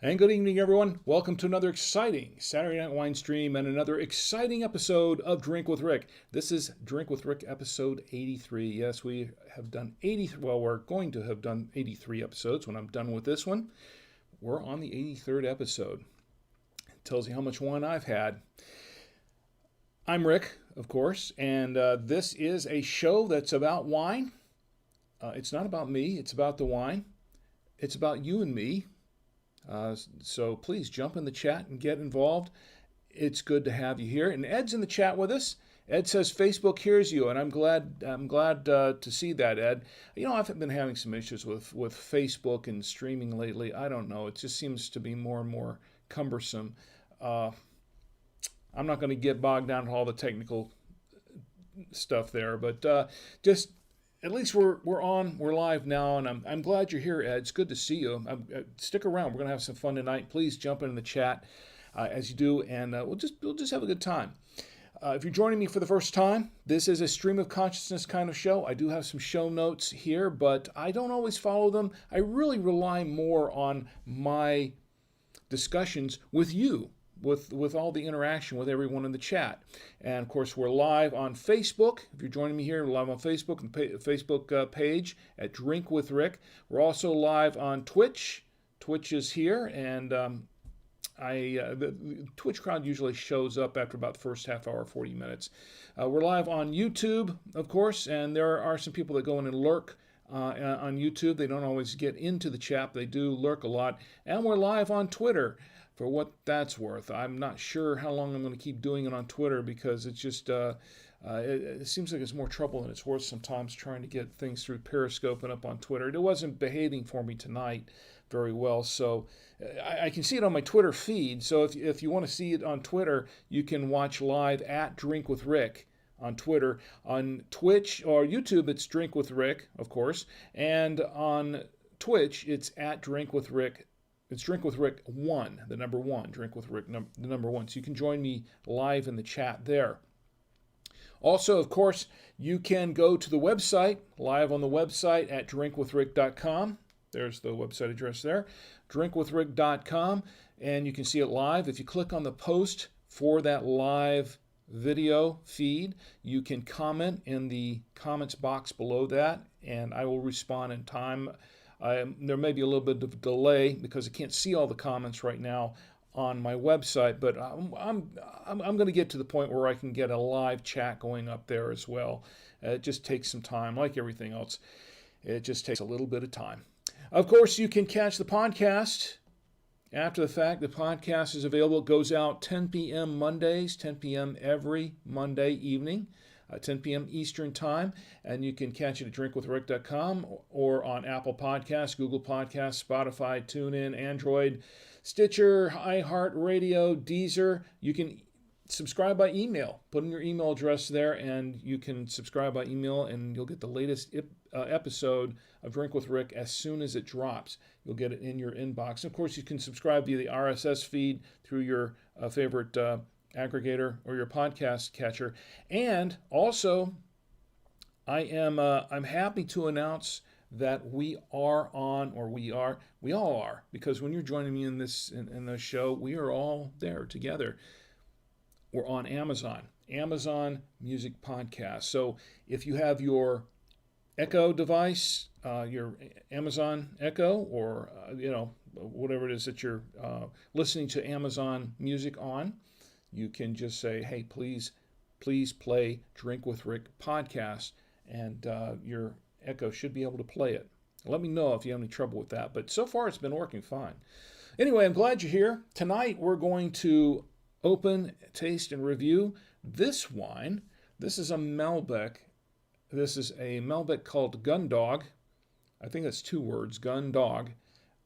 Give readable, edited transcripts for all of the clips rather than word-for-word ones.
And good evening, everyone. Welcome to another exciting Saturday Night Wine stream and another exciting episode of Drink with Rick. This is Drink with Rick episode 83. Yes, we have done 83. Well, we're going to have done 83 episodes when I'm done with this one. We're on the 83rd episode. It tells you how much wine I've had. I'm Rick, of course, and this is a show that's about wine. It's not about me, it's about the wine. It's about you and me. So please jump in the chat and get involved. It's good to have you here. And Ed's in the chat with us. Ed says Facebook hears you, and I'm glad to see that, Ed. You know, I've been having some issues with Facebook and streaming lately. I don't know. It just seems to be more and more cumbersome. I'm not going to get bogged down in all the technical stuff there, but just at least we're live now, and I'm glad you're here, Ed. It's good to see you. Stick around. We're gonna have some fun tonight. Please jump in the chat as you do, and we'll just have a good time. If you're joining me for the first time, this is a stream of consciousness kind of show. I do have some show notes here, but I don't always follow them. I really rely more on my discussions with you, with all the interaction with everyone in the chat. And of course, we're live on Facebook. If you're joining me here, we're live on Facebook, and Facebook page at Drink with Rick. We're also live on Twitch. Twitch is here, and the Twitch crowd usually shows up after about the first half hour, 40 minutes. We're live on YouTube, of course, and there are some people that go in and lurk on YouTube. They don't always get into the chat. They do lurk a lot. And we're live on Twitter. For what that's worth. I'm not sure how long I'm going to keep doing it on Twitter, because it's just, it seems like it's more trouble than it's worth sometimes trying to get things through Periscope and up on Twitter. It wasn't behaving for me tonight very well, so I can see it on my Twitter feed. So if you want to see it on Twitter, you can watch live at Drink with Rick on Twitter. On Twitch or YouTube, it's Drink with Rick, of course. And on Twitch, it's at Drink with Rick. It's Drink with Rick 1, the number 1, Drink with Rick, the number 1. So you can join me live in the chat there. Also, of course, you can go to the website, live on the website at drinkwithrick.com. There's the website address there, drinkwithrick.com, and you can see it live. If you click on the post for that live video feed, you can comment in the comments box below that, and I will respond in time. There may be a little bit of a delay because I can't see all the comments right now on my website, but I'm going to get to the point where I can get a live chat going up there as well. It just takes some time, like everything else. It just takes a little bit of time. Of course, you can catch the podcast after the fact. The podcast is available. It goes out 10 p.m. Mondays, 10 p.m. every Monday evening. 10 p.m. Eastern Time, and you can catch it at drinkwithrick.com or on Apple Podcasts, Google Podcasts, Spotify, TuneIn, Android, Stitcher, iHeartRadio, Deezer. You can subscribe by email. Put in your email address there, and you can subscribe by email, and you'll get the latest episode of Drink with Rick as soon as it drops. You'll get it in your inbox. And of course, you can subscribe via the RSS feed through your favorite aggregator or your podcast catcher. And also, I'm happy to announce that we all are, because when you're joining me in this show, we are all there together. We're on Amazon Music Podcast. So if you have your Echo device, your Amazon Echo, or whatever it is that you're listening to Amazon Music on, you can just say, hey, please play Drink with Rick podcast, and your Echo should be able to play it. Let me know if you have any trouble with that, but so far it's been working fine. Anyway, I'm glad you're here. Tonight we're going to open, taste, and review this wine. This is a Malbec. This is a Malbec called Gun Dog. I think that's 2 words, Gun Dog.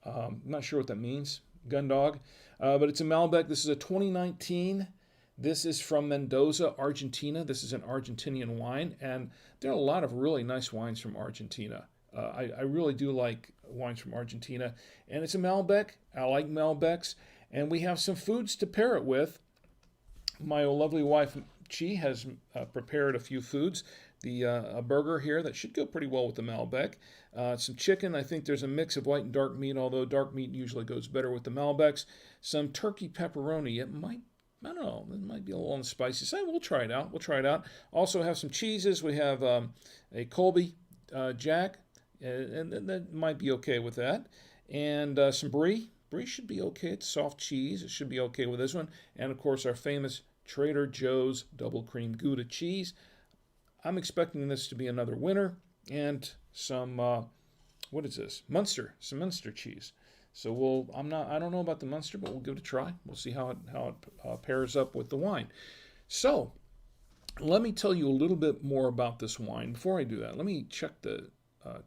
I'm not sure what that means, Gun Dog. But it's a Malbec. This is a 2019. This is from Mendoza, Argentina. This is an Argentinian wine, and there are a lot of really nice wines from Argentina. I really do like wines from Argentina, and it's a Malbec. I like Malbecs, and we have some foods to pair it with. My lovely wife, she has prepared a few foods. a burger here that should go pretty well with the Malbec. Some chicken. I think there's a mix of white and dark meat, although dark meat usually goes better with the Malbecs. Some turkey pepperoni. It might, I don't know, it might be a little on the spicy side. We'll try it out. We'll try it out. Also have some cheeses. We have a Colby Jack, and that might be okay with that. And some brie. Brie should be okay. It's soft cheese. It should be okay with this one. And of course, our famous Trader Joe's double cream Gouda cheese. I'm expecting this to be another winner. And some, what is this? Munster, some Munster cheese. So I don't know about the Munster, but we'll give it a try. We'll see how it pairs up with the wine. So, let me tell you a little bit more about this wine. Before I do that, let me check the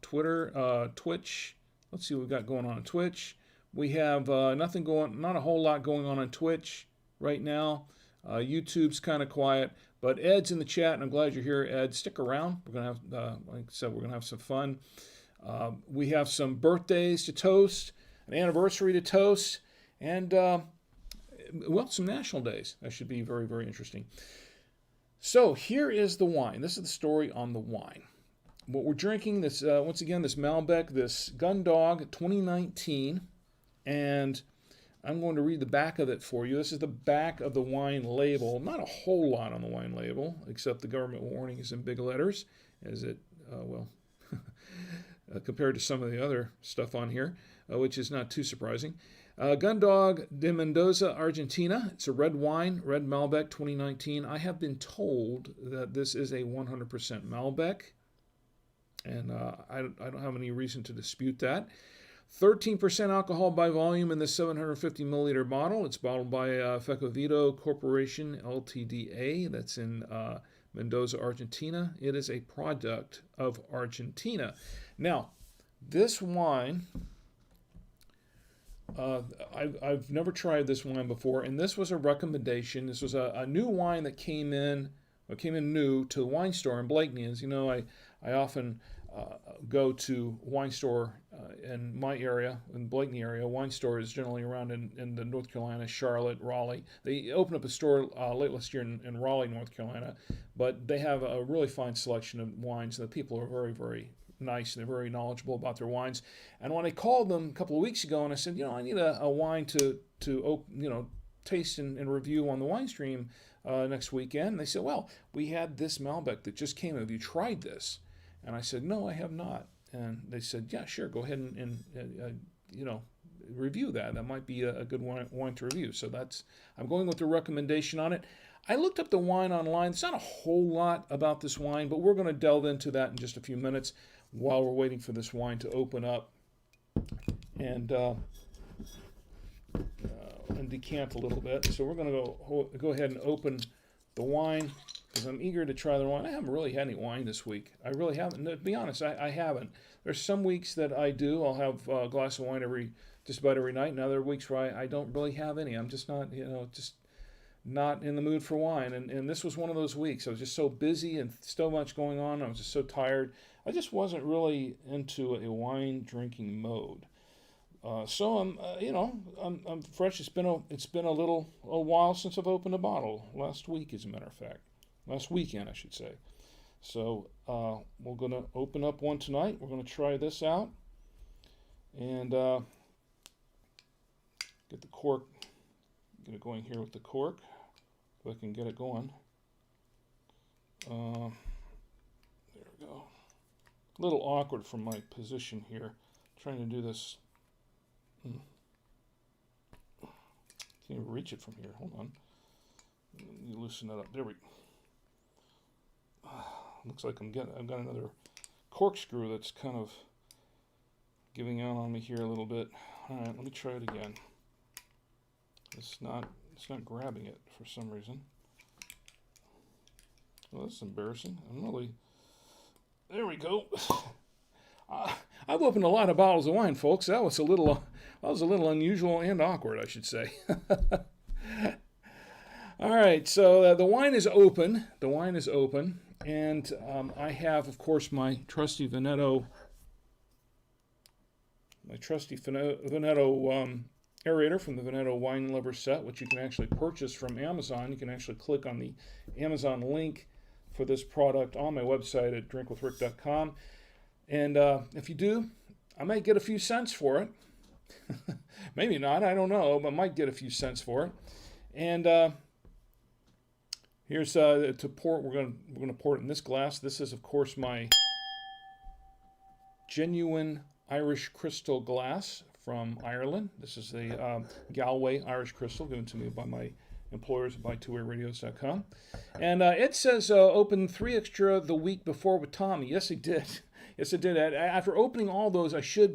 Twitch. Let's see what we've got going on Twitch. We have not a whole lot going on Twitch right now. YouTube's kind of quiet, but Ed's in the chat, and I'm glad you're here, Ed. Stick around. We're gonna have, like I said, we're gonna have some fun. We have some birthdays to toast, an anniversary to toast, and well, some national days. That should be very, very interesting. So here is the wine. This is the story on the wine. What we're drinking, this once again, this Malbec, this Gun Dog 2019, and I'm going to read the back of it for you. This is the back of the wine label. Not a whole lot on the wine label, except the government warning is in big letters, as it, compared to some of the other stuff on here, which is not too surprising. Gun Dog de Mendoza, Argentina. It's a red wine, red Malbec 2019. I have been told that this is a 100% Malbec, and I don't have any reason to dispute that. 13% alcohol by volume in this 750 milliliter bottle. It's bottled by Fecovito Corporation Ltda. That's in Mendoza, Argentina. It is a product of Argentina. Now, this wine, I've never tried this wine before, and this was a recommendation. This was a new wine that came in new to the Winestore in Blakeney. As you know, I often go to Winestore in my area, in Blakeney area. Winestore is generally around in the North Carolina, Charlotte, Raleigh. They opened up a store late last year in Raleigh, North Carolina, but they have a really fine selection of wines. The people are very, very nice, and they're very knowledgeable about their wines. And when I called them a couple of weeks ago and I said, I need a wine to taste and review on the wine stream next weekend, they said, well, we had this Malbec that just came. Have you tried this? And I said, no, I have not. And they said, yeah, sure, go ahead and review that. That might be a good wine to review. So I'm going with the recommendation on it. I looked up the wine online. There's not a whole lot about this wine, but we're going to delve into that in just a few minutes while we're waiting for this wine to open up and decant a little bit. So we're going to go ahead and open the wine, because I'm eager to try the wine. I haven't really had any wine this week. I really haven't. To be honest, I haven't. There's some weeks that I do. I'll have a glass of wine just about every night, and other weeks where I don't really have any. I'm just not, just not in the mood for wine. And this was one of those weeks. I was just so busy and so much going on. I was just so tired. I just wasn't really into a wine drinking mode. So I'm fresh. It's been a while since I've opened a bottle. Last week, as a matter of fact. Last weekend, I should say. So we're going to open up one tonight. We're going to try this out. And get the cork. Get it going here with the cork. If I can get it going. There we go. A little awkward from my position here. Trying to do this. Can't even reach it from here. Hold on. You loosen that up. There we go. Looks like I've got another corkscrew that's kind of giving out on me here a little bit. All right, let me try it again. It's not grabbing it for some reason. Well, that's embarrassing. There we go. I've opened a lot of bottles of wine, folks. That was a little unusual and awkward, I should say. All right, so the wine is open. The wine is open, and I have, of course, my trusty Veneto aerator from the Veneto Wine Lover set, which you can actually purchase from Amazon. You can actually click on the Amazon link for this product on my website at drinkwithrick.com. And if you do, I might get a few cents for it. Maybe not, I don't know, but might get a few cents for it. And here's to pour. We're gonna pour it in this glass. This is, of course, my genuine Irish crystal glass from Ireland. This is the Galway Irish crystal given to me by my employers at bytwowayradios.com. And it says open 3 extra the week before with Tommy. Yes, it did. Yes, it did. After opening all those, this should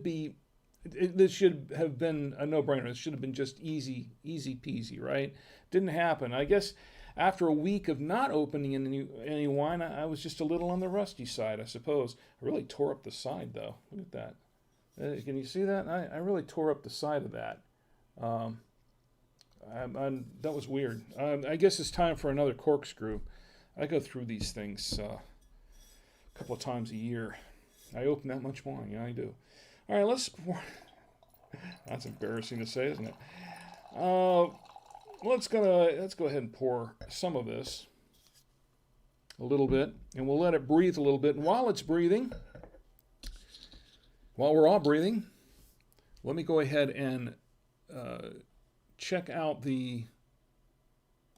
have been a no-brainer. It should have been just easy peasy, right? Didn't happen. I guess after a week of not opening any wine, I was just a little on the rusty side, I suppose. I really tore up the side, though. Look at that. Can you see that? I really tore up the side of that. That was weird. I guess it's time for another corkscrew. I go through these things a couple of times a year. I open that much wine. Yeah, I do. All right, let's pour. That's embarrassing to say, isn't it? Let's go ahead and pour some of this, a little bit, and we'll let it breathe a little bit. And while it's breathing, while we're all breathing, let me go ahead and check out the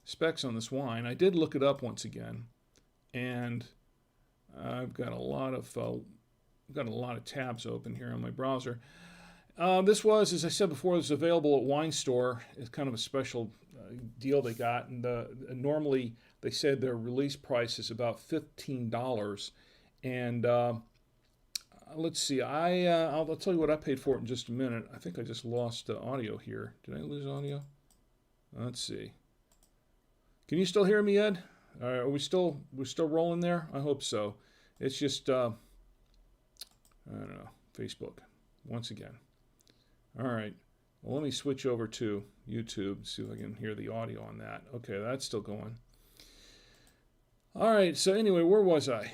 specs on this wine. I did look it up once again, and I've got a lot of tabs open here on my browser. This was, as I said before, this is available at Winestore. It's kind of a special deal they got, and normally they said their release price is about $15. And let's see, I'll tell you what I paid for it in just a minute. I think I just lost audio here. Did I lose audio? Let's see. Can you still hear me, Ed? Are we still rolling there? I hope so. It's just I don't know, Facebook once again. All right. Well, let me switch over to YouTube, see if I can hear the audio on that. Okay, that's still going. All right, so anyway, where was I?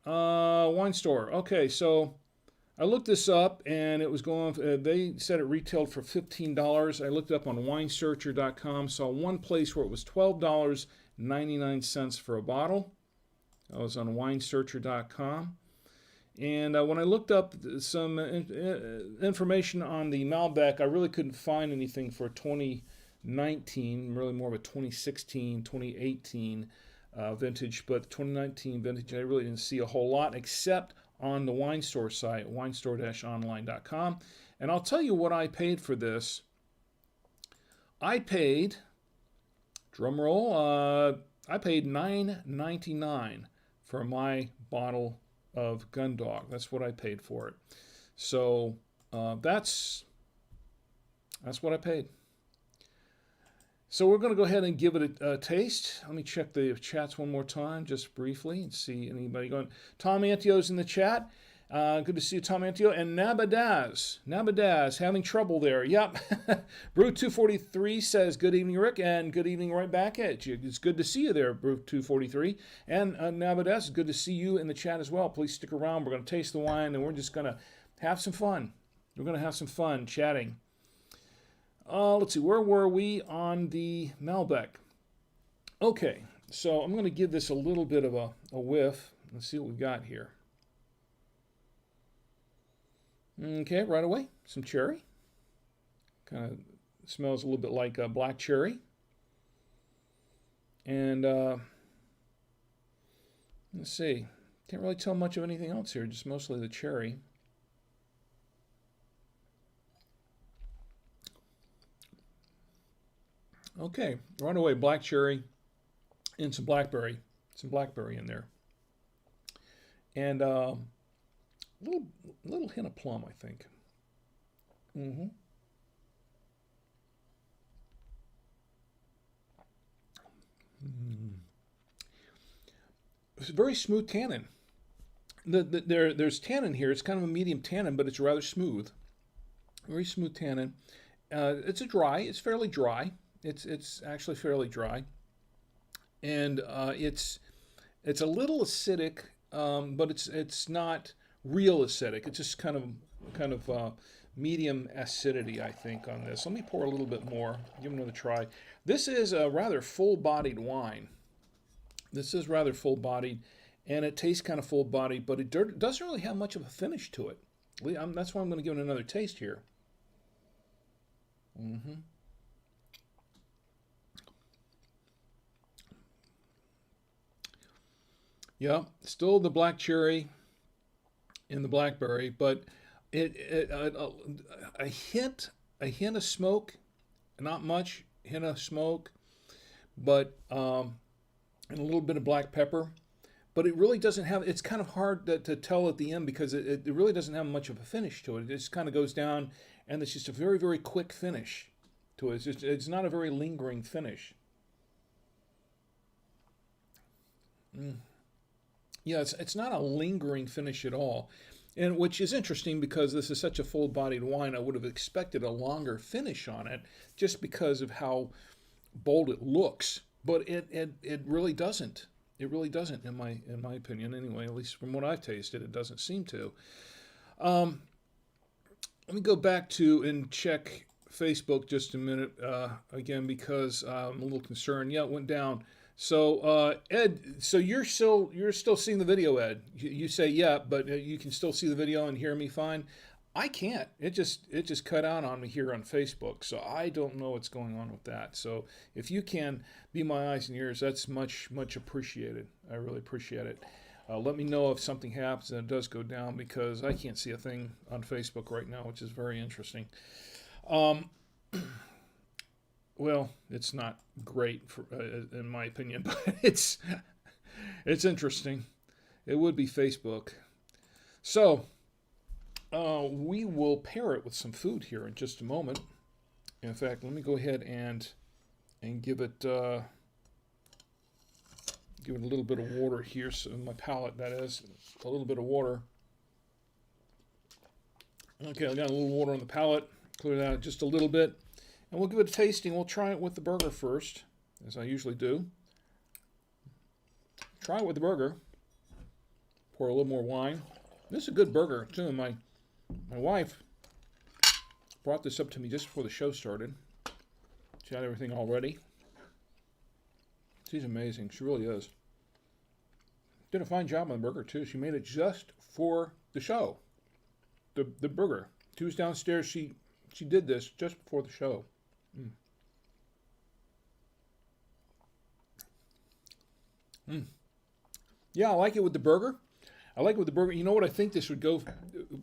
Winestore. Okay, so I looked this up, and it was going, they said it retailed for $15. I looked up on winesearcher.com, saw one place where it was $12.99 for a bottle. I was on winesearcher.com. And when I looked up some information on the Malbec, I really couldn't find anything for 2019, really more of a 2016, 2018 vintage. But 2019 vintage, I really didn't see a whole lot except on the Winestore site, winestore-online.com. And I'll tell you what I paid for this. I paid, drum roll, I paid $9.99 for my bottle of Gundog. That's what I paid for it. So that's what I paid. So we're going to go ahead and give it a taste. Let me check the chats one more time, just briefly, and see anybody going. Tom Antio's in the chat. Good to see you, Tom Antio. And Nabadaz, having trouble there. Yep. Brew243 says, good evening, Rick, and good evening right back at you. It's good to see you there, Brew243. And Nabadaz, good to see you in the chat as well. Please stick around. We're going to taste the wine, and we're just going to have some fun. We're going to have some fun chatting. Let's see, where were we on the Malbec? Okay, so I'm going to give this a little bit of a whiff. Let's see what we got here. Okay, right away, some cherry. Kind of smells a little bit like black cherry. And let's see, can't really tell much of anything else here, just mostly the cherry. Okay, right away, black cherry and some blackberry in there. And little hint of plum, I think. It's a very smooth tannin. There's tannin here. It's kind of a medium tannin, but it's rather smooth. Very smooth tannin. It's fairly dry. It's actually fairly dry, and it's a little acidic, but it's not real acidic. It's just kind of medium acidity, I think, on this. Let me pour a little bit more. Give it another try. This is a rather full-bodied wine. This is rather full-bodied, and it tastes kind of full-bodied, but it doesn't really have much of a finish to it. That's why I'm going to give it another taste here. Mm-hmm. Yeah, still the black cherry in the blackberry, but a hint of smoke, not much hint of smoke, but and a little bit of black pepper. But it really doesn't have. It's kind of hard to tell at the end because it really doesn't have much of a finish to it. It just kind of goes down, and it's just a very very quick finish to it. It's not a very lingering finish. Mm. Yeah, it's not a lingering finish at all, and which is interesting because this is such a full-bodied wine. I would have expected a longer finish on it just because of how bold it looks, but it really doesn't. It really doesn't, in my opinion, anyway. At least from what I've tasted, it doesn't seem to. Um, Let me go back to and check Facebook just a minute again because I'm a little concerned. Yeah, it went down. So Ed, so you're still seeing the video, Ed. You say yeah, but you can still see the video and hear me fine. I can't. It just cut out on me here on Facebook. So I don't know what's going on with that. So if you can be my eyes and ears, that's much appreciated. I really appreciate it. Let me know if something happens and it does go down because I can't see a thing on Facebook right now, which is very interesting. Um, well, it's not great in my opinion, but it's interesting. It would be Facebook. So we will pair it with some food here in just a moment. In fact, let me go ahead and give it a little bit of water here, so my palate, that is, a little bit of water. Okay, I got a little water on the palate. Clear that out just a little bit. And we'll give it a tasting. We'll try it with the burger first, as I usually do. Try it with the burger. Pour a little more wine. This is a good burger, too. My wife brought this up to me just before the show started. She had everything all ready. She's amazing. She really is. Did a fine job on the burger, too. She made it just for the show. The burger. She was downstairs. She did this just before the show. Mm. Mm. Yeah, I like it with the burger. I like it with the burger. You know what I think this would go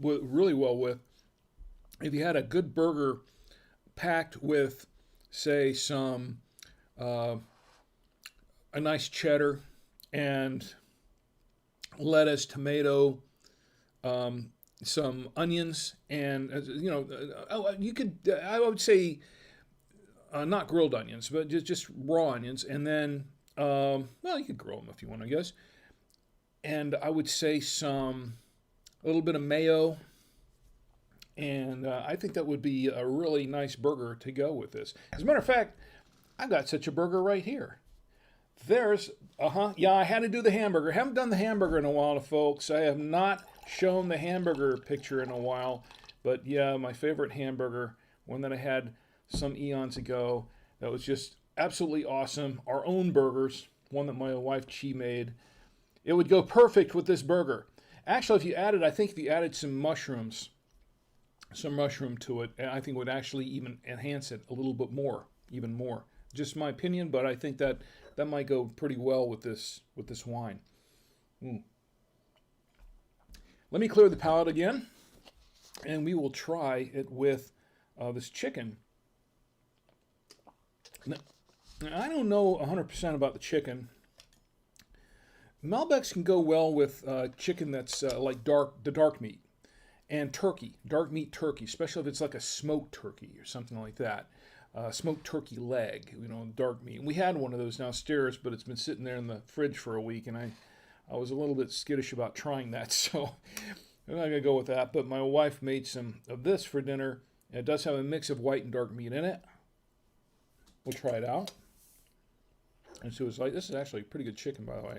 really well with? If you had a good burger packed with, say, some a nice cheddar and lettuce, tomato, some onions, and you could. I would say not grilled onions, but just raw onions, and then you could grill them if you want, I guess. And I would say a little bit of mayo, and I think that would be a really nice burger to go with this. As a matter of fact, I've got such a burger right here. Yeah, I had to do the hamburger. Haven't done the hamburger in a while, folks. I have not shown the hamburger picture in a while, but yeah, my favorite hamburger, one that I had some eons ago, that was just absolutely awesome. Our own burgers, one that my wife Chi made. It would go perfect with this burger. Actually, I think if you added some mushroom to it, I think it would actually even enhance it a little bit more, even more. Just my opinion, but I think that might go pretty well with this wine. Mm. Let me clear the palate again, and we will try it with this chicken. Now, I don't know 100% about the chicken. Malbecs can go well with chicken that's like the dark meat, and turkey, dark meat turkey, especially if it's like a smoked turkey or something like that. Smoked turkey leg, dark meat. And we had one of those downstairs, but it's been sitting there in the fridge for a week, and I was a little bit skittish about trying that, so I'm not going to go with that. But my wife made some of this for dinner, and it does have a mix of white and dark meat in it. We'll try it out. And so it's like, this is actually pretty good chicken, by the way.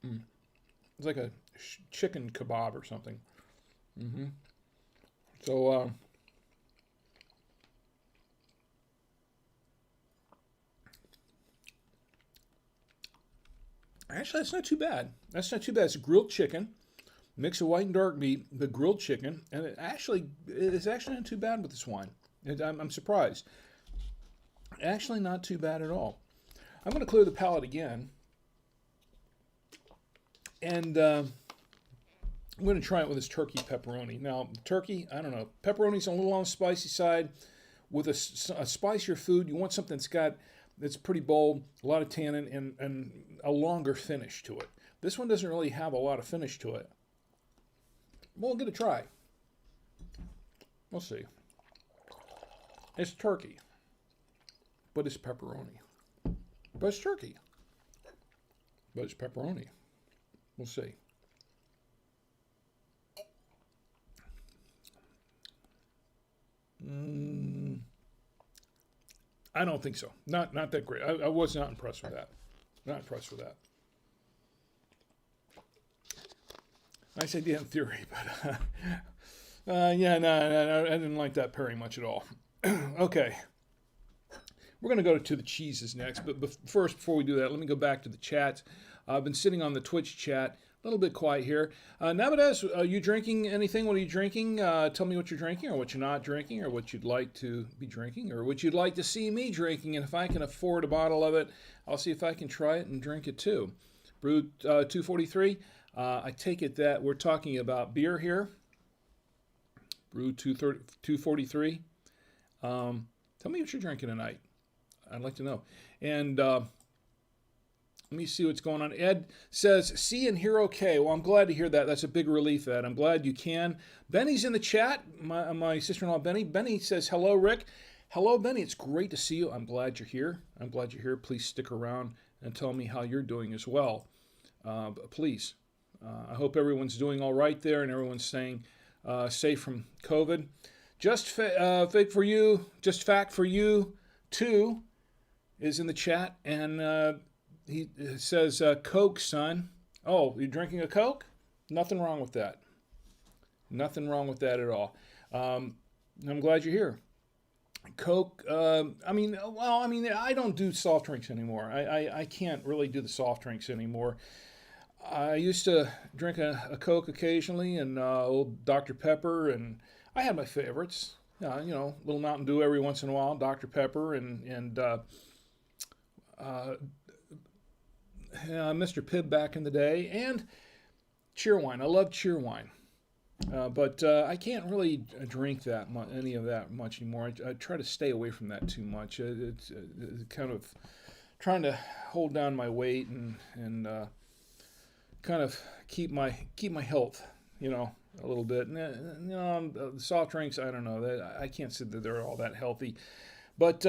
Mm. It's like a chicken kebab or something. Mm-hmm. So, Actually, that's not too bad. That's not too bad. It's grilled chicken, mix of white and dark meat, the grilled chicken, and it's actually not too bad with this wine. I'm surprised. Actually, not too bad at all. I'm going to clear the palate again, and I'm going to try it with this turkey pepperoni. Now, turkey, I don't know. Pepperoni's a little on the spicy side. With a spicier food, you want something that's pretty bold, a lot of tannin, and a longer finish to it. This one doesn't really have a lot of finish to it. We'll give it a try. We'll see. It's turkey, but it's pepperoni. But it's turkey, but it's pepperoni. We'll see. I don't think so. Not that great. I was not impressed with that. Not impressed with that. I said, yeah, in theory, but yeah, no, I didn't like that pairing much at all. Okay. We're going to go to the cheeses next, but first, before we do that, let me go back to the chat. I've been sitting on the Twitch chat, a little bit quiet here. Navadez, are you drinking anything? What are you drinking? Tell me what you're drinking, or what you're not drinking, or what you'd like to be drinking, or what you'd like to see me drinking, and if I can afford a bottle of it, I'll see if I can try it and drink it too. Brew 243, I take it that we're talking about beer here. Brew 243. Tell me what you're drinking tonight. I'd like to know. And let me see what's going on. Ed says, see and hear okay. Well, I'm glad to hear that. That's a big relief, Ed. I'm glad you can. Benny's in the chat, my sister-in-law, Benny. Benny says, hello, Rick. Hello, Benny. It's great to see you. I'm glad you're here. I'm glad you're here. Please stick around and tell me how you're doing as well. Please. I hope everyone's doing all right there and everyone's staying safe from COVID. Just fact for you, too, is in the chat, and he says, Coke, son. Oh, you're drinking a Coke? Nothing wrong with that. Nothing wrong with that at all. I'm glad you're here. Coke, I don't do soft drinks anymore. I can't really do the soft drinks anymore. I used to drink a Coke occasionally, and old Dr. Pepper, and I had my favorites. Little Mountain Dew every once in a while, Dr. Pepper, and Mr. Pibb back in the day, and Cheerwine. I love Cheerwine, but I can't really drink any of that much anymore. I try to stay away from that too much. It's kind of trying to hold down my weight and kind of keep my health, a little bit. The soft drinks, I don't know. I can't say that they're all that healthy, but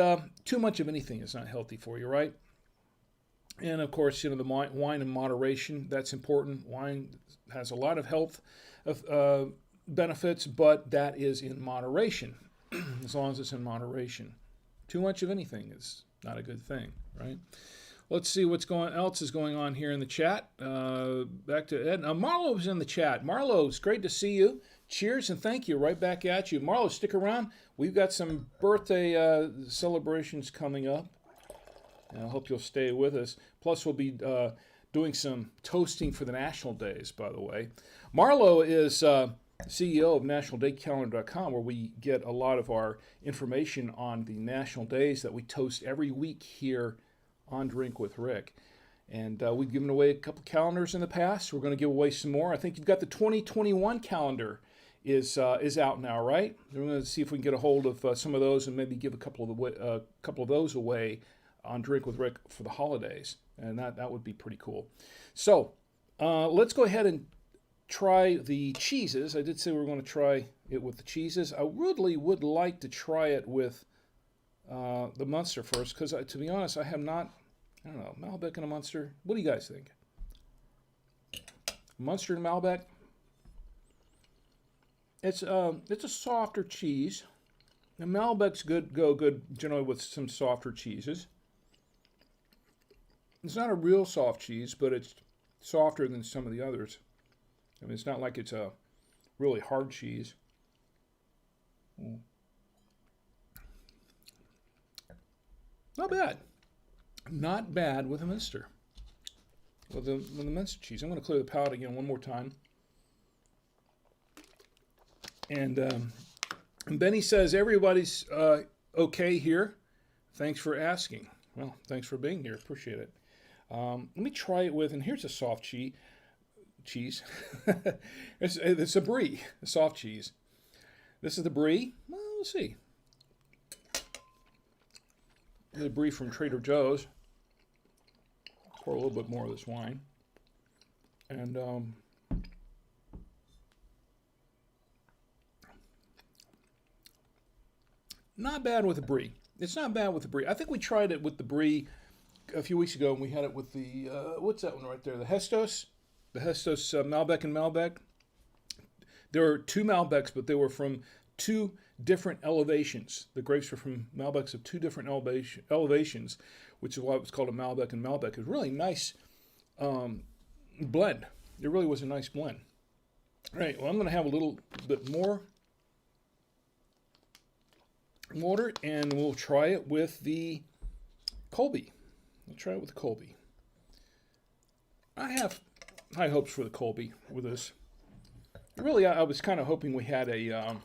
too much of anything is not healthy for you, right? And of course, the wine in moderation, that's important. Wine has a lot of health benefits, but that is in moderation, as long as it's in moderation. Too much of anything is not a good thing, right? Let's see what's else is going on here in the chat. Back to Ed. Now, Marlo was in the chat. Marlo, it's great to see you. Cheers and thank you. Right back at you. Marlo, stick around. We've got some birthday celebrations coming up. And I hope you'll stay with us. Plus, we'll be doing some toasting for the national days, by the way. Marlo is CEO of nationaldatecalendar.com, where we get a lot of our information on the national days that we toast every week here on Drink with Rick. And we've given away a couple calendars in the past. We're going to give away some more. I think you've got the 2021 calendar is out now, right? We're going to see if we can get a hold of some of those and maybe give a couple of those away on Drink with Rick for the holidays. And that would be pretty cool. So let's go ahead and try the cheeses. I did say we were going to try it with the cheeses. I really would like to try it with the Munster first, because to be honest, I have not. I don't know, Malbec and a Munster. What do you guys think? Munster and Malbec. It's a softer cheese. And Malbecs go good generally with some softer cheeses. It's not a real soft cheese, but it's softer than some of the others. I mean, it's not like it's a really hard cheese. Not bad. Not bad with a Munster. with the Mendoza cheese. I'm going to clear the palate again one more time. And Benny says, everybody's okay here. Thanks for asking. Well, thanks for being here. Appreciate it. Let me try it with, and here's a soft cheese. It's a brie, a soft cheese. This is the brie. Well, let's see. The brie from Trader Joe's. Pour a little bit more of this wine. And not bad with the brie. It's not bad with the brie. I think we tried it with the brie a few weeks ago, and we had it with the, what's that one right there? The Hestos. The Hestos Malbec and Malbec. There are two Malbecs, but they were from two different elevations. The grapes were from Malbecs of two different elevations, which is why it was called a Malbec and Malbec. It was a really nice blend. It really was a nice blend. All right, well, I'm going to have a little bit more water, and we'll try it with the Colby. We'll try it with the Colby. I have high hopes for the Colby with this. Really, I was kind of hoping we had a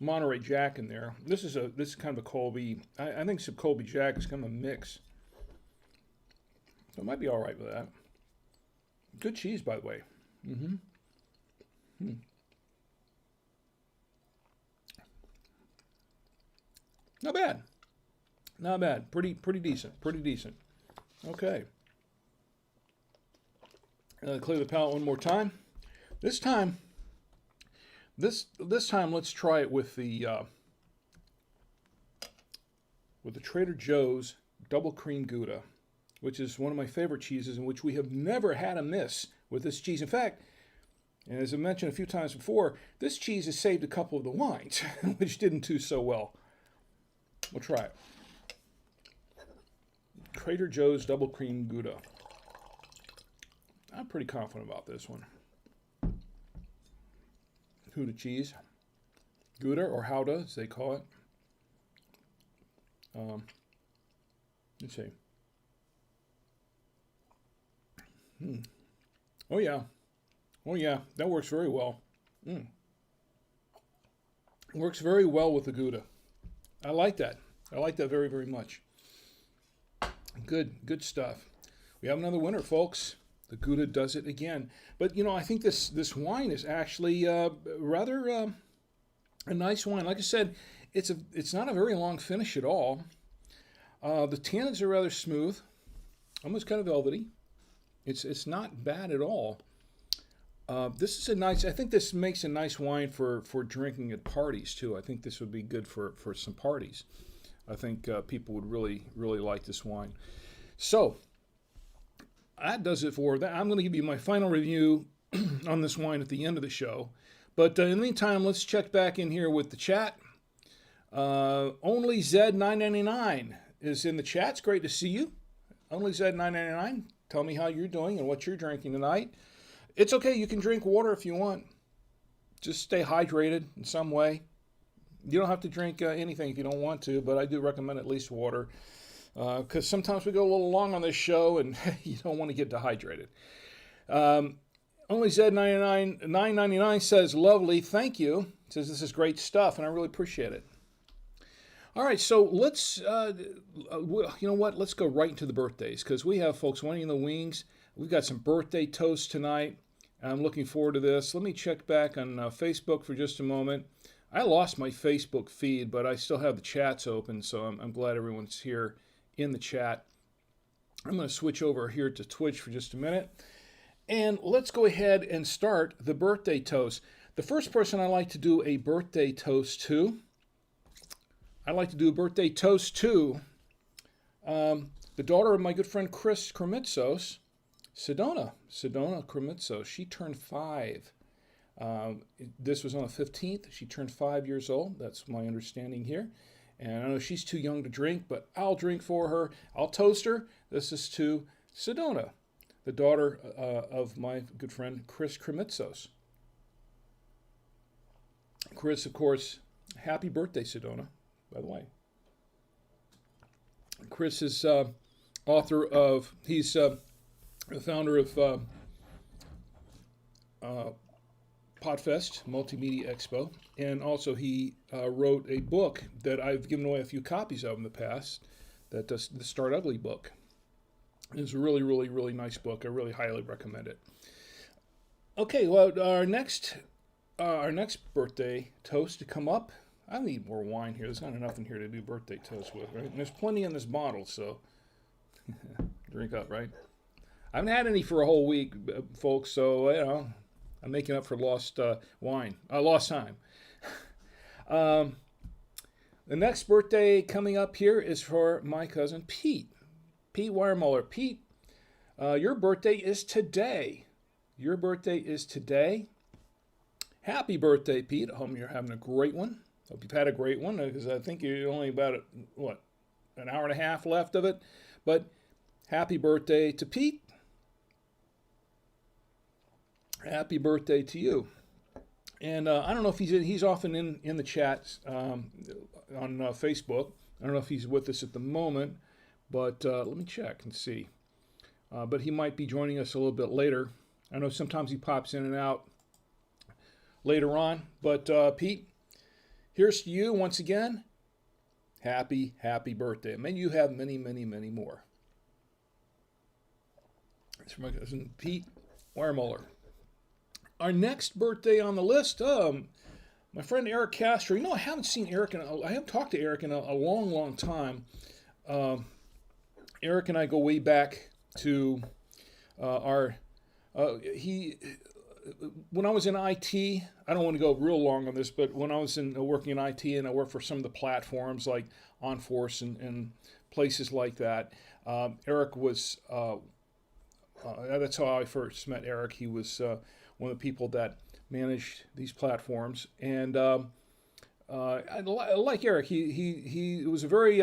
Monterey Jack in there. This is kind of a Colby. I think some Colby Jack is kind of a mix. So it might be all right with that. Good cheese, by the way. Not bad. Not bad. Pretty decent. Pretty decent. Okay. Clear the palate one more time. This time, let's try it with the Trader Joe's Double Cream Gouda, which is one of my favorite cheeses, in which we have never had a miss with this cheese. In fact, as I mentioned a few times before, this cheese has saved a couple of the wines, which didn't do so well. We'll try it. Trader Joe's Double Cream Gouda. I'm pretty confident about this one. Gouda cheese. Gouda, or Gouda, as they call it. Let's see. Oh yeah. Oh yeah, that works very well. Works very well with the Gouda. I like that. I like that very, very much. Good stuff. We have another winner, folks. The Gouda does it again. But, you know, I think this wine is actually rather a nice wine. Like I said, it's not a very long finish at all. The tannins are rather smooth, almost kind of velvety. It's not bad at all. This is a nice, I think this makes a nice wine for drinking at parties, too. I think this would be good for some parties. I think people would really, really like this wine. So, that does it for that. I'm going to give you my final review on this wine at the end of the show. But in the meantime, let's check back in here with the chat. Only Z999 is in the chat. It's great to see you. Only Z999. Tell me how you're doing and what you're drinking tonight. It's okay. You can drink water if you want. Just stay hydrated in some way. You don't have to drink anything if you don't want to, but I do recommend at least water. Because sometimes we go a little long on this show and you don't want to get dehydrated. Only Z999 says, lovely, thank you. Says this is great stuff, and I really appreciate it. All right, so let's, you know what? Let's go right into the birthdays, because we have folks wanting the wings. We've got some birthday toasts tonight. I'm looking forward to this. Let me check back on Facebook for just a moment. I lost my Facebook feed, but I still have the chats open, so I'm glad everyone's here in the chat. I'm going to switch over here to Twitch for just a minute. And let's go ahead and start the birthday toast. The first person I like to do a birthday toast to, the daughter of my good friend Chris Krimitsos, Sedona Krimitsos. She turned 5. This was on the 15th. She turned 5 years old. That's my understanding here. And I know she's too young to drink, but I'll drink for her. I'll toast her. This is to Sedona, the daughter of my good friend Chris Krimitsos. Chris, of course, happy birthday, Sedona, by the way. Chris is author of, he's the founder of Podfest Multimedia Expo, and also he wrote a book that I've given away a few copies of in the past. The Start Ugly book. It's a really, really, really nice book. I really highly recommend it. Okay, well, our next birthday toast to come up. I need more wine here. There's not enough in here to do birthday toast with, right? And there's plenty in this bottle, so drink up, right? I haven't had any for a whole week, folks, so, I'm making up for lost lost time. The next birthday coming up here is for my cousin Pete. Pete Weiermuller. Pete, your birthday is today. Your birthday is today. Happy birthday, Pete. I hope you're having a great one. Hope you've had a great one, because I think you're only about, an hour and a half left of it. But happy birthday to Pete. Happy birthday to you. And I don't know if he's often in the chats on Facebook. I don't know if he's with us at the moment, but let me check and see. But he might be joining us a little bit later. I know sometimes he pops in and out later on. But Pete, here's to you once again. Happy birthday. May you have many, many, many more. It's from my cousin Pete Weiermuller. Our next birthday on the list, my friend Eric Castro. I haven't seen Eric I haven't talked to Eric in a long, long time. Eric and I go way back to when I was in IT. I don't want to go real long on this, but when I was working in IT and I worked for some of the platforms like OnForce and places like that, Eric was. That's how I first met Eric. He was one of the people that managed these platforms, and I like Eric. He was a very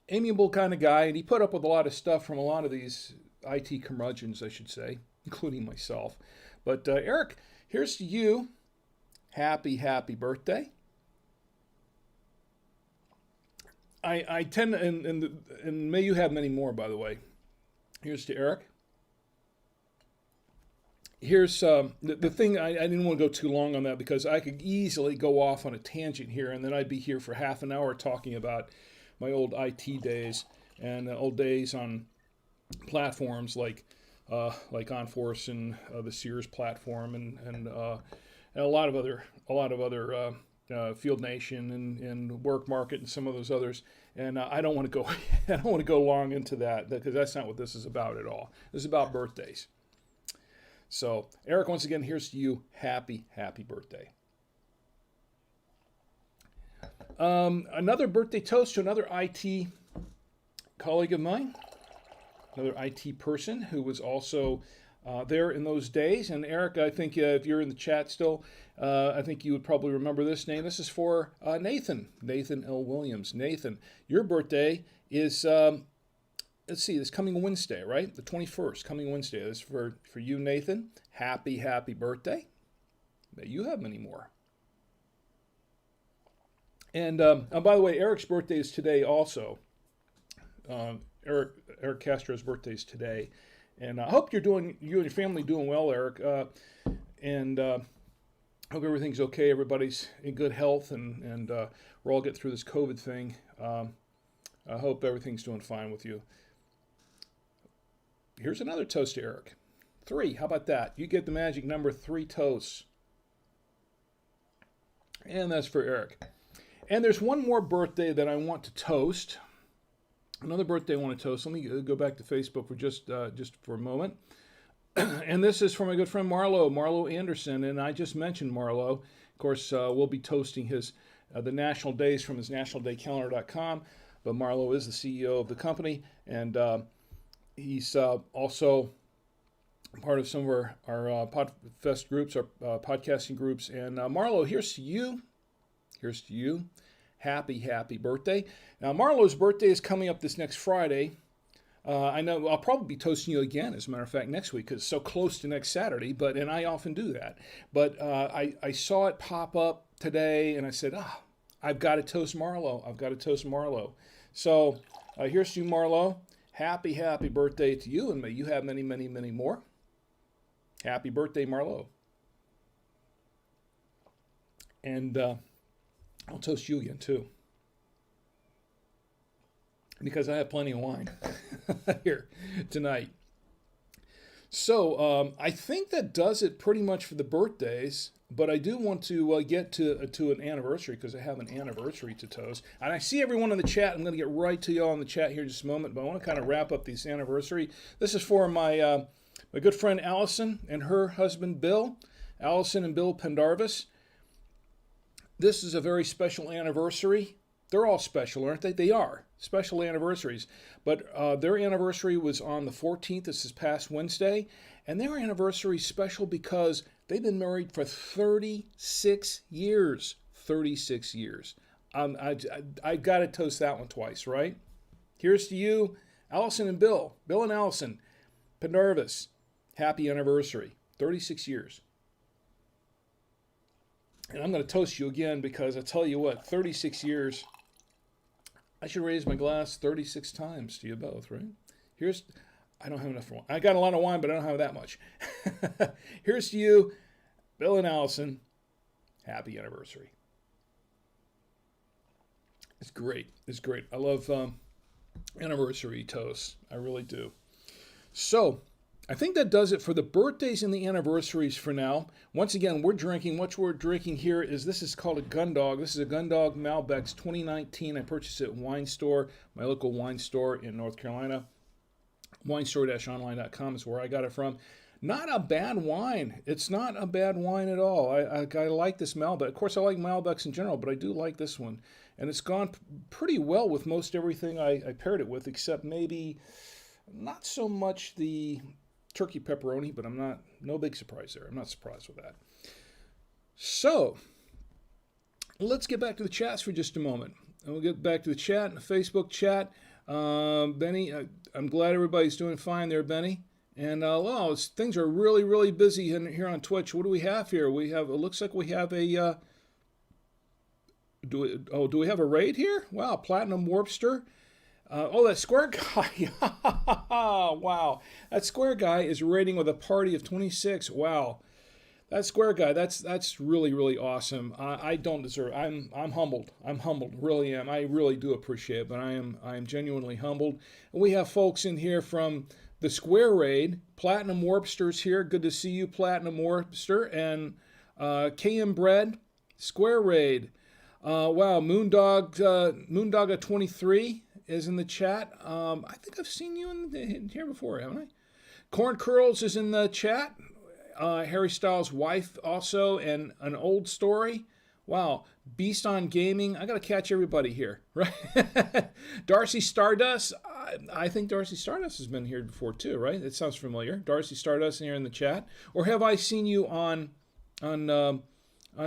amiable kind of guy, and he put up with a lot of stuff from a lot of these IT curmudgeons, I should say, including myself. But Eric, here's to you. Happy birthday. I tend to, and may you have many more, by the way. Here's to Eric. Here's the thing. I didn't want to go too long on that because I could easily go off on a tangent here, and then I'd be here for half an hour talking about my old IT days and old days on platforms like OnForce and the Sears platform and a lot of other Field Nation and Work Market and some of those others. And I don't want to go long into that because that's not what this is about at all. This is about birthdays. So, Eric, once again, here's to you. Happy birthday. Another birthday toast to another IT colleague of mine, another IT person who was also there in those days. And Eric, I think if you're in the chat still, I think you would probably remember this name. This is for Nathan L. Williams. Nathan, your birthday is... let's see, this coming Wednesday, right? The 21st, coming Wednesday. This is for you, Nathan. Happy birthday. May you have many more. And by the way, Eric's birthday is today also. Eric Castro's birthday is today. And I hope you and your family doing well, Eric. And hope everything's okay. Everybody's in good health and we're all getting through this COVID thing. I hope everything's doing fine with you. Here's another toast to Eric. 3, how about that? You get the magic number 3 toasts. And that's for Eric. And there's one more birthday that I want to toast. Another birthday I want to toast. Let me go back to Facebook for just for a moment. And this is for my good friend Marlo Anderson. And I just mentioned Marlo. Of course, we'll be toasting his the national days from his nationaldaycalendar.com. But Marlo is the CEO of the company. And he's also part of some of our Podfest groups, our podcasting groups. And Marlo, here's to you. Here's to you. Happy birthday. Now, Marlo's birthday is coming up this next Friday. I know I'll probably be toasting you again, as a matter of fact, next week, because it's so close to next Saturday, and I often do that. But I saw it pop up today, and I said, I've got to toast Marlo. So here's to you, Marlo. Happy, happy birthday to you, and may you have many, many, many more. Happy birthday, Marlo. And I'll toast you again, too, because I have plenty of wine here tonight. So I think that does it pretty much for the birthdays. But I do want to get to an anniversary, because I have an anniversary to toast. And I see everyone in the chat. I'm going to get right to y'all in the chat here in just a moment. But I want to kind of wrap up this anniversary. This is for my good friend Allison and her husband Bill. Allison and Bill Pendarvis. This is a very special anniversary. They're all special, aren't they? They are special anniversaries. But their anniversary was on the 14th. This is past Wednesday. And their anniversary is special because they've been married for 36 years. 36 years. I got to toast that one twice, right? Here's to you, Allison and Bill. Bill and Allison Pendarvis. Happy anniversary. 36 years. And I'm going to toast you again, because I tell you what, 36 years. I should raise my glass 36 times to you both, right? I don't have enough wine. I got a lot of wine, but I don't have that much. Here's to you, Bill and Allison. Happy anniversary. It's great. It's great. I love anniversary toasts. I really do. So I think that does it for the birthdays and the anniversaries for now. Once again, we're drinking. What we're drinking here this is called a Gundog. This is a Gundog Malbec 2019. I purchased it at Winestore, my local wine store in North Carolina. Winestore-online.com is where I got it from. Not a bad wine. It's not a bad wine at all. I like this Malbec. Of course, I like Malbecs in general, but I do like this one. And it's gone pretty well with most everything I paired it with, except maybe not so much the turkey pepperoni, but no big surprise there. I'm not surprised with that. So, let's get back to the chats for just a moment. And we'll get back to the chat, the Facebook chat. Benny, I'm glad everybody's doing fine there, Benny. And things are really, really busy here on Twitch. What do we have here? It looks like we have a, do we have a raid here? Wow, Platinum Warpster. That Square guy. Wow, that Square guy is raiding with a party of 26. Wow, that Square guy. That's really, really awesome. I don't deserve. I'm humbled. I'm humbled. Really am. I really do appreciate it. But I am genuinely humbled. And we have folks in here from the Square raid. Platinum Warpster's here. Good to see you, Platinum Warpster. And KM Bread, Square raid. Wow, Moondog 23 is in the chat. I think I've seen you in here before, haven't I? Corn Curls is in the chat. Harry Styles' wife also, and an old story. Wow, Beast on Gaming. I got to catch everybody here, right? Darcy Stardust. I think Darcy Stardust has been here before too, right? It sounds familiar. Darcy Stardust here in the chat. Or have I seen you on a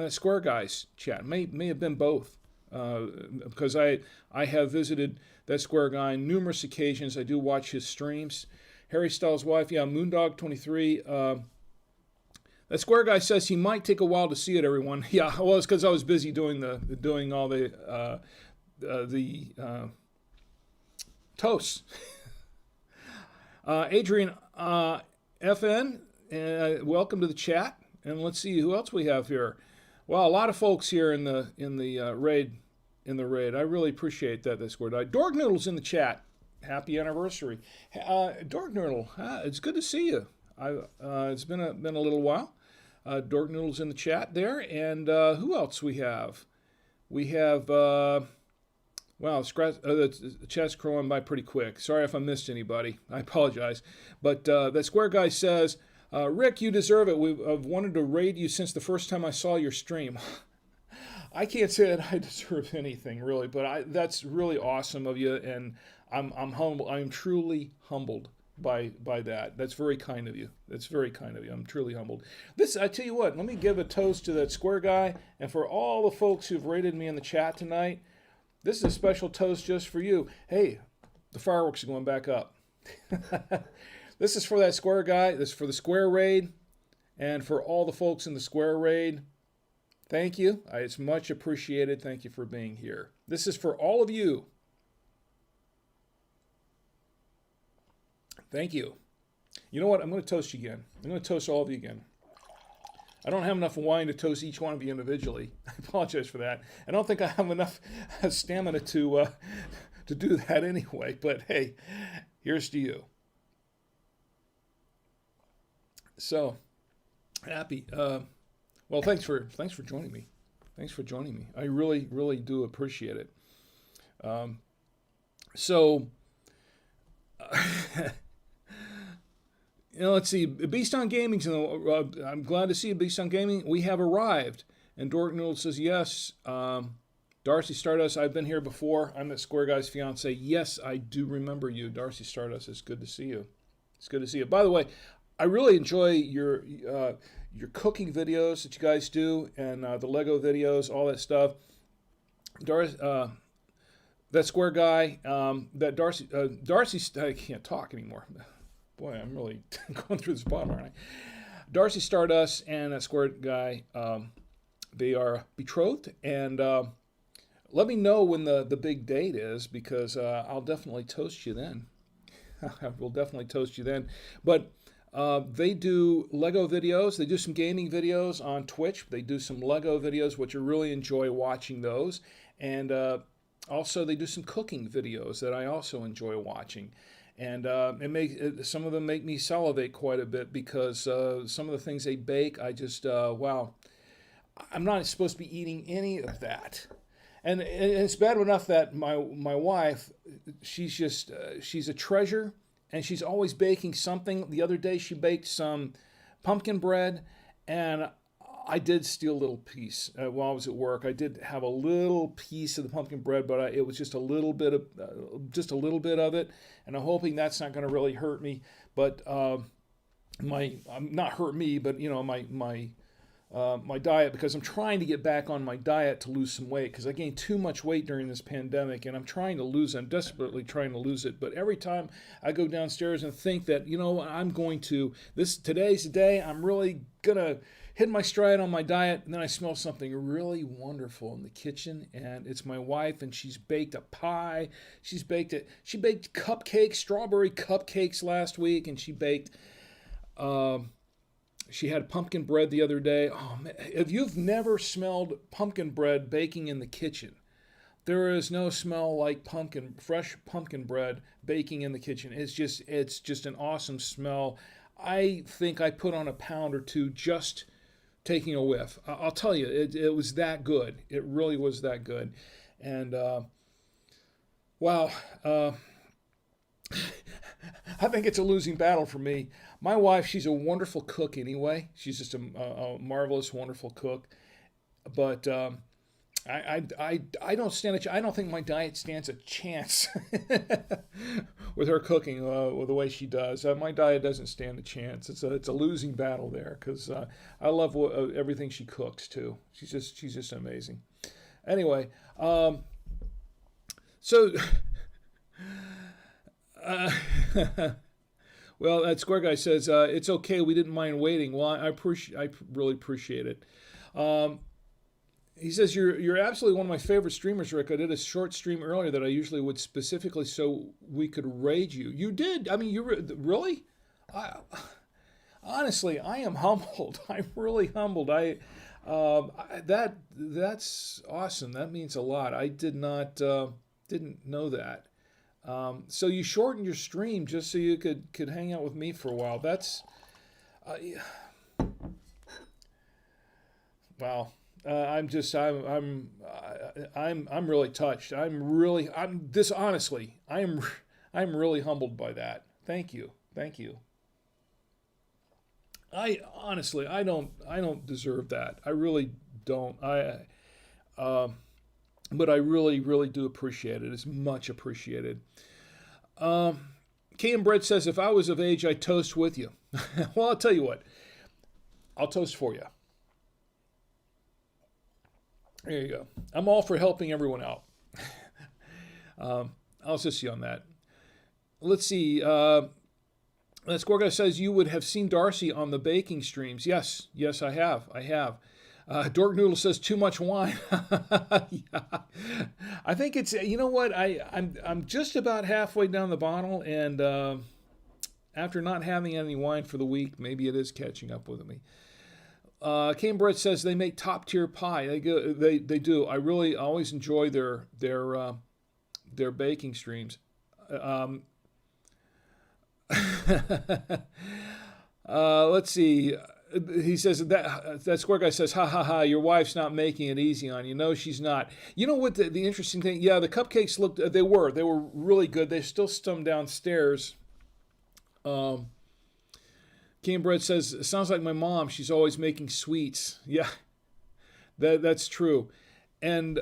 Square Guys chat? May have been both. Because I have visited that Square guy on numerous occasions. I do watch his streams. Harry Styles' wife, yeah, Moondog 23. That Square guy says he might take a while to see it, everyone. Yeah, well, it's because I was busy doing all the toasts. Adrian FN, welcome to the chat. And let's see who else we have here. Wow, a lot of folks here in the raid. I really appreciate that Square guy. Dorg Noodle's in the chat. Happy anniversary, Dorg Noodle. It's good to see you. It's been a little while. Dork Noodle's in the chat there, and who else we have? We have the chat's crawling by pretty quick. Sorry if I missed anybody. I apologize, but that Square guy says, Rick, you deserve it. I've wanted to raid you since the first time I saw your stream. I can't say that I deserve anything really, but that's really awesome of you, and I'm humble. I'm truly humbled by that. That's very kind of you. That's very kind of you. I'm truly humbled. I tell you what, let me give a toast to that Square guy, and for all the folks who've rated me in the chat tonight. This is a special toast just for you. Hey, the fireworks are going back up. This is for that Square guy. This is for the Square raid, and for all the folks in the Square raid. Thank you. It's much appreciated. Thank you for being here. This is for all of you. Thank you. You know what? I'm going to toast you again. I'm going to toast all of you again. I don't have enough wine to toast each one of you individually. I apologize for that. I don't think I have enough stamina to do that anyway. But hey, here's to you. So happy. Well, thanks for joining me. Thanks for joining me. I really, really do appreciate it. So, let's see. Beast on Gaming. I'm glad to see you, Beast on Gaming. We have arrived. And Dork Noodle says, yes. Darcy Stardust, I've been here before. I'm that Square Guy's fiance. Yes, I do remember you. Darcy Stardust, it's good to see you. It's good to see you. By the way, I really enjoy your cooking videos that you guys do, and the Lego videos, all that stuff. That Square Guy, that Darcy, I can't talk anymore. Boy, I'm really going through this bottom, aren't I? Darcy Stardust and that Square Guy, they are betrothed, and let me know when the big date is, because I'll definitely toast you then. I will definitely toast you then. But they do Lego videos. They do some gaming videos on Twitch. They do some Lego videos, which I really enjoy watching those. And also, they do some cooking videos that I also enjoy watching. And some of them make me salivate quite a bit, because some of the things they bake, I just, wow. I'm not supposed to be eating any of that. And it's bad enough that my wife, she's a treasure, and she's always baking something. The other day she baked some pumpkin bread, and I did steal a little piece while I was at work. I did have a little piece of the pumpkin bread, but it was just a little bit of it, and I'm hoping that's not going to really hurt me. But not hurt me, but my diet, because I'm trying to get back on my diet to lose some weight, because I gained too much weight during this pandemic, and I'm trying to lose it. I'm desperately trying to lose it. But every time I go downstairs and think that, today's the day, I'm really going to hit my stride on my diet, and then I smell something really wonderful in the kitchen, and it's my wife, and she's baked a pie. She baked cupcakes, strawberry cupcakes last week, and she baked... She had pumpkin bread the other day. Oh, man. If you've never smelled pumpkin bread baking in the kitchen, there is no smell like fresh pumpkin bread baking in the kitchen. It's just an awesome smell. I think I put on a pound or two just taking a whiff. I'll tell you, it was that good. It really was that good. And, wow. I think it's a losing battle for me. My wife, she's a wonderful cook anyway. She's just a marvelous, wonderful cook. But I don't stand I don't think my diet stands a chance with her cooking the way she does. My diet doesn't stand a chance. It's a losing battle there, because I love everything she cooks too. She's just amazing. Anyway, so. Well, that Square Guy says, it's okay, we didn't mind waiting. Well, I really appreciate it. He says, you're absolutely one of my favorite streamers, Rick. I did a short stream earlier that I usually would specifically so we could raid you. You did? I mean, you really? Honestly, I am humbled. I'm really humbled. That's awesome. That means a lot. I didn't know that. So you shortened your stream just so you could hang out with me for a while. That's, wow. I'm really touched. I'm really humbled by that. Thank you. I don't deserve that. I really don't. But I really, really do appreciate it. It's much appreciated. K and Bread says, if I was of age, I'd toast with you. Well, I'll tell you what. I'll toast for you. There you go. I'm all for helping everyone out. I'll assist you on that. Let's see. That Score Guy says, you would have seen Darcy on the baking streams. Yes, I have. Dork Noodle says too much wine. Yeah. I think it's, you know what, I'm just about halfway down the bottle, and After not having any wine for the week, maybe it is catching up with me. Cane Bread says they make top tier pie. They do. I really always enjoy their baking streams. Let's see. He says that square guy says, "Ha ha ha! Your wife's not making it easy on you." No, she's not. You know what? The interesting thing, yeah, the cupcakes looked. They were really good. They still stummed downstairs. Cane Bread says, "It sounds like my mom. She's always making sweets." Yeah, that's true. And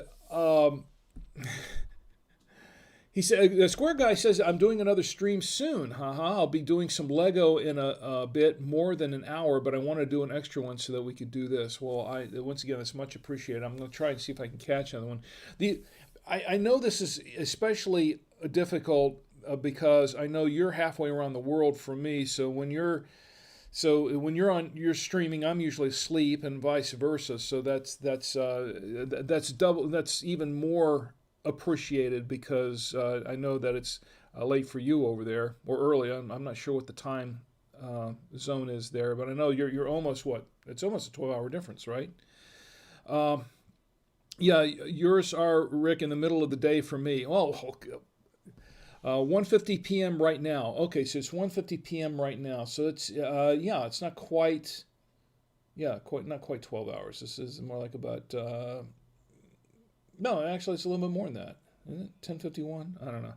he said, the square guy says, "I'm doing another stream soon. Haha, I'll be doing some Lego in a bit, more than an hour, but I want to do an extra one so that we could do this." Well, once again, it's much appreciated. I'm going to try and see if I can catch another one. I know this is especially difficult because I know you're halfway around the world from me. So when you're streaming, I'm usually asleep, and vice versa. So that's double. That's even more appreciated because I know that it's late for you over there, or early. I'm not sure what the time zone is there, but I know you're almost what? It's almost a 12-hour difference, right? Yeah, yours are, Rick, in the middle of the day for me. Oh, 1:50 p.m. right now. Okay, so it's 1:50 p.m. right now. So it's it's not quite not quite 12 hours. This is more like about no, actually, it's a little bit more than that. Isn't it 10:51? I don't know.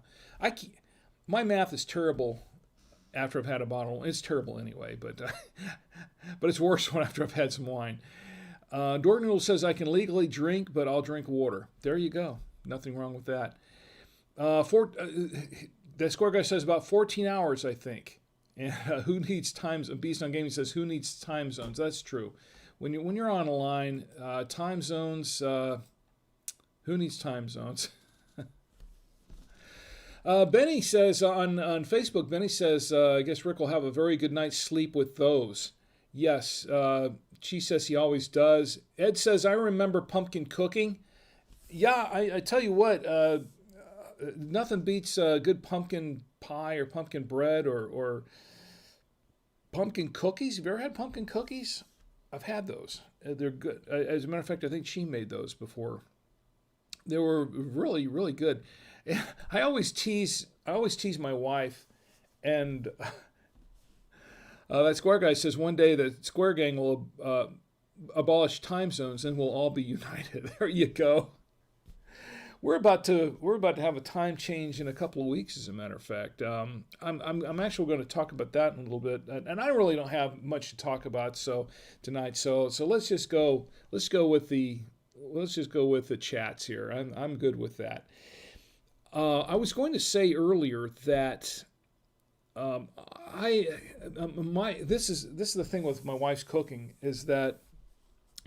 My math is terrible after I've had a bottle. It's terrible anyway, but but it's worse after I've had some wine. Dork Noodle says, "I can legally drink, but I'll drink water." There you go. Nothing wrong with that. The square guy says about 14 hours, I think. And who needs time? Beast on Gaming says, "Who needs time zones?" That's true. When you're on a line, time zones. Who needs time zones? Benny says on Facebook, Benny says, "I guess Rick will have a very good night's sleep with those." Yes, she says he always does. Ed says, "I remember pumpkin cooking." Yeah, I tell you what, nothing beats good pumpkin pie or pumpkin bread or pumpkin cookies. Have you ever had pumpkin cookies? I've had those. They're good. As a matter of fact, I think she made those before. They were really, really good. I always tease my wife, and that square guy says one day the square gang will abolish time zones and we'll all be united. There you go. We're about to have a time change in a couple of weeks, as a matter of fact. I'm actually going to talk about that in a little bit, and I really don't have much to talk about tonight. So let's just go with the chats here. I'm good with that. I was going to say earlier that this is the thing with my wife's cooking, is that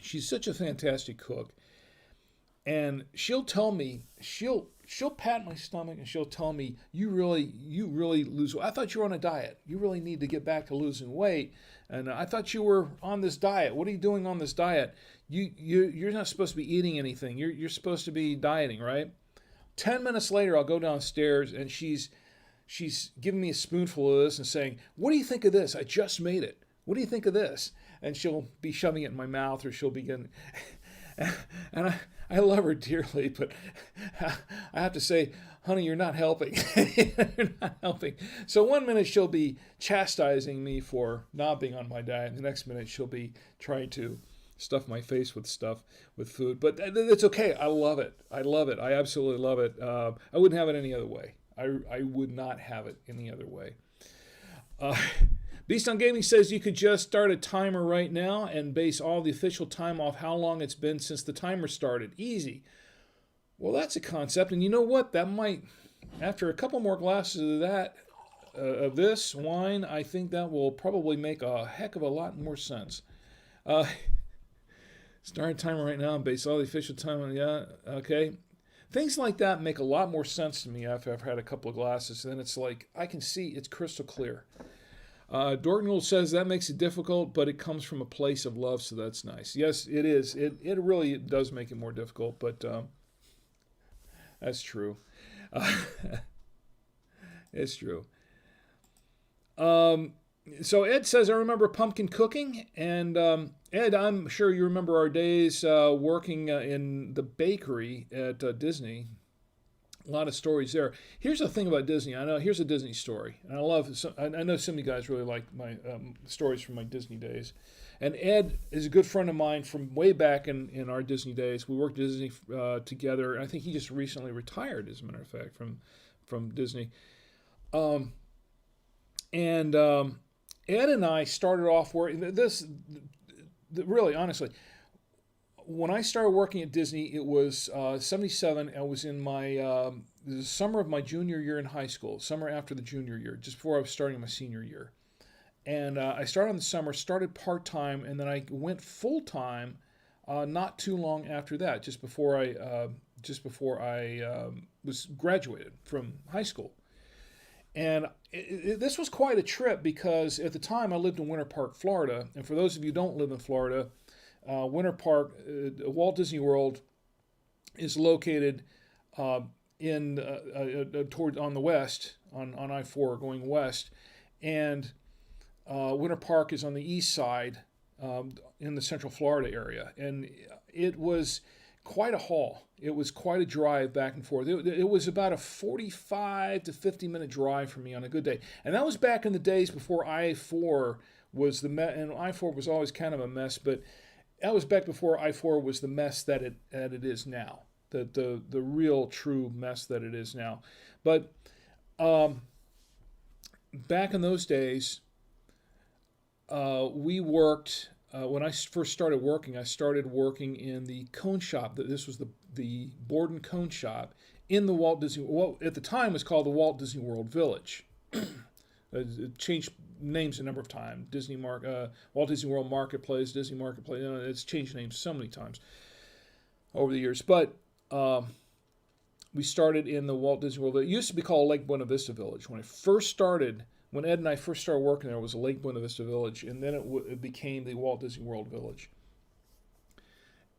she's such a fantastic cook, and she'll tell me she'll pat my stomach and she'll tell me, you really lose weight. I thought you were on a diet. You really need to get back to losing weight. And I thought you were on this diet. What are you doing on this diet? You're not supposed to be eating anything. You're supposed to be dieting, right? 10 minutes later, I'll go downstairs and she's giving me a spoonful of this and saying, "What do you think of this? I just made it. What do you think of this?" And she'll be shoving it in my mouth, or she'll begin. And I love her dearly, but I have to say, "Honey, you're not helping." You're not helping. So one minute she'll be chastising me for not being on my diet, and the next minute she'll be trying to stuff my face with food. But it's okay. I love it. I absolutely love it. I wouldn't have it any other way. I would not have it any other way. Beast on Gaming says you could just start a timer right now and base all the official time off how long it's been since the timer started. Easy. Well, that's a concept, and you know what? That might, after a couple more glasses of that, of this wine, I think that will probably make a heck of a lot more sense. Start a timer right now and base all the official time on, yeah, okay. Things like that make a lot more sense to me after I've had a couple of glasses. Then it's like, I can see it's crystal clear. Dortnell says that makes it difficult, but it comes from a place of love, so that's nice. Yes, it is. It really does make it more difficult, but that's true. It's true. Um, so Ed says, I remember pumpkin cooking. And Ed, I'm sure you remember our days working in the bakery at Disney. A lot of stories there. Here's the thing about Disney. I know here's a Disney story, and I know some of you guys really like my stories from my Disney days. And Ed is a good friend of mine from way back in our Disney days. We worked at Disney together. And I think he just recently retired, as a matter of fact, from Disney. Um, and Ed and I started off working this. Really, honestly, when I started working at Disney, it was '77. I was in the summer of my junior year in high school, summer after the junior year, just before I was starting my senior year. And I started in the summer, started part time, and then I went full time not too long after that, just before I was graduated from high school. And this was quite a trip because at the time I lived in Winter Park, Florida. And for those of you who don't live in Florida, Winter Park, Walt Disney World, is located in toward on the west on I-4 going west, and Winter Park is on the east side in the Central Florida area, and it was quite a haul. It was quite a drive back and forth. It was about a 45 to 50-minute drive for me on a good day, and that was back in the days before I-4 was and I-4 was always kind of a mess, but that was back before I-4 was the mess that it is now, the real true mess that it is now. But back in those days, we worked. When I first started working, I started working in the cone shop. This was the board and cone shop in the Walt Disney. Well, at the time, it was called the Walt Disney World Village. It changed names a number of times. Walt Disney World Marketplace, Disney Marketplace. It's changed names so many times over the years. But we started in the Walt Disney World. It used to be called Lake Buena Vista Village. When Ed and I first started working there, it was a Lake Buena Vista Village, and then it became the Walt Disney World Village.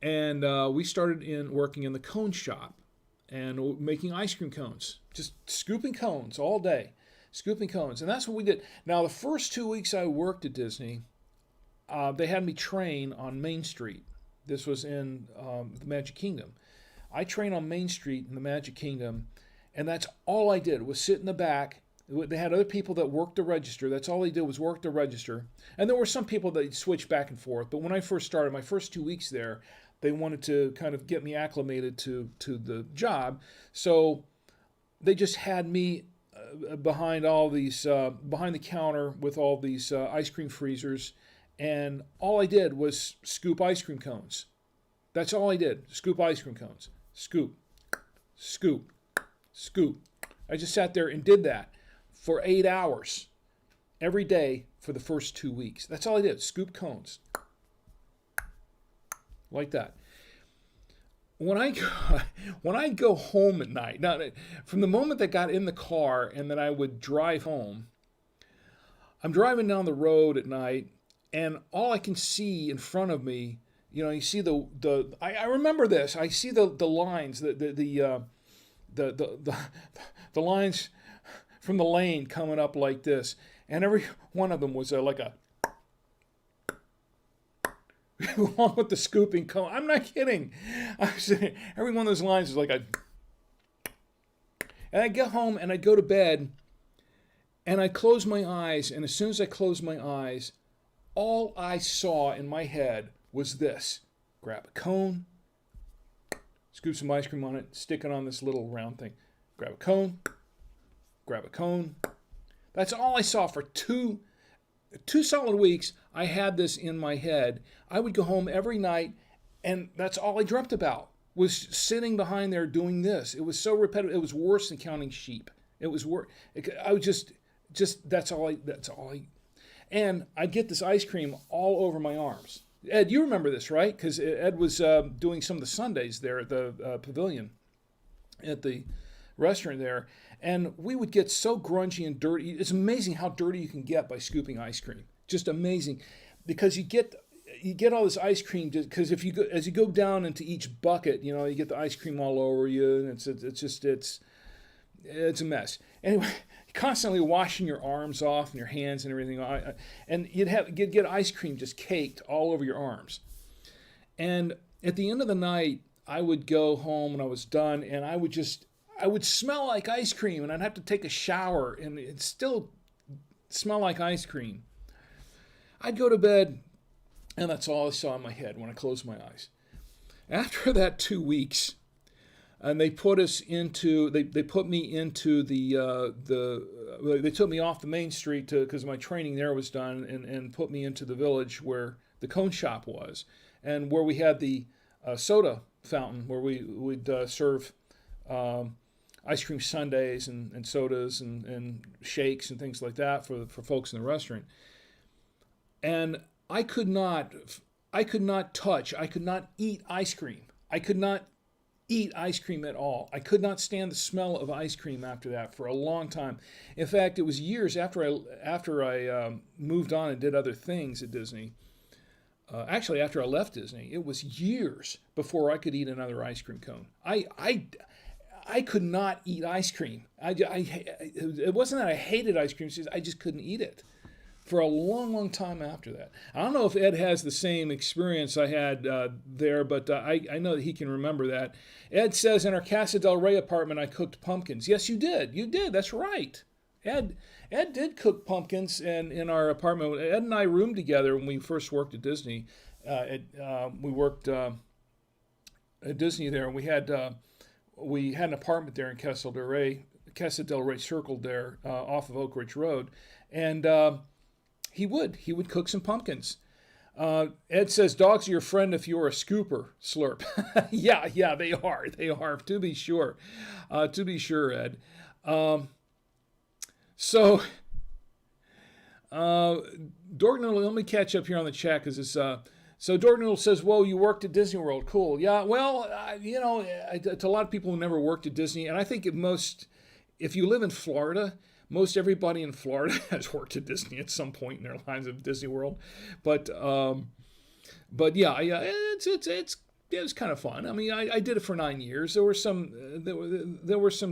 And we started working in the cone shop and making ice cream cones, just scooping cones all day, scooping cones. And that's what we did. Now, the first 2 weeks I worked at Disney, they had me train on Main Street. This was in the Magic Kingdom. I trained on Main Street in the Magic Kingdom, and that's all I did was sit in the back. They had other people that worked the register. That's all they did was work the register. And there were some people that switched back and forth. But when I first started, my first 2 weeks there, they wanted to kind of get me acclimated to the job. So they just had me behind the counter with all these ice cream freezers. And all I did was scoop ice cream cones. That's all I did. Scoop ice cream cones. Scoop, scoop, scoop. I just sat there and did that for 8 hours every day for the first 2 weeks. That's all I did. Scoop cones. Like that. When I go home at night, now from the moment that I got in the car and then I would drive home, I'm driving down the road at night and all I can see in front of me, you see I remember this. I see the lines, the lines from the lane coming up like this, and every one of them was like a along with the scooping cone. I'm not kidding. Every one of those lines is like a. And I get home and I go to bed, and I close my eyes, and as soon as I close my eyes, all I saw in my head was this: grab a cone, scoop some ice cream on it, stick it on this little round thing, grab a cone. Grab a cone. That's all I saw for two solid weeks. I had this in my head. I would go home every night, and that's all I dreamt about was sitting behind there doing this. It was so repetitive. It was worse than counting sheep. It was worse. I was just that's all I. And I'd get this ice cream all over my arms. Ed, you remember this, right? Because Ed was doing some of the Sundays there at the pavilion, at the restaurant there. And we would get so grungy and dirty. It's amazing how dirty you can get by scooping ice cream. Just amazing, because you get all this ice cream. Because as you go down into each bucket, you get the ice cream all over you, and it's a mess. Anyway, constantly washing your arms off and your hands and everything, and you'd get ice cream just caked all over your arms. And at the end of the night, I would go home when I was done, and I would smell like ice cream, and I'd have to take a shower, and it'd still smell like ice cream. I'd go to bed, and that's all I saw in my head when I closed my eyes. After that 2 weeks, and they put us into they put me into they took me off the main street because my training there was done, and put me into the village where the cone shop was, and where we had the soda fountain where we'd serve ice cream sundaes and sodas and shakes and things like that for folks in the restaurant. And I could not eat ice cream. I could not eat ice cream at all. I could not stand the smell of ice cream after that for a long time. In fact, it was years after I moved on and did other things at Disney. Actually, after I left Disney, it was years before I could eat another ice cream cone. I could not eat ice cream. It wasn't that I hated ice cream, I just couldn't eat it for a long, long time after that. I don't know if Ed has the same experience I had there, but I know that he can remember that. Ed says, in our Casa del Rey apartment, I cooked pumpkins. Yes, you did. You did. That's right. Ed did cook pumpkins in our apartment. Ed and I roomed together when we first worked at Disney. We worked at Disney there, and we had an apartment there in Casa del Rey Circle there off of Oak Ridge Road, and he would cook some pumpkins. Ed says, dogs are your friend if you're a scooper. Slurp. yeah, they are, to be sure. Ed. So, Dorknoodle, let me catch up here on the chat, because it's, so Dorknoodle says, whoa, you worked at Disney World. Cool. Yeah, well, to a lot of people who never worked at Disney, and I think if you live in Florida, most everybody in Florida has worked at Disney at some point in their lives of Disney World. But yeah, it was kind of fun. I mean, I did it for 9 years. There were some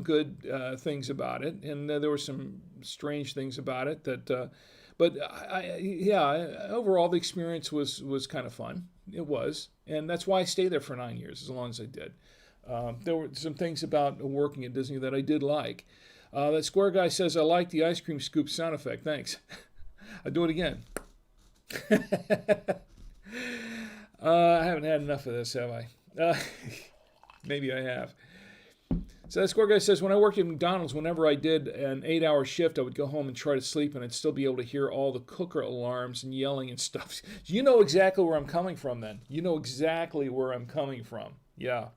good things about it, and there were some strange things about it. But overall the experience was kind of fun. It was, and that's why I stayed there for 9 years, as long as I did. There were some things about working at Disney that I did like. That square guy says, I like the ice cream scoop sound effect. Thanks. I'll do it again. I haven't had enough of this, have I? Maybe I have. So that square guy says, when I worked at McDonald's, whenever I did an 8-hour shift, I would go home and try to sleep, and I'd still be able to hear all the cooker alarms and yelling and stuff. You know exactly where I'm coming from then. You know exactly where I'm coming from. Yeah.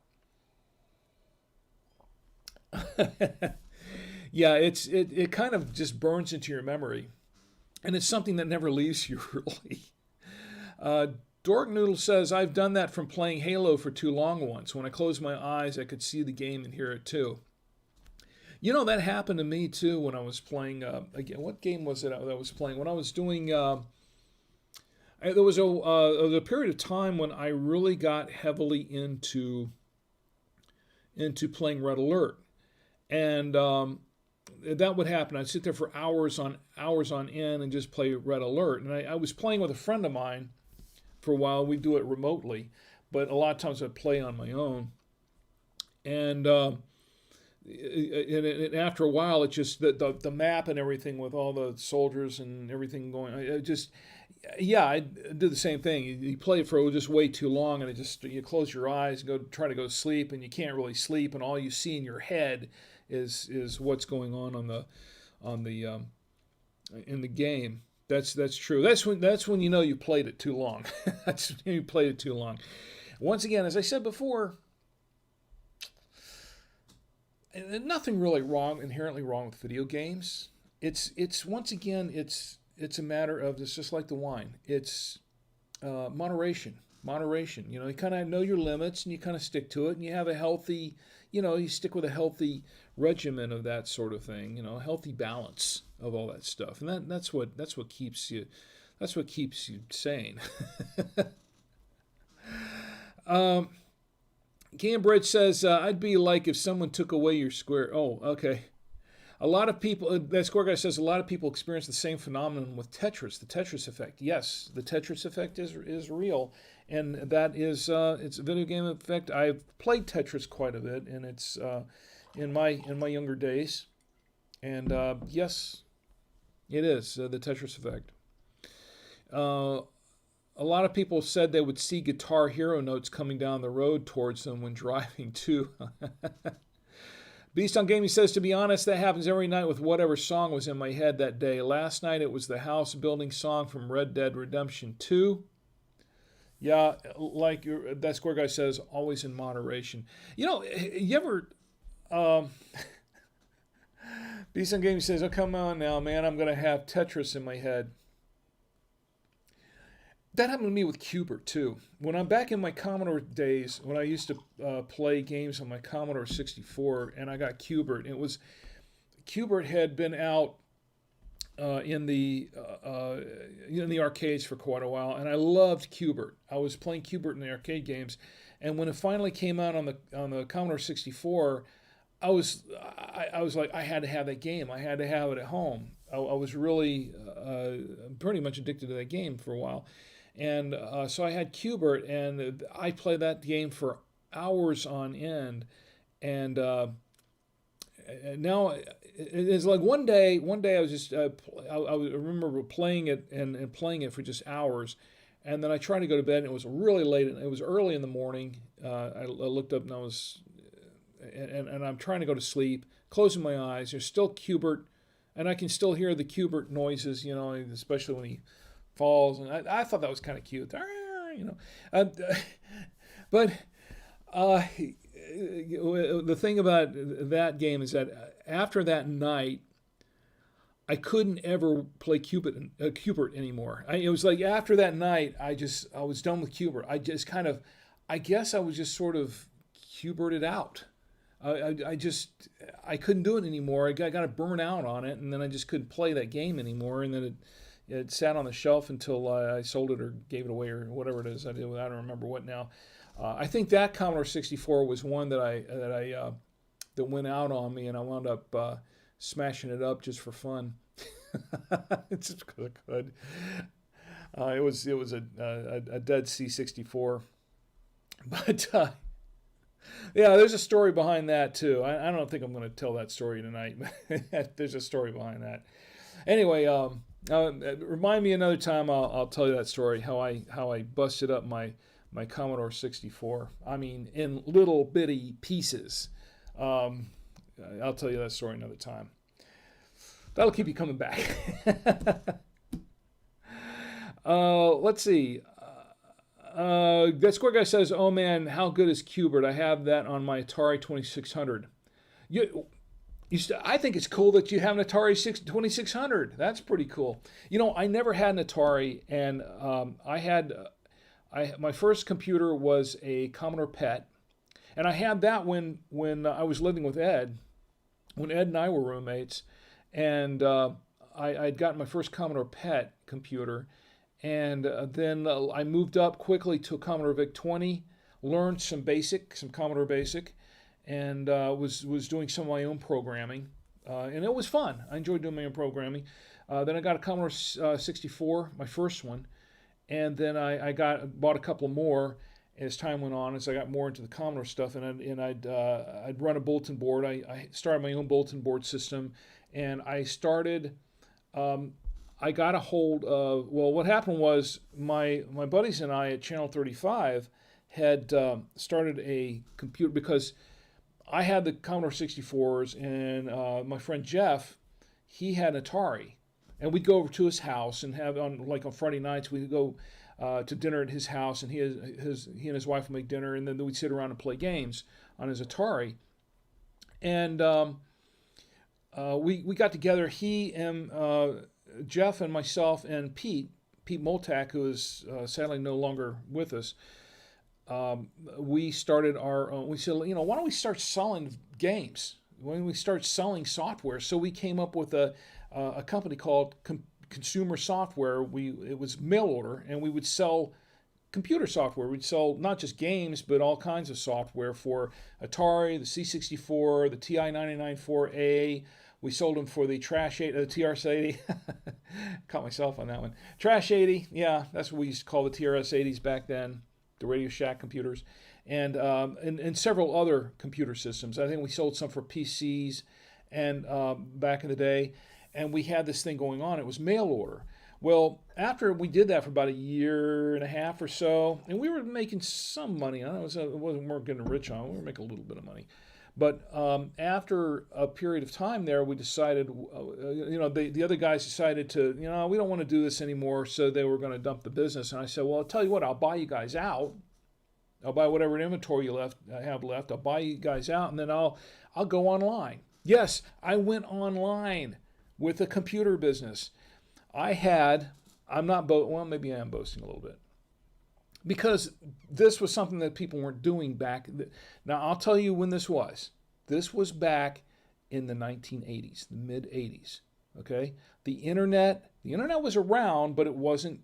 Yeah, it kind of just burns into your memory, and it's something that never leaves you, really. Dork Noodle says, I've done that from playing Halo for too long once. When I closed my eyes, I could see the game and hear it too. You know, that happened to me too when I was playing, again, what game was it that I was playing? When I was doing, there was a period of time when I really got heavily into playing Red Alert. And that would happen. I'd sit there for hours on end and just play Red Alert. And I was playing with a friend of mine for a while. We'd do it remotely, but a lot of times I'd play on my own. And after a while, it just, the map and everything with all the soldiers and everything going, I do the same thing. You play it for just way too long, and you close your eyes, try to go to sleep, and you can't really sleep, and all you see in your head is what's going on in the game. That's true. That's when you know you played it too long. That's when you played it too long. Once again, as I said before, nothing really inherently wrong with video games. It's once again, it's a matter of, it's just like the wine. It's moderation. You know, you kind of know your limits, and you kind of stick to it, and you have a healthy, you stick with a healthy regimen of that sort of thing. You know, a healthy balance of all that stuff, and that's what keeps you sane. Cambridge says, I'd be like if someone took away your square. Oh, okay. A lot of people, that score guy says, a lot of people experience the same phenomenon with Tetris, the Tetris effect. Yes, the Tetris effect is real, and that is it's a video game effect. I've played Tetris quite a bit, and it's in my younger days, and yes, it is the Tetris effect. A lot of people said they would see Guitar Hero notes coming down the road towards them when driving too. Beast on Gaming says, to be honest, that happens every night with whatever song was in my head that day. Last night it was the house building song from Red Dead Redemption 2. Yeah, like that score guy says, always in moderation. You know, you ever... Beast on Gaming says, oh, come on now, man, I'm going to have Tetris in my head. That happened to me with Qbert, too. When I'm back in my Commodore days, when I used to play games on my Commodore 64, and I got Qbert, Qbert had been out in the arcades for quite a while, and I loved Qbert. I was playing Qbert in the arcade games, and when it finally came out on the Commodore 64, I was like, I had to have that game. I had to have it at home. I was really pretty much addicted to that game for a while. And so I had Qbert, and I played that game for hours on end. And now it's like one day I was just, I remember playing it and playing it for just hours. And then I tried to go to bed, and it was really late. It was early in the morning. I looked up, and and I'm trying to go to sleep, closing my eyes. There's still Qbert, and I can still hear the Qbert noises, you know, especially when he falls, and I thought that was kind of cute, you know. But the thing about that game is that after that night, I couldn't ever play Qbert anymore. It was like after that night, I was done with Qbert. I guess I was just sort of Qberted out. I couldn't do it anymore. I got to burn out on it, and then I just couldn't play that game anymore. And then it sat on the shelf until I sold it or gave it away or whatever it is I did. I don't remember what now. I think that Commodore 64 was one that went out on me, and I wound up smashing it up just for fun. It's just because I could. It was a dead C64, but. Yeah, there's a story behind that too. I don't think I'm going to tell that story tonight, but there's a story behind that. Anyway, remind me another time. I'll tell you that story. How I busted up my Commodore 64. I mean, in little bitty pieces. I'll tell you that story another time. That'll keep you coming back. Let's see. That score guy says, oh man, how good is Qbert? I have that on my Atari 2600. I think it's cool that you have an Atari 2600. That's pretty cool. You know, I never had an Atari, and my first computer was a Commodore PET, and I had that when I was living with Ed, when Ed and I were roommates, and I'd gotten my first Commodore PET computer. And then I moved up quickly to a Commodore VIC-20, learned some Commodore Basic, and was doing some of my own programming. And it was fun. I enjoyed doing my own programming. Then I got a Commodore 64, my first one, and then I bought a couple more as time went on, as I got more into the Commodore stuff. And I'd run a bulletin board. I started my own bulletin board system, and I started. I got a hold of, well, what happened was my buddies and I at Channel 35 had started a computer, because I had the Commodore 64s, and my friend Jeff, he had an Atari. And we'd go over to his house and have, on Friday nights, we'd go to dinner at his house, and he and his wife would make dinner, and then we'd sit around and play games on his Atari. And we got together, he and Jeff and myself and Pete Moltak, who is sadly no longer with us, we started our own. We said, why don't we start selling games? Why don't we start selling software? So we came up with a company called Consumer Software. It was mail order, and we would sell computer software. We'd sell not just games, but all kinds of software for Atari, the C64, the TI-99/4A. We sold them for the Trash 80, the TRS 80. Caught myself on that one. Trash 80, yeah, that's what we used to call the TRS 80s back then, the Radio Shack computers, and several other computer systems. I think we sold some for PCs and back in the day, and we had this thing going on. It was mail order. Well, after we did that for about a year and a half or so, and we were making some money on it. We weren't getting rich on it. We were making a little bit of money. But after a period of time there, we decided, the other guys decided to, we don't want to do this anymore, so they were going to dump the business. And I said, well, I'll tell you what, I'll buy you guys out. I'll buy whatever inventory you have left. I'll buy you guys out, and then I'll go online. Yes, I went online with a computer business. Maybe I am boasting a little bit. Because this was something that people weren't doing back. Now, I'll tell you when this was. This was back in the 1980s, the mid-80s, okay? The internet was around, but it wasn't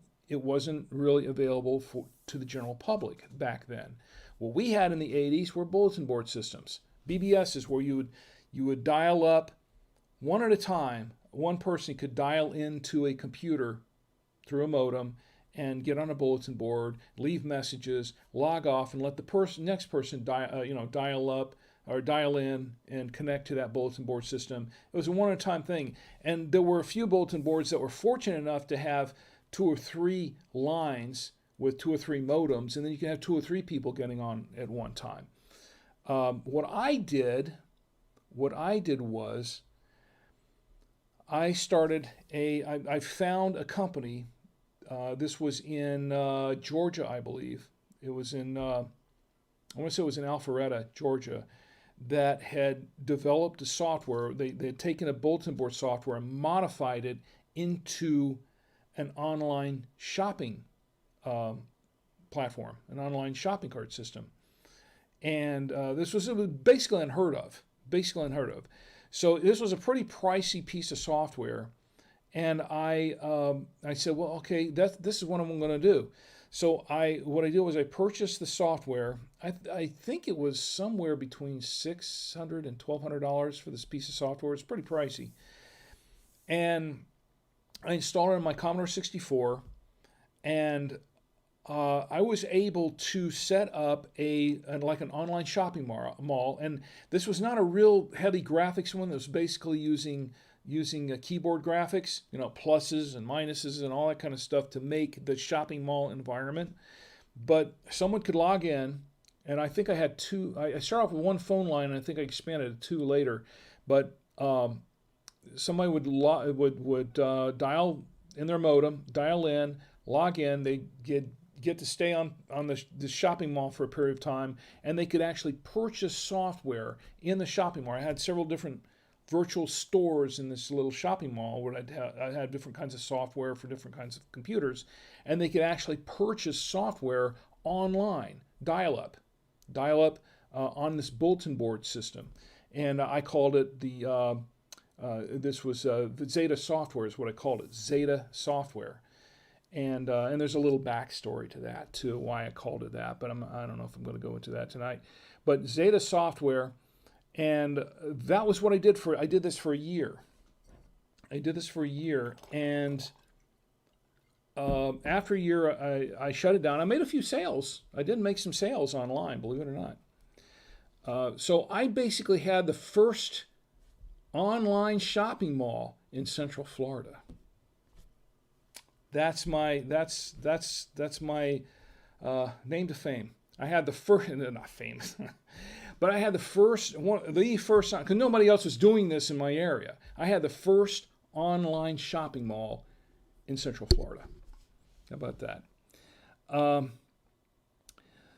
really available to the general public back then. What we had in the 80s were bulletin board systems. BBSs, where you would dial up one at a time. One person could dial into a computer through a modem and get on a bulletin board, leave messages, log off, and let the next person dial up or dial in and connect to that bulletin board system. It was a one-at-a-time thing. And there were a few bulletin boards that were fortunate enough to have 2 or 3 lines with 2 or 3 modems, and then you can have 2 or 3 people getting on at one time. What I did was I found a company. This was in Georgia, I believe. It was in, I want to say it was in Alpharetta, Georgia, that had developed a software. They had taken a bulletin board software and modified it into an online shopping platform, an online shopping cart system. And this was basically unheard of. So this was a pretty pricey piece of software. And I said, well, okay, this is what I'm going to do. So what I did was I purchased the software. I think it was somewhere between $600 and $1,200 for this piece of software. It's pretty pricey. And I installed it on my Commodore 64, and I was able to set up an online shopping mall. And this was not a real heavy graphics one. It was basically using keyboard graphics, pluses and minuses and all that kind of stuff to make the shopping mall environment. But someone could log in, and I think I had 2. I started off with 1 phone line, and I think I expanded to 2 later. But somebody would dial in their modem, dial in, log in. They get to stay on the shopping mall for a period of time, and they could actually purchase software in the shopping mall. I had several different virtual stores in this little shopping mall where I had different kinds of software for different kinds of computers, and they could actually purchase software online, dial-up on this bulletin board system. And I called it this was Zeta Software is what I called it, Zeta Software. And there's a little backstory to that too, why I called it that, but I don't know if I'm going to go into that tonight. But Zeta Software, and that was what I did this for a year. And after a year, I shut it down. I made a few sales. I did make some sales online, believe it or not. So I basically had the first online shopping mall in Central Florida. That's my name to fame. I had the first, not famous, but I had the first because nobody else was doing this in my area. I had the first online shopping mall in Central Florida. How about that?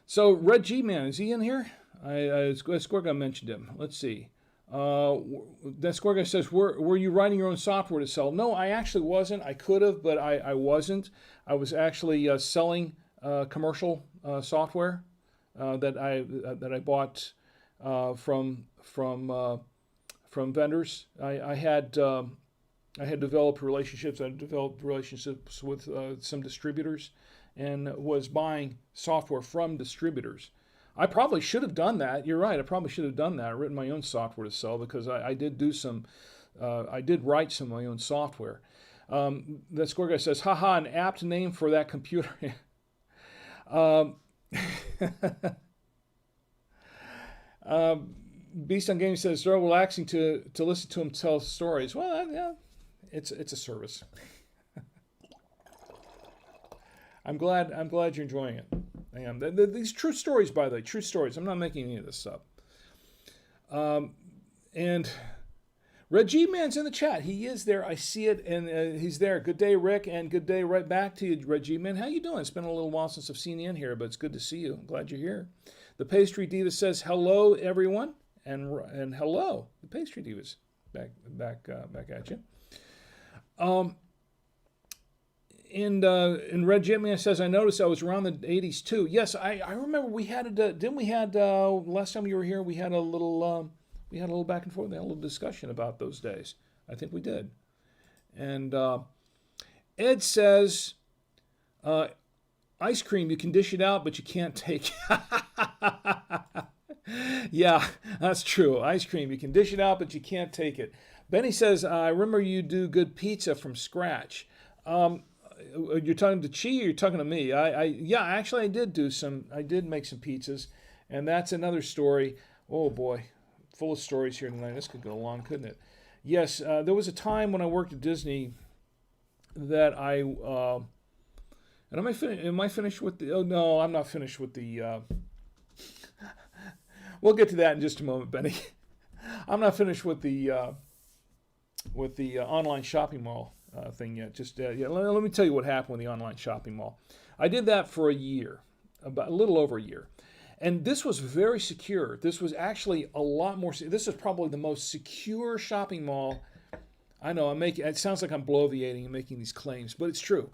So Red G Man, is he in here? Squirga mentioned him. Let's see. That Square Guy says, were you writing your own software to sell? No, I actually wasn't. I could have, but I wasn't. I was actually selling commercial software that I bought from vendors. I had developed relationships. I developed relationships with some distributors, and was buying software from distributors. I probably should have done that. You're right. I probably should have done that. I've written my own software to sell because I did do some I did write some of my own software. That Score Guy says, haha, an apt name for that computer. um, Beast on Gaming says, it's so relaxing to listen to him tell stories. Well, yeah, it's a service. I'm glad you're enjoying it. I am. These true stories, by the way, true stories. I'm not making any of this up. And Red G Man's in the chat. He is there. I see it, and he's there. Good day, Rick, and good day right back to you, Red G Man. How you doing? It's been a little while since I've seen you in here, but it's good to see you. I'm glad you're here. The Pastry Diva says hello, everyone, and hello, the Pastry Divas, back at you. And Red G Man says, I noticed I was around the 80s too. Yes, I remember we had didn't we had last time you were here we had a little back and forth, we had a little discussion about those days. I think we did. And Ed says, ice cream, you can dish it out, but you can't take it. Yeah, that's true. Ice cream, you can dish it out, but you can't take it. Benny says, I remember you do good pizza from scratch. You're talking to Chi or you're talking to me? Yeah, actually I did make some pizzas, and that's another story. Oh boy, full of stories here tonight. This could go long, couldn't it? Yes, there was a time when I worked at Disney that and am I finished with the? Oh no, I'm not finished with the. We'll get to that in just a moment, Benny. I'm not finished with the online shopping mall thing yet. Let me tell you what happened with the online shopping mall. I did that for a year, about a little over a year. And this was very secure. This was actually a lot more. This is probably the most secure shopping mall. I know it sounds like I'm bloviating and making these claims, but it's true.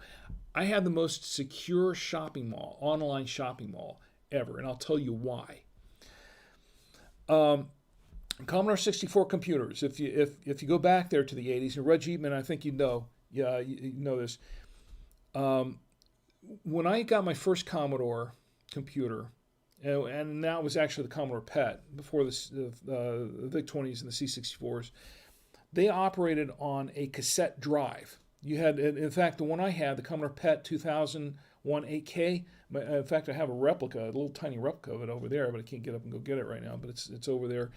I had the most secure shopping mall, online shopping mall ever, and I'll tell you why. Commodore 64 computers. If you go back there to the 80s, and Red Jeepman, I think you know this. When I got my first Commodore computer, and that was actually the Commodore PET before the VIC-20s and the C64s, they operated on a cassette drive. You had, in fact, the one I had, the Commodore PET 2001 8K. In fact, I have a replica, a little tiny replica of it over there, but I can't get up and go get it right now. But it's over there.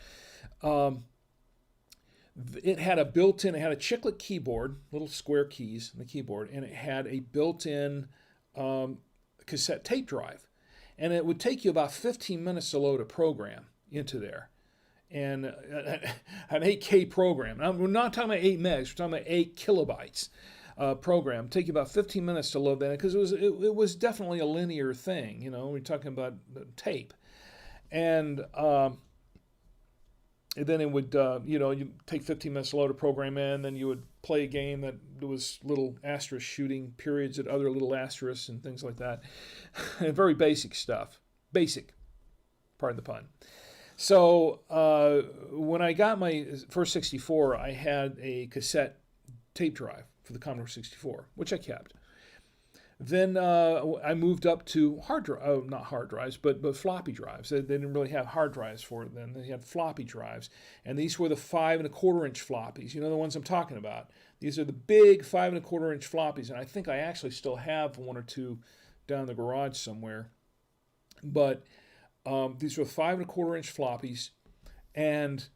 It had a built-in, it had a chiclet keyboard, little square keys on the keyboard, and it had a built-in cassette tape drive. And it would take you about 15 minutes to load a program into there. And an 8K program. Now, we're not talking about 8 megs, we're talking about 8 kilobytes program. It'd take you about 15 minutes to load that because it was definitely a linear thing. You know, we're talking about tape. And then it would, you take 15 minutes to load a program in, then you would play a game that was little asterisk shooting periods at other little asterisks and things like that. Very basic stuff. Basic, pardon the pun. So when I got my first 64, I had a cassette tape drive for the Commodore 64, which I kept. Then I moved up to not hard drives, but floppy drives. They didn't really have hard drives for it then. They had floppy drives. And these were the 5 1/4 inch floppies. You know the ones I'm talking about. These are the big 5 1/4 inch floppies. And I think I actually still have one or two down in the garage somewhere. But these were 5 1/4 inch floppies. And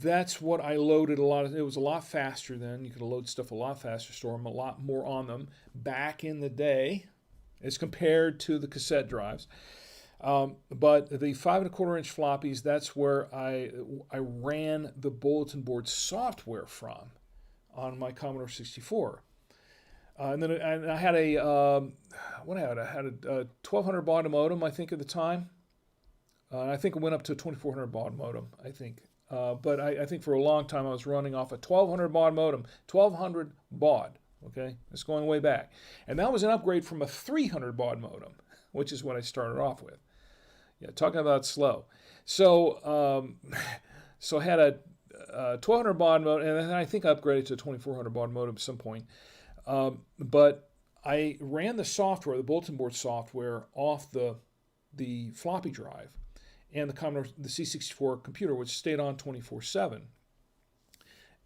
that's what I loaded a lot of. It was a lot faster then. You could load stuff a lot faster, store them a lot more on them back in the day as compared to the cassette drives. But the 5 1/4 inch floppies, that's where I ran the bulletin board software from on my Commodore 64. And then I had a, I had a 1200 baud modem, I think, at the time. I think it went up to a 2400 baud modem, I think. But I think for a long time I was running off a 1200 baud modem, 1200 baud, okay? It's going way back. And that was an upgrade from a 300 baud modem, which is what I started off with. Yeah, talking about slow. So so I had a 1200 baud modem, and then I think I upgraded to a 2400 baud modem at some point. But I ran the software, the bulletin board software, off the floppy drive and the C64 computer, which stayed on 24/7.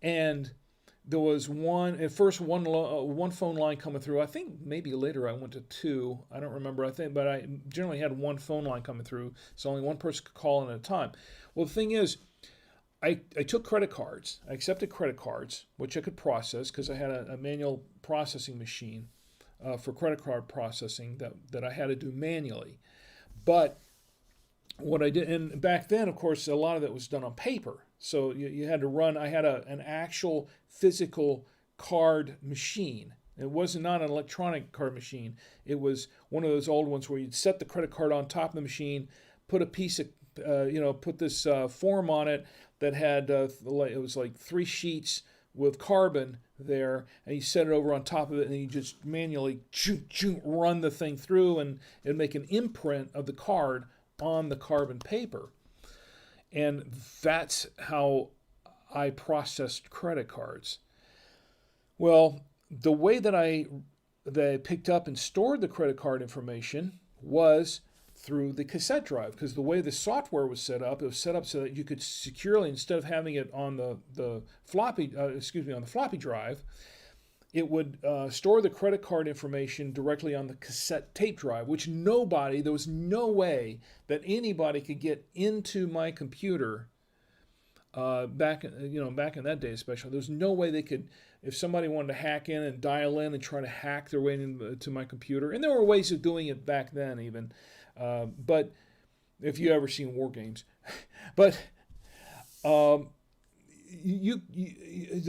And there was at first one phone line coming through. I think maybe later I went to two. I don't remember. I think, but I generally had one phone line coming through, so only one person could call in at a time. Well, the thing is, I took credit cards. I accepted credit cards, which I could process because I had a manual processing machine for credit card processing that I had to do manually. But what I did, and back then, of course, a lot of that was done on paper. So you had to run. I had an actual physical card machine. It was not an electronic card machine. It was one of those old ones where you'd set the credit card on top of the machine, put a piece of, put this form on it that had, it was like 3 sheets with carbon there, and you set it over on top of it, and you just manually run the thing through, and it'd make an imprint of the card on the carbon paper. And that's how I processed credit cards. Well, the way that I picked up and stored the credit card information was through the cassette drive, because the way the software was set up, it was set up so that you could securely, instead of having it on the floppy drive, it would store the credit card information directly on the cassette tape drive, which there was no way that anybody could get into my computer back in that day especially. There was no way they could, if somebody wanted to hack in and dial in and try to hack their way into my computer, and there were ways of doing it back then even, but if you ever seen War Games, but there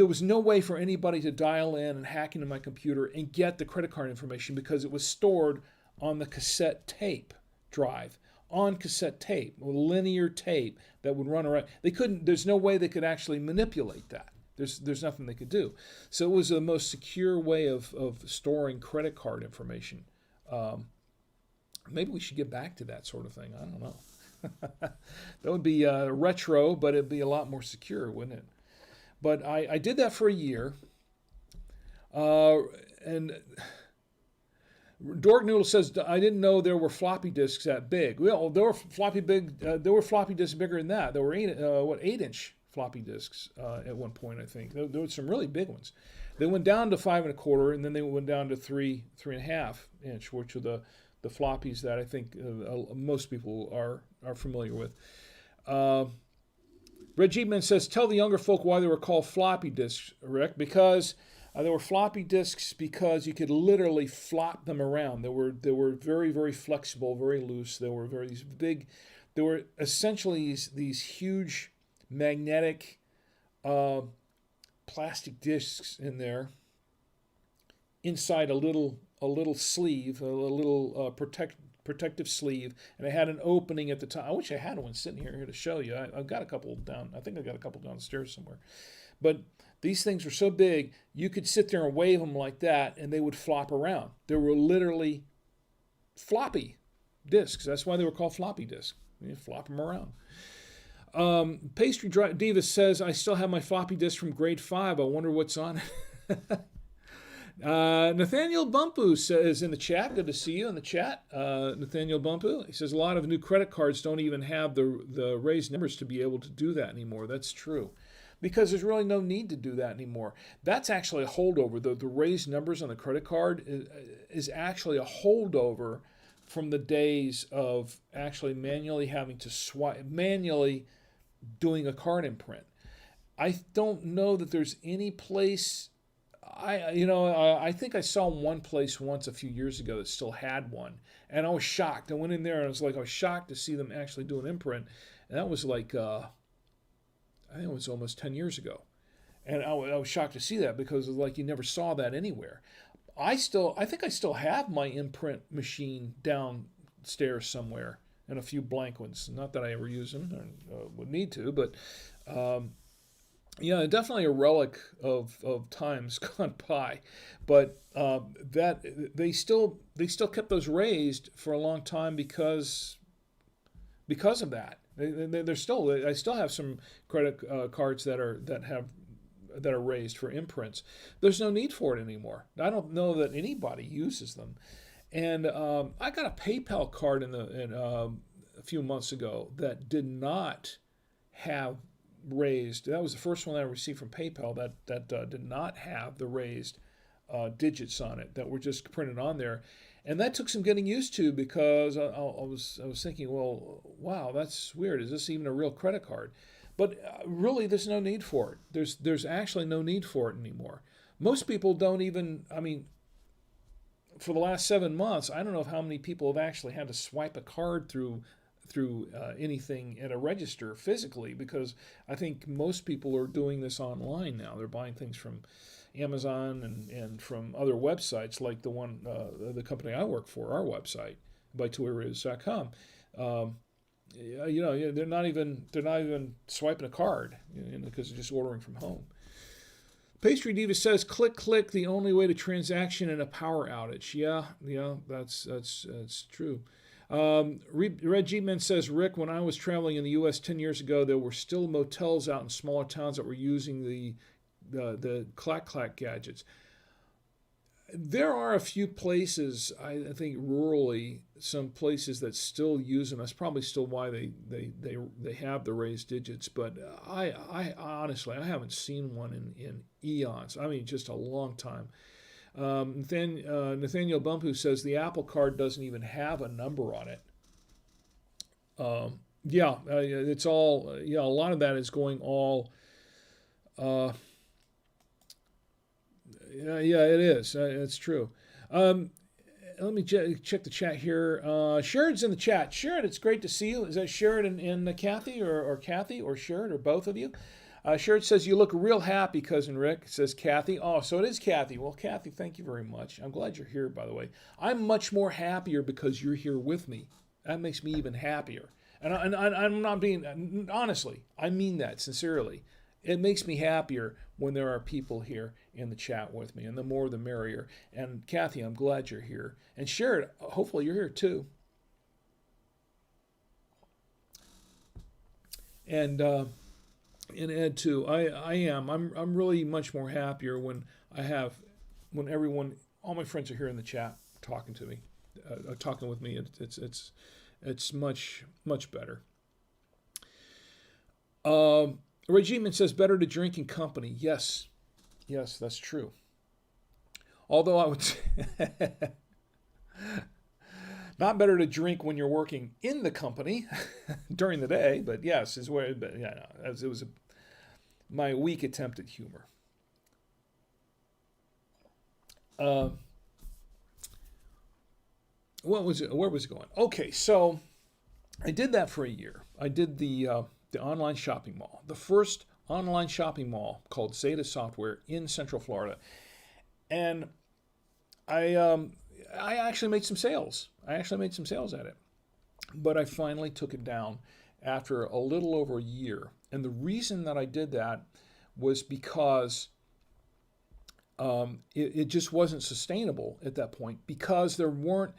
was no way for anybody to dial in and hack into my computer and get the credit card information because it was stored on the cassette tape drive, on cassette tape, linear tape that would run around. There's no way they could actually manipulate that. There's nothing they could do. So it was the most secure way of storing credit card information. Maybe we should get back to that sort of thing. I don't know. That would be retro, but it'd be a lot more secure, wouldn't it? But I did that for a year. And Dork Noodle says, I didn't know there were floppy disks that big. Well, there were floppy disks bigger than that. There were 8-inch floppy disks at one point, I think. There were some really big ones. They went down to 5 1/4, and then they went down to 3.5 inch, which are the floppies that I think most people are familiar with. Red Jeepman says, tell the younger folk why they were called floppy disks, Rick, because they were floppy disks because you could literally flop them around. They were very, very flexible, very loose. They were these big. They were essentially these huge magnetic plastic discs in there inside a little sleeve, a little protective sleeve, and it had an opening at the top. I wish I had one sitting here to show you. I've got a couple down. I think I got a couple downstairs somewhere. But these things were so big, you could sit there and wave them like that, and they would flop around. They were literally floppy discs. That's why they were called floppy disks. You flop them around. Pastry Diva says, I still have my floppy disk from grade 5. I wonder what's on it. Nathaniel Bumpu says in the chat, good to see you in the chat, Nathaniel Bumpu. He says a lot of new credit cards don't even have the raised numbers to be able to do that anymore. That's true. Because there's really no need to do that anymore. That's actually a holdover. The raised numbers on the credit card is actually a holdover from the days of actually manually having to manually doing a card imprint. I don't know that there's any place. I think I saw one place once a few years ago that still had one, and I was shocked. I went in there and I was shocked to see them actually do an imprint, and that was like I think it was almost 10 years ago, and I was shocked to see that because it was like you never saw that anywhere. I think I still have my imprint machine downstairs somewhere and a few blank ones. Not that I ever use them or would need to, but. Yeah, definitely a relic of times gone by, but that they still kept those raised for a long time because of that. I still have some credit cards that are raised for imprints. There's no need for it anymore. I don't know that anybody uses them, and I got a PayPal card a few months ago that did not have raised. That was the first one I received from PayPal that did not have the raised digits on it that were just printed on there, and that took some getting used to because I was thinking, well, wow, that's weird. Is this even a real credit card? But really, there's no need for it. There's actually no need for it anymore. Most people don't even. I mean, for the last 7 months, I don't know how many people have actually had to swipe a card through anything at a register physically, because I think most people are doing this online now. They're buying things from Amazon and from other websites like the company I work for, our website, buytwoareas.com. They're not even swiping a card, because they're just ordering from home. Pastry Diva says, click, the only way to transaction in a power outage. Yeah, that's true. Red G-Man says, Rick, when I was traveling in the U.S. 10 years ago, there were still motels out in smaller towns that were using the clack gadgets. There are a few places, I think rurally, some places that still use them. That's probably still why they have the raised digits. But I honestly, I haven't seen one in eons. I mean, just a long time. Nathaniel Bumpu says the Apple Card doesn't even have a number on it. It's all, a lot of that is going all, it is. It's true. Let me check the chat here. Sherrod's in the chat. Sherrod, it's great to see you. Is that Sherrod and Kathy, or Kathy, or Sherrod, or both of you? Sherrod says, you look real happy, Cousin Rick, says Kathy. Oh, so it is Kathy. Well, Kathy, thank you very much. I'm glad you're here, by the way. I'm much more happier because you're here with me. That makes me even happier. And I'm not being, honestly, I mean that sincerely. It makes me happier when there are people here in the chat with me, and the more the merrier. And Kathy, I'm glad you're here. And Sherrod, hopefully you're here too. And Ed too. I am. I'm really much more happier when everyone, all my friends are here in the chat talking to me, talking with me. It's much better. Regimen says better to drink in company. Yes, that's true. Although I would not better to drink when you're working in the company during the day, but yes, is where. But yeah, no, it was my weak attempt at humor. Where was it going? Okay, so I did that for a year. I did the online shopping mall, the first online shopping mall called Zeta Software in Central Florida, and I actually made some sales. at it, but I finally took it down after a little over a year. And the reason that I did that was because it just wasn't sustainable at that point, because there weren't.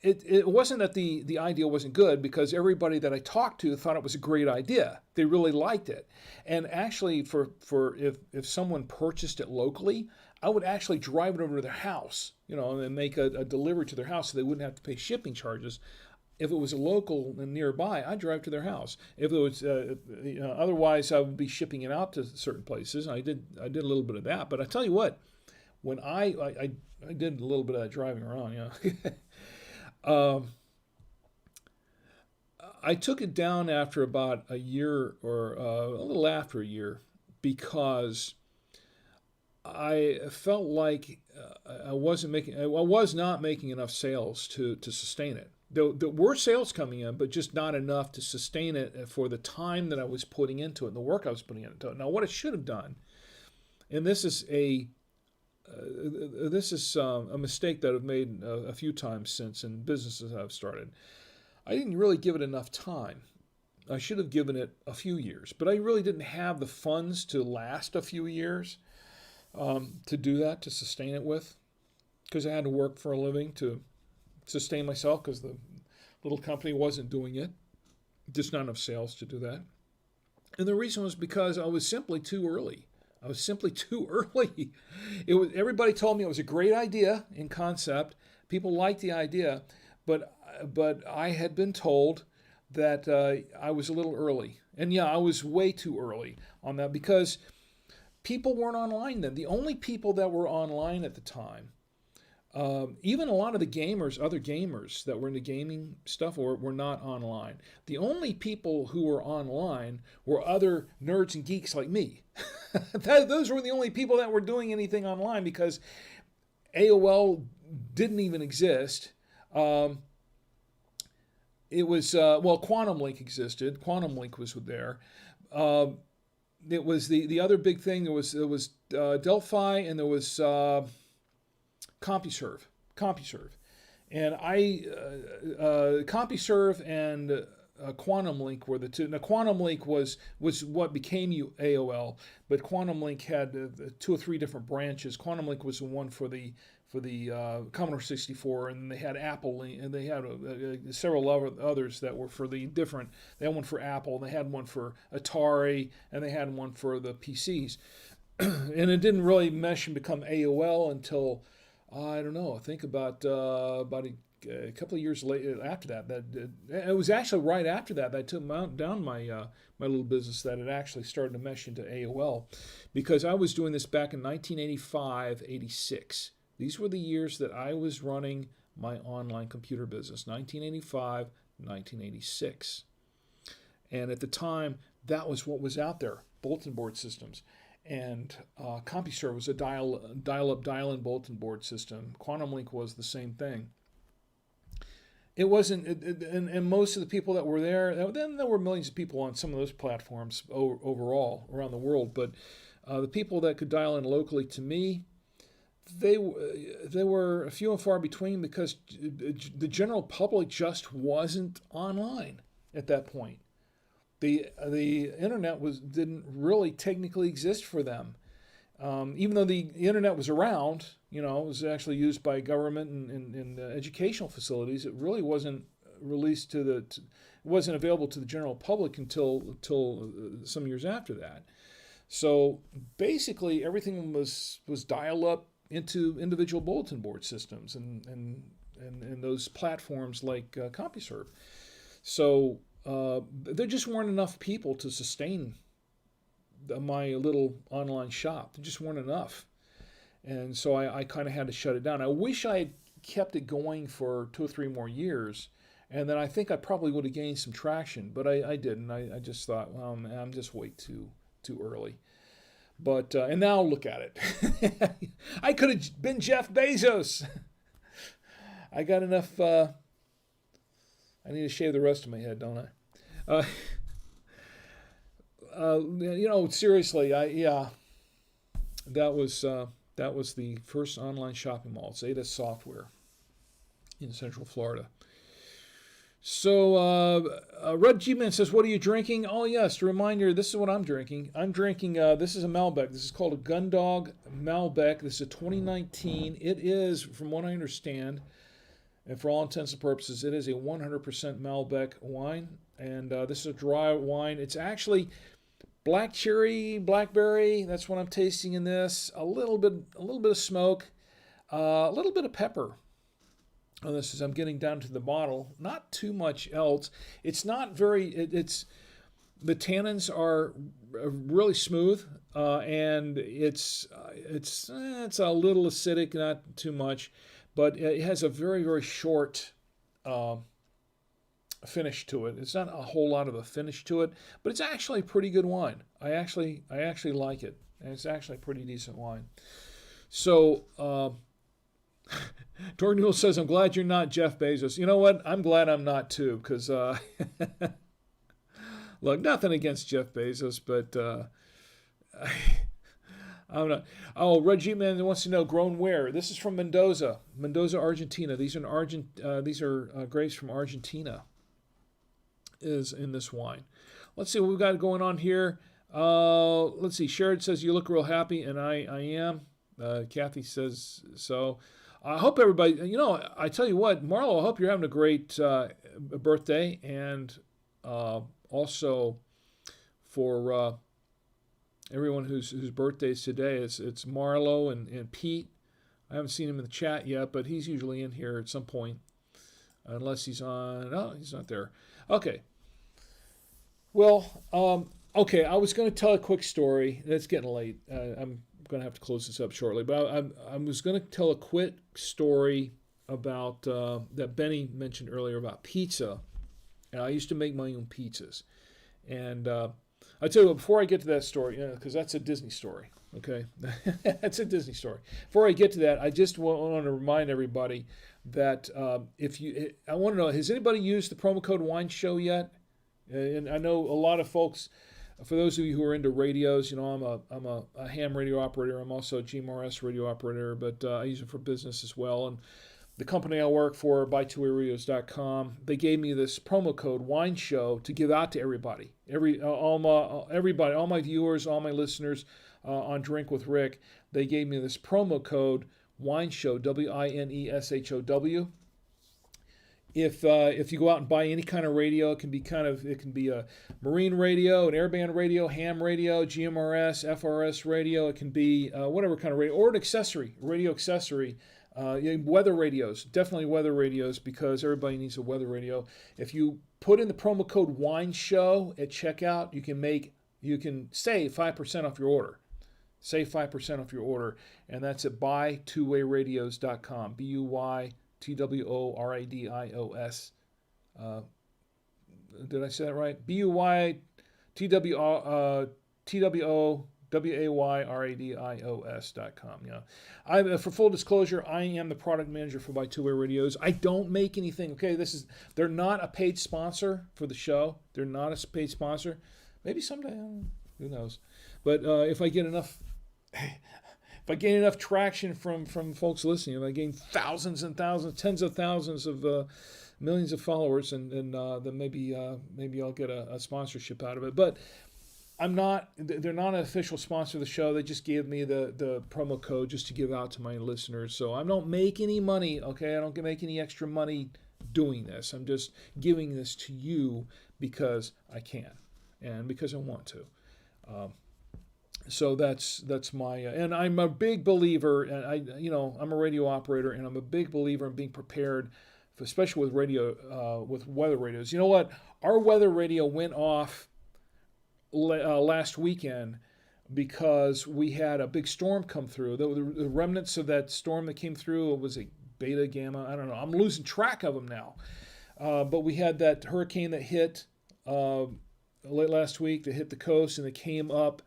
It wasn't that the idea wasn't good, because everybody that I talked to thought it was a great idea. They really liked it. And actually, for if someone purchased it locally, I would actually drive it over to their house, and make a delivery to their house so they wouldn't have to pay shipping charges. If it was a local and nearby, I'd drive to their house. If it was otherwise, I would be shipping it out to certain places. I did a little bit of that. But I tell you what, when I did a little bit of that driving around, I took it down after about a year, or a little after a year, because I felt like I was not making enough sales to sustain it. There were sales coming in, but just not enough to sustain it for the time that I was putting into it and the work I was putting into it. Now, what I should have done, and this is a mistake that I've made a few times since in businesses I've started. I didn't really give it enough time. I should have given it a few years, but I really didn't have the funds to last a few years to do that, to sustain it with, because I had to work for a living to sustain myself, because the little company wasn't doing it. Just not enough sales to do that. And the reason was because I was simply too early. Everybody told me it was a great idea in concept. People liked the idea, but I had been told that I was a little early. And yeah, I was way too early on that because people weren't online then. The only people that were online at the time, even a lot of the gamers, other gamers that were into gaming stuff, were not online. The only people who were online were other nerds and geeks like me. Those were the only people that were doing anything online because AOL didn't even exist. It was, well, Quantum Link existed. Quantum Link was there. It was the other big thing. There was Delphi, and there was CompuServe. And CompuServe and Quantum Link were the two. Now, Quantum Link was what became AOL, but Quantum Link had two or three different branches. Quantum Link was the one for the Commodore 64, and they had Apple, and they had several others that were for the different. They had one for Apple, they had one for Atari, and they had one for the PCs. And it didn't really mesh and become AOL until I don't know. I think about a couple of years later after that. It was actually right after that I took down my my little business that it actually started to mesh into AOL, because I was doing this back in 1985, 86. These were the years that I was running my online computer business, 1985, 1986. And at the time, that was what was out there, bulletin board systems. And CompuServe was a dial-up, dial-in bulletin board system. Quantum Link was the same thing. It wasn't, and most of the people that were there, then there were millions of people on some of those platforms overall around the world, but the people that could dial in locally to me, they were few and far between because the general public just wasn't online at that point. The internet didn't really technically exist for them, even though the internet was around. It was actually used by government and educational facilities. It really wasn't released it wasn't available to the general public until some years after that. So basically, everything was dial up into individual bulletin board systems and those platforms like CompuServe. So there just weren't enough people to sustain my little online shop. There just weren't enough. And so I kind of had to shut it down. I wish I had kept it going for 2 or 3 more years, and then I think I probably would have gained some traction, but I didn't. I just thought, well, man, I'm just way too early. But and now look at it. I could have been Jeff Bezos. I got enough. I need to shave the rest of my head, don't I? Seriously, that was the first online shopping mall. It's Ada Software in Central Florida. So Red G-Man says, what are you drinking? Oh, yes, a reminder, this is what I'm drinking. I'm drinking, this is a Malbec. This is called a Gundog Malbec. This is a 2019. It is, from what I understand, and for all intents and purposes, it is a 100% Malbec wine. And this is a dry wine. It's actually black cherry, blackberry. That's what I'm tasting in this. A little bit of smoke, a little bit of pepper. Oh, this is, I'm getting down to the bottle. Not too much else. It's not very. It's the tannins are really smooth, and it's a little acidic, not too much, but it has a very, very short finish to it. It's not a whole lot of a finish to it, but it's actually a pretty good wine. I actually like it, and it's actually a pretty decent wine. So. Torgnule says, I'm glad you're not Jeff Bezos. You know what? I'm glad I'm not too, because, look, nothing against Jeff Bezos, but I'm not. Oh, Reggie Man wants to know, grown where? This is from Mendoza, Argentina. These are grapes from Argentina is in this wine. Let's see what we've got going on here. Let's see. Sherrod says, you look real happy, and I am. Kathy says so. I hope everybody, I tell you what, Marlo, I hope you're having a great birthday, and also for everyone whose birthdays today, it's Marlo and Pete. I haven't seen him in the chat yet, but he's usually in here at some point, unless he's on, no, he's not there. Okay, Well, okay, I was going to tell a quick story. It's getting late. I'm going to have to close this up shortly, but I was going to tell a quick story about that Benny mentioned earlier about pizza. And I used to make my own pizzas. And I tell you what, before I get to that story, because that's a Disney story, okay? That's a Disney story. Before I get to that, I just want to remind everybody that I want to know, has anybody used the promo code Wine Show yet? And I know a lot of folks. For those of you who are into radios, I'm a ham radio operator. I'm also a GMRS radio operator, but I use it for business as well. And the company I work for, buy2wayradios.com, they gave me this promo code Wine Show to give out to everybody, everybody, all my viewers, all my listeners on Drink with Rick. They gave me this promo code Wine Show, WINESHOW. If you go out and buy any kind of radio, it can be a marine radio, an airband radio, ham radio, GMRS, FRS radio. It can be whatever kind of radio, or an radio accessory. Weather radios, definitely weather radios, because everybody needs a weather radio. If you put in the promo code Wine Show at checkout, you can save 5% off your order. Save 5% off your order, and that's at buy2wayradios.com. BUYTWORADIOS. Did I say that right? BUYTWOWAYRADIOS.com. Yeah. For full disclosure, I am the product manager for By Two-Way Radios. I don't make anything. Okay, they're not a paid sponsor for the show. They're not a paid sponsor. Maybe someday, I don't know. Who knows? But if I get enough traction from folks listening, if I gain thousands and thousands, tens of thousands of millions of followers, and then maybe I'll get a sponsorship out of it. But they're not an official sponsor of the show. They just gave me the promo code just to give out to my listeners. So I don't make any money, okay? I don't make any extra money doing this. I'm just giving this to you because I can and because I want to. So that's my and I'm a big believer, and I'm a radio operator, and I'm a big believer in being prepared, especially with with weather radios. You know what? Our weather radio went off last weekend because we had a big storm come through. The remnants of that storm that came through, was a beta, gamma, I don't know. I'm losing track of them now. But we had that hurricane that hit late last week, that hit the coast, and it came up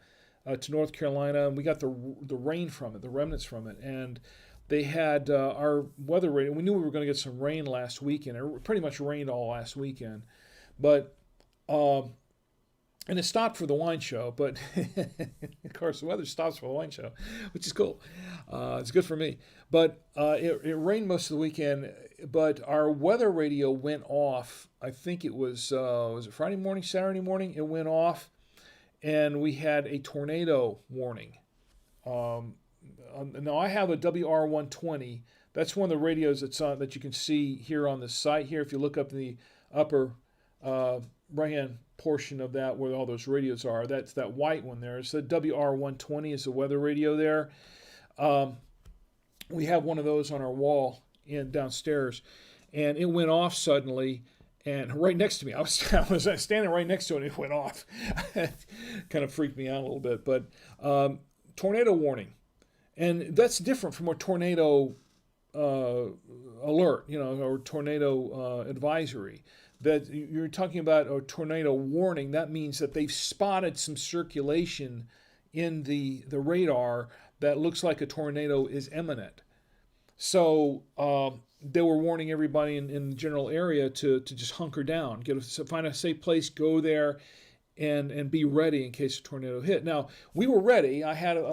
to North Carolina, and we got the rain from it, the remnants from it, and they had our weather radio. We knew we were going to get some rain last weekend. It pretty much rained all last weekend, but and it stopped for the wine show. But of course, the weather stops for the wine show, which is cool. It's good for me. But it rained most of the weekend. But our weather radio went off. I think it was it Friday morning, Saturday morning? It went off. And we had a tornado warning. Now I have a WR120. That's one of the radios that's on, that you can see here on the site here. If you look up in the upper right-hand portion of that, where all those radios are, that's that white one there. So the WR120 is the weather radio there. We have one of those on our wall downstairs, and it went off suddenly. And right next to me, I was standing right next to it, and it went off. Kind of freaked me out a little bit. But tornado warning. And that's different from a tornado alert, or tornado advisory. That you're talking about a tornado warning. That means that they've spotted some circulation in the radar that looks like a tornado is imminent. So they were warning everybody in the general area to just hunker down, find a safe place, go there, and be ready in case a tornado hit. Now, we were ready.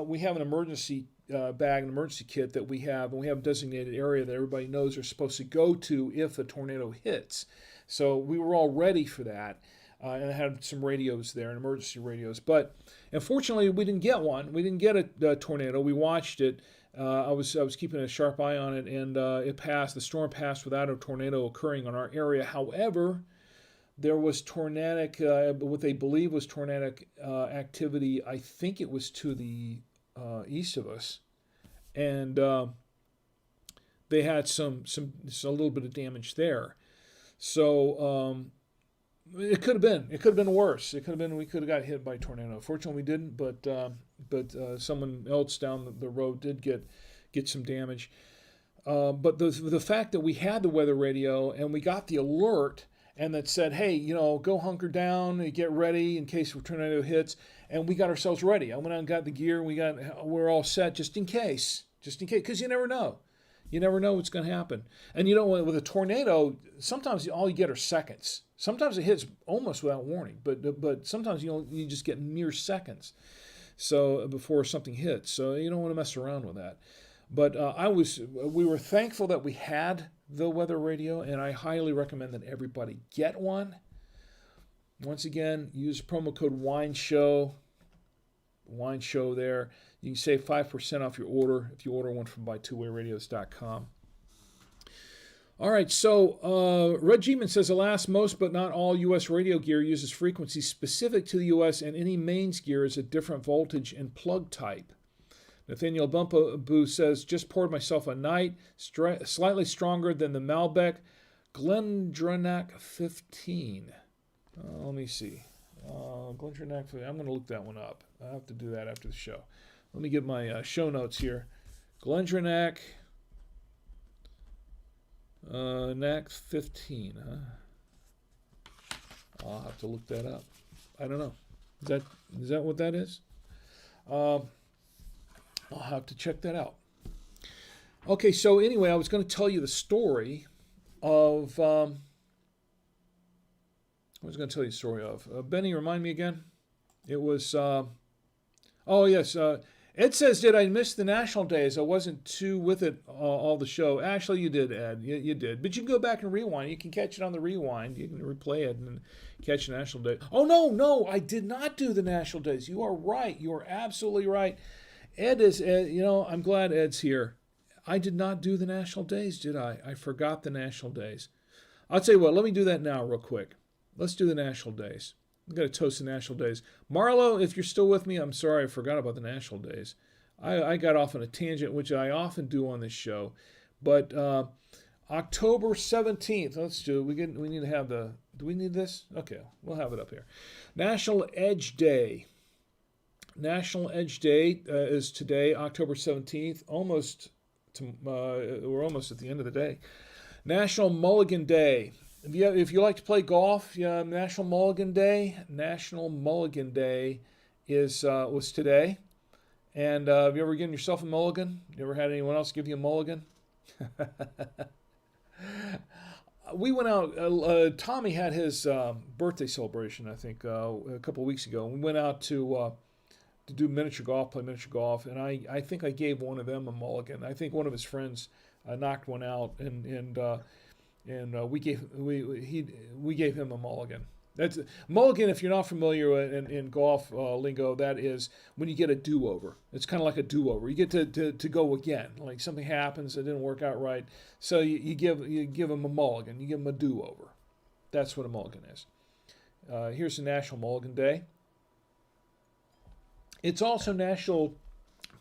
We have an emergency bag, an emergency kit that we have, and we have a designated area that everybody knows they're supposed to go to if a tornado hits. So we were all ready for that, and I had some radios there, emergency radios. But unfortunately, we didn't get one. We didn't get a tornado. We watched it. I was keeping a sharp eye on it, and it passed. The storm passed without a tornado occurring on our area. However, there was tornadic, what they believe was tornadic activity. I think it was to the east of us, and they had a little bit of damage there. So It could have been. It could have been worse. It could have been. We could have got hit by a tornado. Fortunately, we didn't. But someone else down the road did get some damage. But the fact that we had the weather radio and we got the alert and that said, hey, go hunker down, get ready in case a tornado hits, and we got ourselves ready. I went out and got the gear. We're all set just in case, because you never know. You never know what's going to happen. And with a tornado, sometimes all you get are seconds. Sometimes it hits almost without warning, but sometimes you just get mere seconds. So before something hits, so you don't want to mess around with that. But we were thankful that we had the weather radio, and I highly recommend that everybody get one. Once again, use promo code WINESHOW there. You can save 5% off your order if you order one from buytwowayradios.com. All right, so Red G-Man says, alas, most but not all U.S. radio gear uses frequencies specific to the U.S., and any mains gear is a different voltage and plug type. Nathaniel Bumpaboo says, just poured myself a night, slightly stronger than the Malbec Glendronach 15. Let me see. Glendronach 15. I'm going to look that one up. I'll have to do that after the show. Let me get my show notes here. Glendronach NAC 15, huh? I'll have to look that up. I don't know. Is that what that is? I'll have to check that out. Okay, so anyway, I was going to tell you the story of. Benny, remind me again. It was. Oh yes. Ed says, did I miss the national days? I wasn't too with it all the show. Actually, you did, Ed. You did. But you can go back and rewind. You can catch it on the rewind. You can replay it and catch the national day. Oh, no, I did not do the national days. You are right. You are absolutely right. Ed, I'm glad Ed's here. I did not do the national days, did I? I forgot the national days. I'll tell you what, let me do that now real quick. Let's do the national days. I'm going to toast the national days. Marlo, if you're still with me, I'm sorry I forgot about the national days. I got off on a tangent, which I often do on this show. But October 17th, let's do it. We need to have do we need this? Okay, we'll have it up here. National Edge Day. National Edge Day is today, October 17th. We're almost at the end of the day. National Mulligan Day. If you like to play golf, National Mulligan Day. National Mulligan Day was today. And have you ever given yourself a mulligan? You ever had anyone else give you a mulligan? We went out. Tommy had his birthday celebration, I think, a couple of weeks ago. We went out to do miniature golf, play miniature golf, and I think I gave one of them a mulligan. I think one of his friends knocked one out, and we gave him a mulligan. That's mulligan. If you're not familiar in golf lingo, that is when you get a do-over. It's kind of like a do-over. You get to go again. Like something happens, it didn't work out right, so you give him a mulligan. You give him a do-over. That's what a mulligan is. Here's the National Mulligan Day. It's also National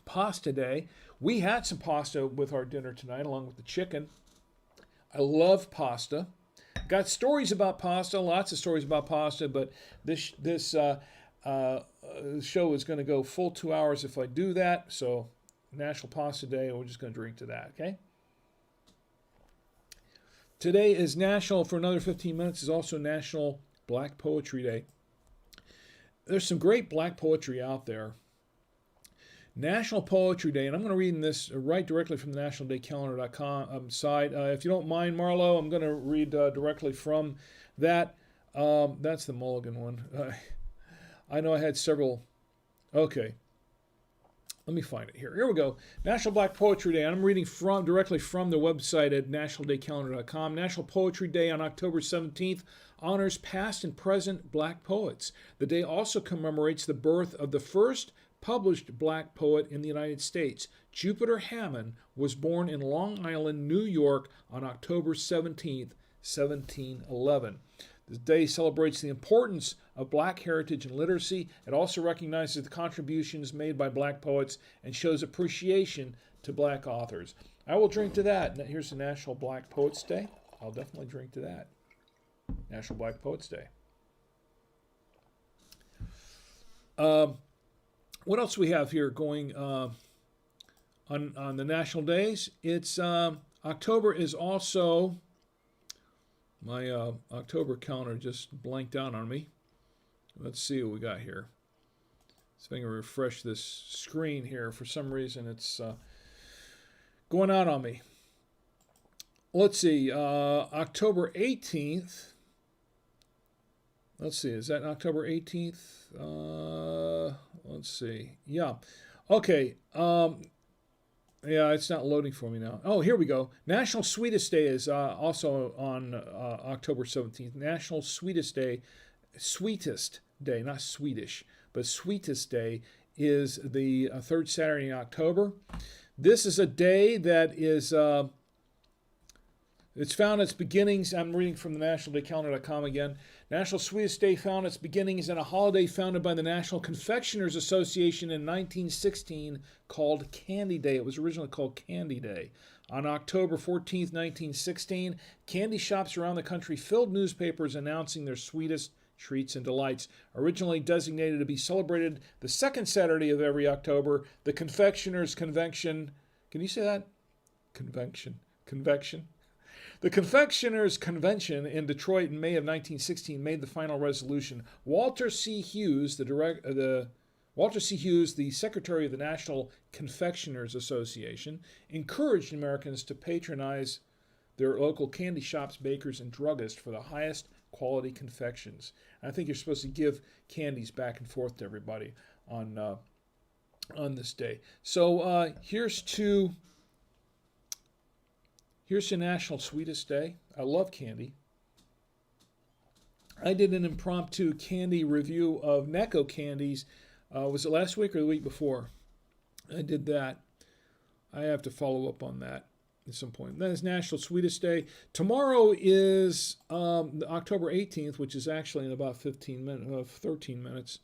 Pasta Day. We had some pasta with our dinner tonight, along with the chicken. I love pasta. Got stories about pasta, lots of stories about pasta, but this show is going to go full 2 hours if I do that. So, National Pasta Day, we're just going to drink to that, okay? Today is National, for another 15 minutes, is also National Black Poetry Day. There's some great black poetry out there. National Poetry Day, and I'm going to read this right directly from the nationaldaycalendar.com site. If you don't mind, Marlo, I'm going to read directly from that. That's the mulligan one. I know I had several. Okay. Let me find it here. Here we go. National Black Poetry Day. And I'm reading directly from the website at nationaldaycalendar.com. National Poetry Day on October 17th honors past and present black poets. The day also commemorates the birth of the first published black poet in the United States. Jupiter Hammond was born in Long Island, New York on October 17th, 1711. This day celebrates the importance of black heritage and literacy. It also recognizes the contributions made by black poets and shows appreciation to black authors. I will drink to that. Here's the National Black Poets Day. I'll definitely drink to that. National Black Poets Day. What else we have here going on the national days? It's October is also my October calendar just blanked out on me. Let's see what we got here. So I can refresh this screen here. For some reason, it's going out on me. Let's see, October 18th. Let's see, is that October 18th? Let's see. Yeah. Okay. Yeah, it's not loading for me now. Oh, here we go. National Sweetest Day is also on October 17th. National Sweetest Day, not Swedish, but Sweetest Day is the third Saturday in October. This is a day that is, it's found its beginnings, I'm reading from the nationaldaycalendar.com again. National Sweetest Day found its beginnings in a holiday founded by the National Confectioners Association in 1916 called Candy Day. It was originally called Candy Day. On October 14th, 1916, candy shops around the country filled newspapers announcing their sweetest treats and delights. Originally designated to be celebrated the second Saturday of every October, the Confectioners Convention, can you say that? Convention. The Confectioners Convention in Detroit in May of 1916 made the final resolution. Walter C. Hughes, the secretary of the National Confectioners Association, encouraged Americans to patronize their local candy shops, bakers, and druggists for the highest quality confections. And I think you're supposed to give candies back and forth to everybody on this day. So here's to National Sweetest Day. I love candy. I did an impromptu candy review of Necco candies. Was it last week or the week before? I did that. I have to follow up on that at some point. That is National Sweetest Day. Tomorrow is October 18th, which is actually in about 13 minutes.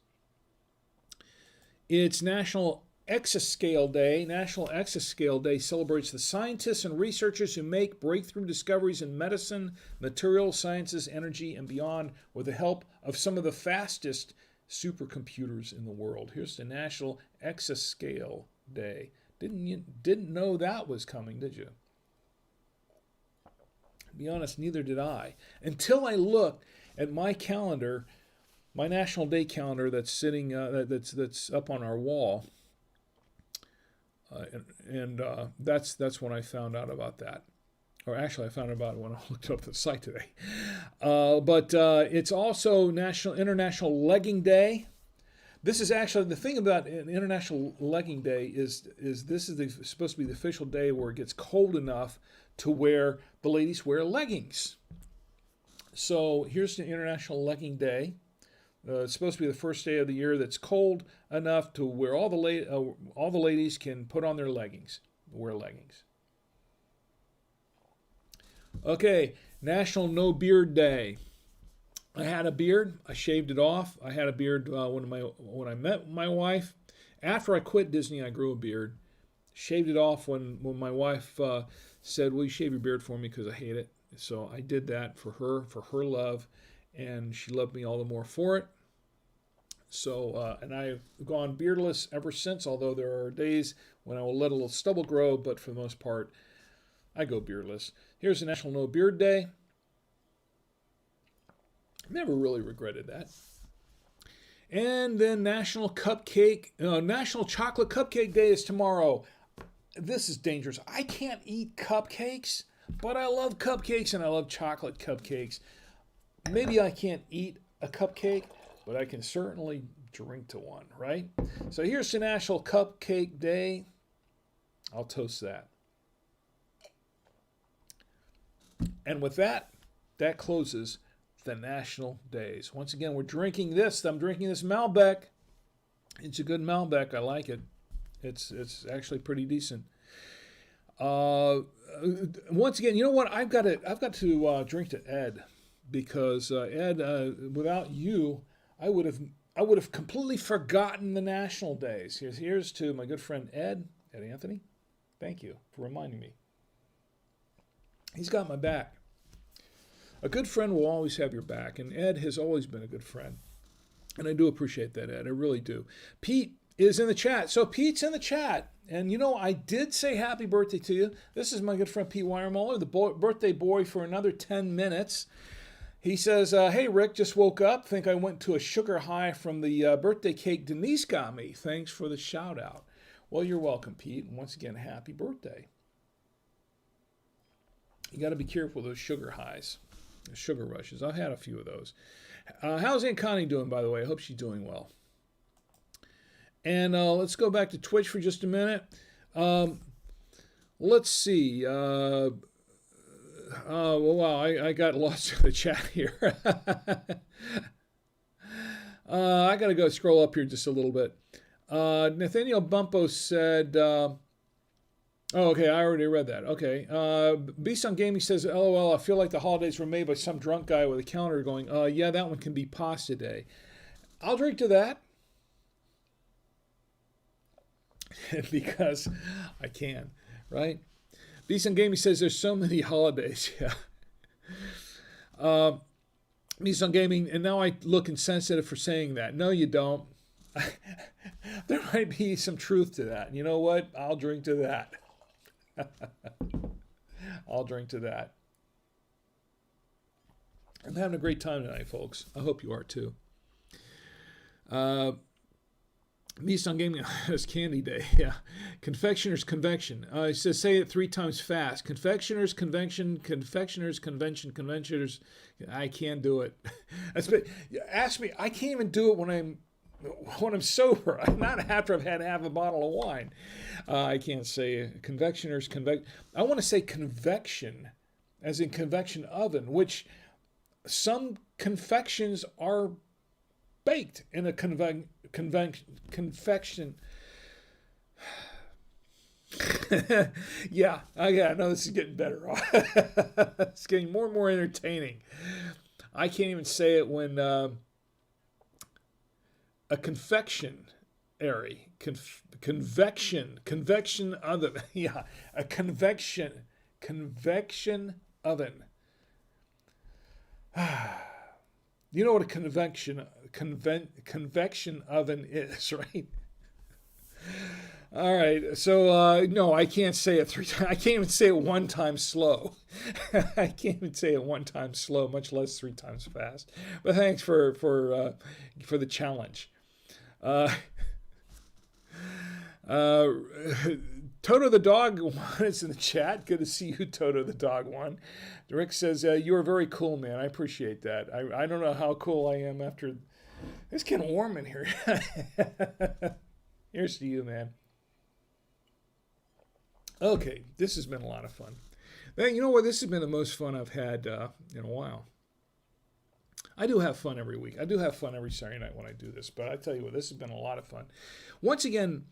It's National Exascale Day. National Exascale Day celebrates the scientists and researchers who make breakthrough discoveries in medicine, material sciences, energy, and beyond with the help of some of the fastest supercomputers in the world. Here's the National Exascale Day. Didn't know that was coming, did you? To be honest, neither did I. Until I looked at my calendar, my National Day calendar that's sitting that's up on our wall. That's when I found out about that. Or actually, I found out about it when I looked up the site today. But it's also International Legging Day. This is actually the thing about an International Legging Day is this is supposed to be the official day where it gets cold enough to where the ladies wear leggings. So here's the International Legging Day. It's supposed to be the first day of the year that's cold enough to where all the ladies can put on their leggings, wear leggings. Okay, National No Beard Day. I had a beard. I shaved it off. I had a beard when I met my wife. After I quit Disney, I grew a beard. Shaved it off when my wife said, "Will you shave your beard for me because I hate it?" So I did that for her love, and she loved me all the more for it. So, and I've gone beardless ever since, although there are days when I will let a little stubble grow, but for the most part, I go beardless. Here's the National No Beard Day. Never really regretted that. And then National Chocolate Cupcake Day is tomorrow. This is dangerous. I can't eat cupcakes, but I love cupcakes and I love chocolate cupcakes. Maybe I can't eat a cupcake, but I can certainly drink to one, right? So here's the National Cupcake Day. I'll toast that. And with that, that closes the national days. Once again, we're drinking this. I'm drinking this Malbec. It's a good Malbec. I like it. It's actually pretty decent. Once again, you know what? I've got to drink to Ed, because Ed, without you, I would have completely forgotten the national days. Here's to my good friend Ed Anthony. Thank you for reminding me. He's got my back. A good friend will always have your back, and Ed has always been a good friend. And I do appreciate that, Ed. I really do. Pete is in the chat. So Pete's in the chat. And I did say happy birthday to you. This is my good friend Pete Weiermuller, the birthday boy for another 10 minutes. He says, hey, Rick, just woke up. Think I went to a sugar high from the birthday cake Denise got me. Thanks for the shout out. Well, you're welcome, Pete. And once again, happy birthday. You got to be careful with those sugar highs, sugar rushes. I've had a few of those. How's Aunt Connie doing, by the way? I hope she's doing well. And let's go back to Twitch for just a minute. Let's see. Well, wow, I got lost in the chat here. I got to go scroll up here just a little bit. Nathaniel Bumpo said, oh, okay, I already read that. Okay. Beast on Gaming says, LOL, I feel like the holidays were made by some drunk guy with a calendar going, yeah, that one can be pasta day. I'll drink to that. Because I can, right? Beast on Gaming says there's so many holidays. Yeah. Beast on Gaming, and now I look insensitive for saying that. No, you don't. There might be some truth to that. You know what? I'll drink to that. I'll drink to that. I'm having a great time tonight, folks. I hope you are too. Beast on Gaming is Candy Day. Yeah. Confectioner's Convection. It says say it 3 times fast. Confectioner's Convention. Confectioner's Convention. Conventioners. I can't do it. Ask me. I can't even do it when I'm sober. Not after I've had half a bottle of wine. I can't say confectioner's convection. I want to say convection, as in convection oven, which some confections are baked in a confection. Yeah, I know this is getting better. It's getting more and more entertaining. I can't even say it when a confectionery, convection oven. Yeah, a convection oven. You know what a convection oven is, right? All right. So no, I can't say it 3 times. I can't even say it 1 time slow. I can't even say it 1 time slow, much less 3 times fast. But thanks for the challenge. Toto the Dog One is in the chat. Good to see you, Toto the Dog One. Rick says, you are very cool, man. I appreciate that. I don't know how cool I am after... It's getting warm in here. Here's to you, man. Okay, this has been a lot of fun. You know what? This has been the most fun I've had in a while. I do have fun every week. I do have fun every Saturday night when I do this. But I tell you what, this has been a lot of fun. Once again...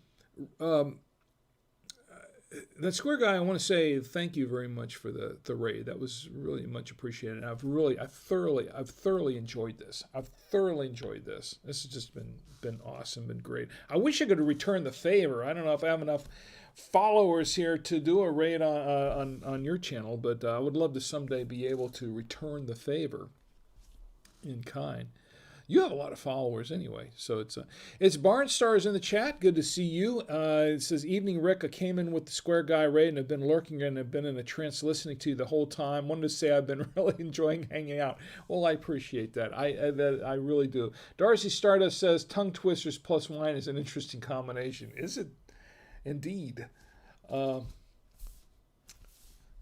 that Square Guy, I want to say thank you very much for the raid. That was really much appreciated. I've thoroughly enjoyed this. This has just been awesome, been great. I wish I could return the favor. I don't know if I have enough followers here to do a raid on your channel, but I would love to someday be able to return the favor in kind. You have a lot of followers anyway, so it's Barnstars in the chat. Good to see you. It says, evening, Rick. I came in with the Square Guy raid and have been lurking and have been in a trance listening to you the whole time. Wanted to say I've been really enjoying hanging out. Well, I appreciate that. I really do. Darcy Stardust says, tongue twisters plus wine is an interesting combination. Is it? Indeed.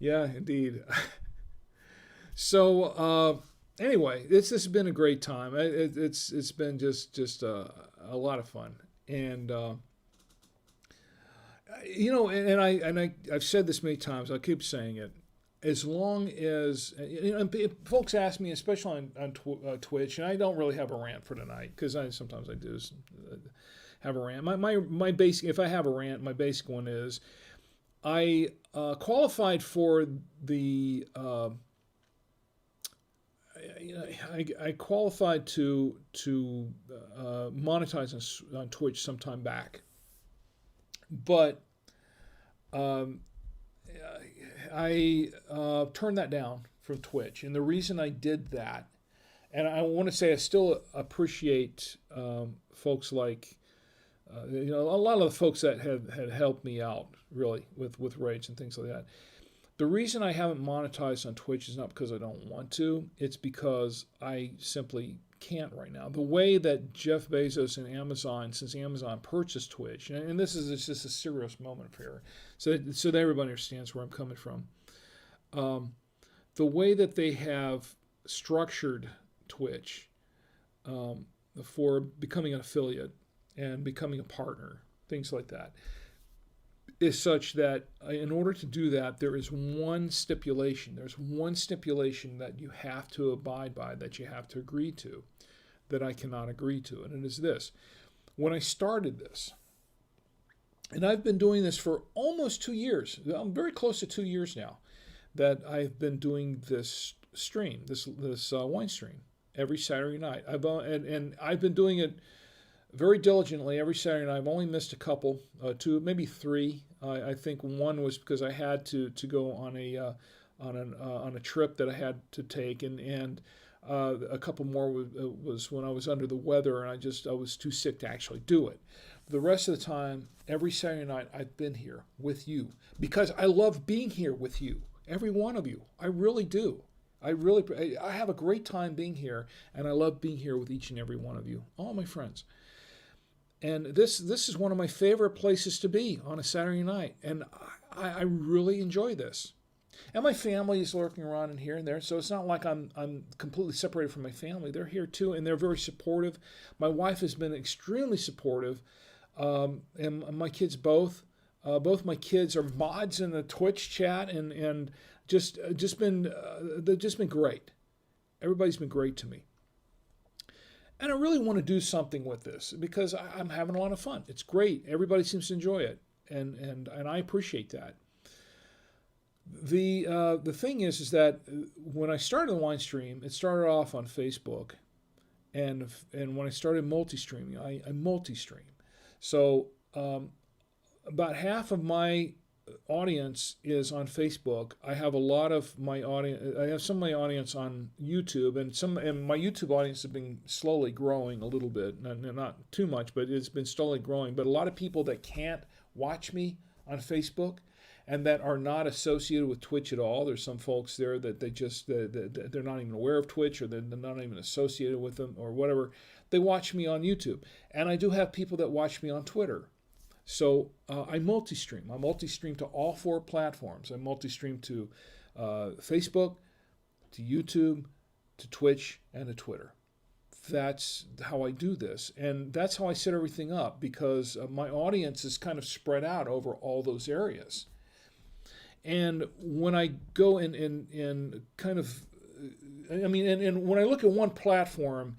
Yeah, indeed. So... Anyway, this has been a great time. It's been just a lot of fun, and I've said this many times. I'll keep saying it. As long as folks ask me, especially on Twitch, and I don't really have a rant for tonight because sometimes I do have a rant. My basic, if I have a rant, my basic one is I qualified for the. I qualified to monetize on Twitch some time back, but I turned that down from Twitch, and the reason I did that And I want to say I still appreciate folks like, a lot of the folks that had helped me out really with rates and things like that. The reason I haven't monetized on Twitch is not because I don't want to. It's because I simply can't right now. The way that Jeff Bezos and Amazon, since Amazon purchased Twitch, and this is just a serious moment here, so that everybody understands where I'm coming from. The way that they have structured Twitch for becoming an affiliate and becoming a partner, things like that, is such that in order to do that, there is one stipulation. There's one stipulation that you have to abide by, that you have to agree to, that I cannot agree to. And it is this. When I started this, and I've been doing this for almost 2 years, I'm very close to 2 years now, that I've been doing this stream, this wine stream, every Saturday night. I've been doing it very diligently every Saturday night. I've only missed a couple, 2, maybe 3. I think one was because I had to go on a trip that I had to take, and a couple more was when I was under the weather, and I was too sick to actually do it. The rest of the time, every Saturday night, I've been here with you because I love being here with you, every one of you. I really do. I have a great time being here, and I love being here with each and every one of you, all my friends. And this is one of my favorite places to be on a Saturday night, and I really enjoy this. And my family is lurking around in here and there, so it's not like I'm completely separated from my family. They're here too, and they're very supportive. My wife has been extremely supportive, and my kids both. Both my kids are mods in the Twitch chat, and they've just been great. Everybody's been great to me. And I really want to do something with this because I'm having a lot of fun. It's great. Everybody seems to enjoy it, and I appreciate that. The thing is that when I started the wine stream, it started off on Facebook, and when I started multi-streaming, I multi-stream. So about half of my audience is on Facebook. I have a lot of my audience. I have some of my audience on YouTube, and my YouTube audience has been slowly growing a little bit. Not too much, but it's been slowly growing. But a lot of people that can't watch me on Facebook and that are not associated with Twitch at all. There's some folks there that they're not even aware of Twitch, or they're not even associated with them or whatever. They watch me on YouTube, and I do have people that watch me on Twitter. So I multi-stream. I multi-stream to all 4 platforms. I multi-stream to Facebook, to YouTube, to Twitch, and to Twitter. That's how I do this. And that's how I set everything up, because my audience is kind of spread out over all those areas. And when I go and kind of, and when I look at one platform,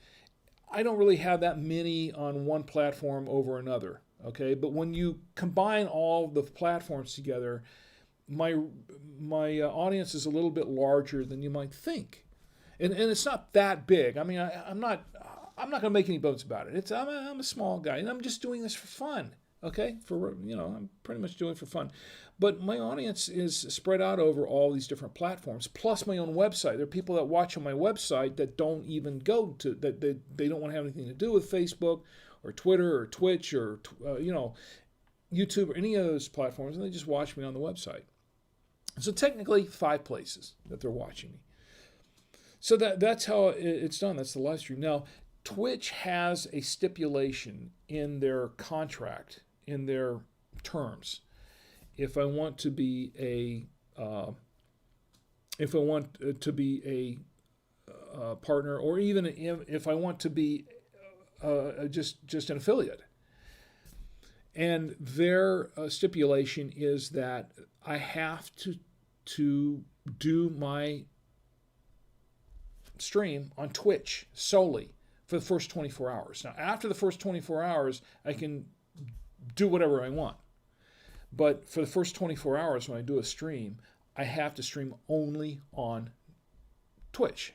I don't really have that many on one platform over another. Okay, but when you combine all the platforms together, my audience is a little bit larger than you might think, and it's not that big. I mean, I'm not going to make any bones about it. I'm a small guy, and I'm just doing this for fun. Okay, I'm pretty much doing it for fun, but my audience is spread out over all these different platforms, plus my own website. There are people that watch on my website that don't even go to that. They don't want to have anything to do with Facebook or Twitter or Twitch or YouTube or any of those platforms, and they just watch me on the website. So technically 5 places that they're watching me. So that's how it's done. That's the live stream. Now, Twitch has a stipulation in their contract, in their terms. If I want to be a partner, or even if I want to be just an affiliate. And their stipulation is that I have to do my stream on Twitch solely for the first 24 hours. Now, after the first 24 hours, I can do whatever I want. But for the first 24 hours when I do a stream, I have to stream only on Twitch.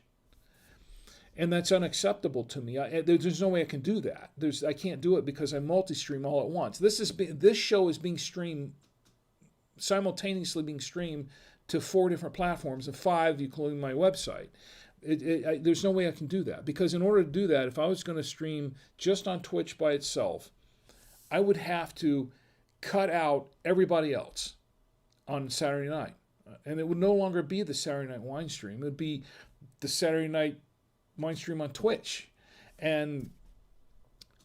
And that's unacceptable to me. There's no way I can do that. I can't do it because I multi-stream all at once. This show is being streamed, simultaneously being streamed to 4 different platforms, and 5, including my website. There's no way I can do that, because in order to do that, if I was going to stream just on Twitch by itself, I would have to cut out everybody else on Saturday night. And it would no longer be the Saturday night wine stream. It would be the Saturday night wine stream on Twitch. And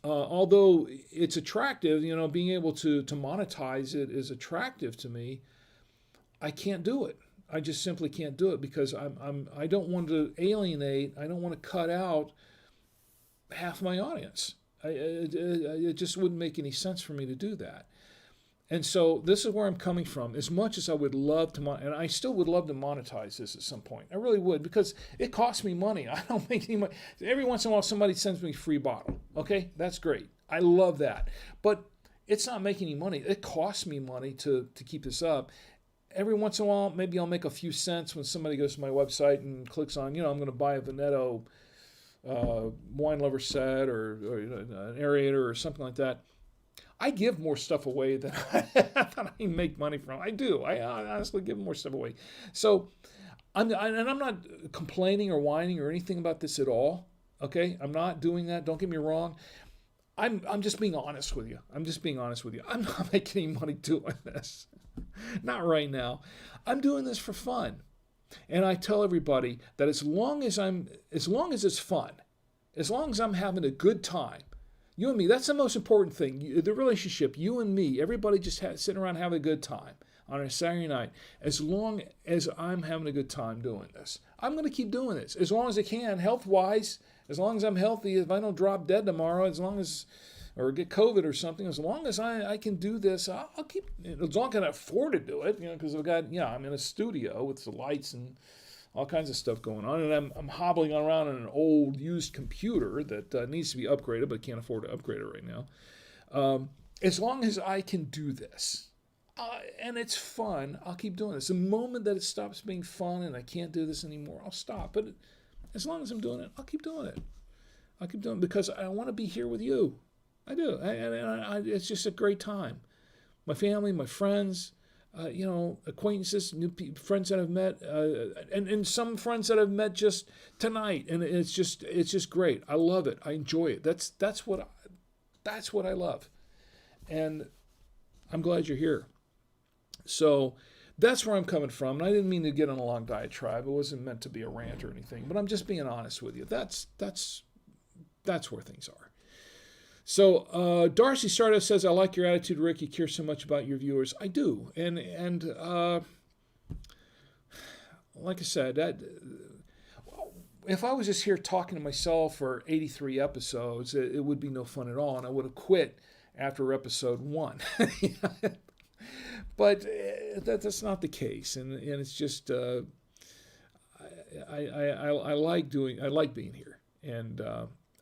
although it's attractive, being able to monetize it is attractive to me, I can't do it. I just simply can't do it, because I don't want to alienate. I don't want to cut out half my audience. It just wouldn't make any sense for me to do that. And so this is where I'm coming from. As much as I would love to, and I still would love to monetize this at some point. I really would, because it costs me money. I don't make any money. Every once in a while, somebody sends me a free bottle. Okay, that's great. I love that. But it's not making any money. It costs me money to keep this up. Every once in a while, maybe I'll make a few cents when somebody goes to my website and clicks on, I'm going to buy a Veneto wine lover set or an aerator or something like that. I give more stuff away than I make money from. I do. I honestly give more stuff away. So, I'm not complaining or whining or anything about this at all. Okay, I'm not doing that. Don't get me wrong. I'm just being honest with you. I'm not making any money doing this. Not right now. I'm doing this for fun. And I tell everybody that as long as it's fun, as long as I'm having a good time, you and me, that's the most important thing. The relationship, you and me, everybody just sitting around having a good time on a Saturday night. As long as I'm having a good time doing this, I'm going to keep doing this as long as I can, health-wise, as long as I'm healthy, if I don't drop dead tomorrow, or get COVID or something, as long as I can do this, I'll keep, as long as I can afford to do it, because I'm in a studio with the lights and all kinds of stuff going on, and I'm hobbling around on an old used computer that needs to be upgraded, but can't afford to upgrade it right now. As long as I can do this, and it's fun, I'll keep doing this. The moment that it stops being fun and I can't do this anymore, I'll stop. But as long as I'm doing it, I'll keep doing it. I'll keep doing it because I want to be here with you. I do. It's just a great time. My family, my friends, acquaintances, friends that I've met, and some friends that I've met just tonight, and it's just great. I love it. I enjoy it. That's what I love, and I'm glad you're here. So that's where I'm coming from. And I didn't mean to get on a long diatribe. It wasn't meant to be a rant or anything, but I'm just being honest with you. That's where things are. So Darcy Stardust says, I like your attitude, Rick. You care so much about your viewers. I do. And like I said, if I was just here talking to myself for 83 episodes, it would be no fun at all. And I would have quit after episode 1. But that's not the case. And it's just, I like being here. And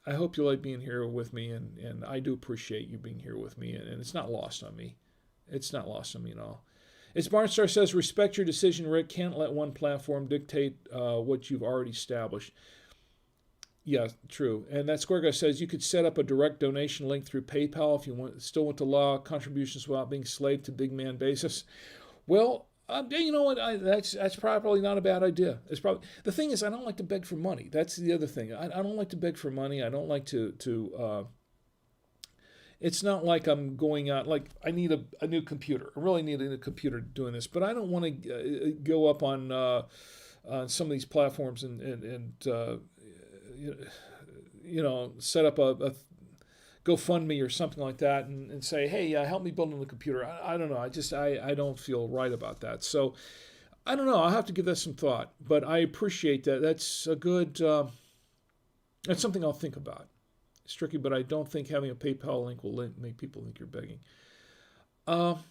I hope you like being here with me, and I do appreciate you being here with me, and it's not lost on me. It's not lost on me at all. As Barnstar says, respect your decision, Rick. Can't let one platform dictate what you've already established. Yeah, true. And that Square Guy says you could set up a direct donation link through PayPal if you still want to allow contributions without being slave to big man basis. Well, you know what? That's probably not a bad idea. It's probably the thing is I don't like to beg for money. That's the other thing. I don't like to beg for money. I don't like to. It's not like I'm going out like I need a new computer. I really need a new computer doing this, but I don't want to go up on some of these platforms and set up a GoFundMe or something like that and say, hey, help me build a new computer. I don't know. I don't feel right about that. So I don't know. I'll have to give that some thought. But I appreciate that. That's a good, that's something I'll think about. It's tricky, but I don't think having a PayPal link will make people think you're begging. I'll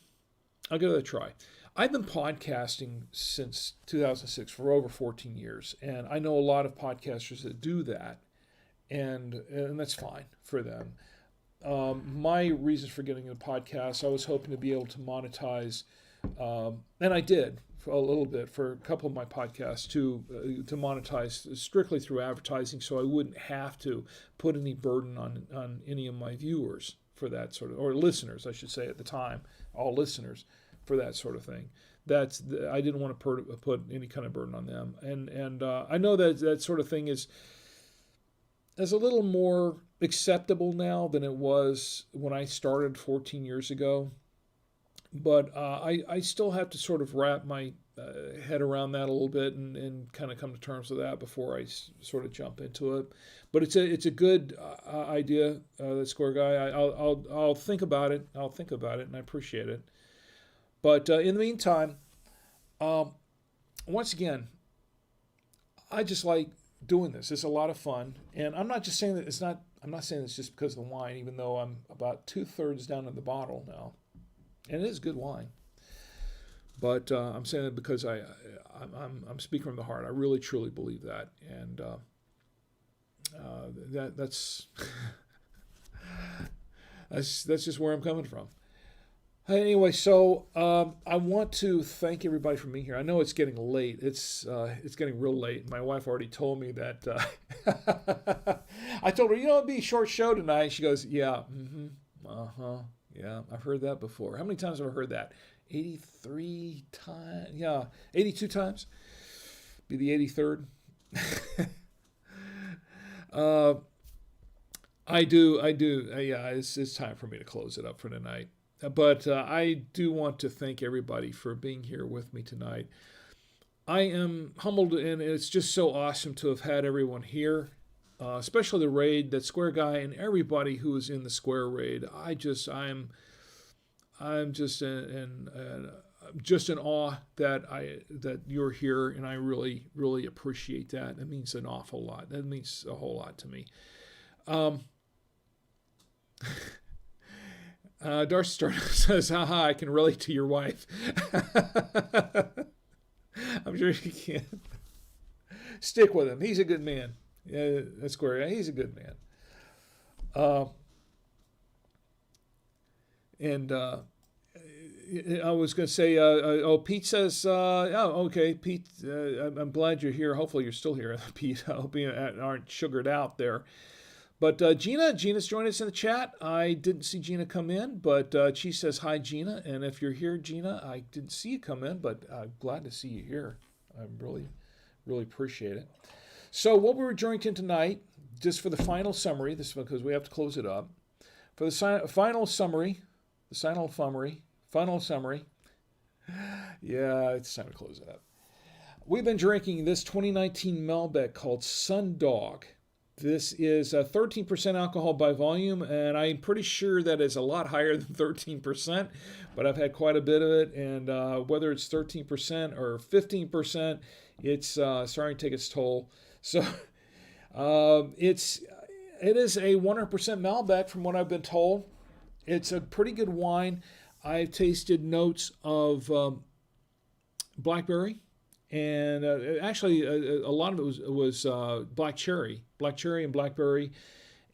give it a try. I've been podcasting since 2006 for over 14 years. And I know a lot of podcasters that do that. And that's fine for them. My reasons for getting into podcasts, I was hoping to be able to monetize, and I did for a little bit for a couple of my podcasts to monetize strictly through advertising, so I wouldn't have to put any burden on any of my viewers for that sort of, or listeners, I should say at the time, all listeners for that sort of thing. I didn't want to put any kind of burden on them. And I know that sort of thing is a little more acceptable now than it was when I started 14 years ago. But I still have to sort of wrap my head around that a little bit and kind of come to terms with that before I sort of jump into it. But it's a good idea, that Square Guy. I'll think about it. I'll think about it, and I appreciate it. But in the meantime, once again, I just like doing this. It's a lot of fun, and I'm not just saying that it's not. I'm not saying it's just because of the wine, even though I'm about 2/3 down in the bottle now, and it is good wine. But I'm saying it because I'm speaking from the heart. I really truly believe that, and that's that's just where I'm coming from. Anyway, so I want to thank everybody for being here. I know it's getting late. It's getting real late. My wife already told me that. I told her, it'll be a short show tonight. She goes, yeah, yeah, I've heard that before. How many times have I heard that? 83 times? Yeah, 82 times. Be the 83rd. I do. Yeah, it's time for me to close it up for tonight. But I do want to thank everybody for being here with me tonight. I am humbled, and it's just so awesome to have had everyone here, especially the raid, that Square Guy, and everybody who is in the Square raid. I'm just in awe that you're here, and I really, really appreciate that. That means an awful lot. That means a whole lot to me. Darcy Starr says, haha, I can relate to your wife. I'm sure you can. Stick with him. He's a good man. Yeah, that's Square. He's a good man. And I was going to say, Pete says, okay, Pete, I'm glad you're here. Hopefully you're still here, Pete. I hope you aren't sugared out there. But Gina's joined us in the chat. I didn't see Gina come in, but she says, hi, Gina. And if you're here, Gina, I didn't see you come in, but I'm glad to see you here. I really, really appreciate it. So what we were drinking tonight, just for the final summary, this because we have to close it up. For the final summary, yeah, it's time to close it up. We've been drinking this 2019 Malbec called Sundog. This is 13% alcohol by volume, and I'm pretty sure that is a lot higher than 13%, but I've had quite a bit of it, and whether it's 13% or 15%, it's starting to take its toll. So it is a 100% Malbec from what I've been told. It's a pretty good wine. I've tasted notes of blackberry, and actually a lot of it was black cherry and blackberry,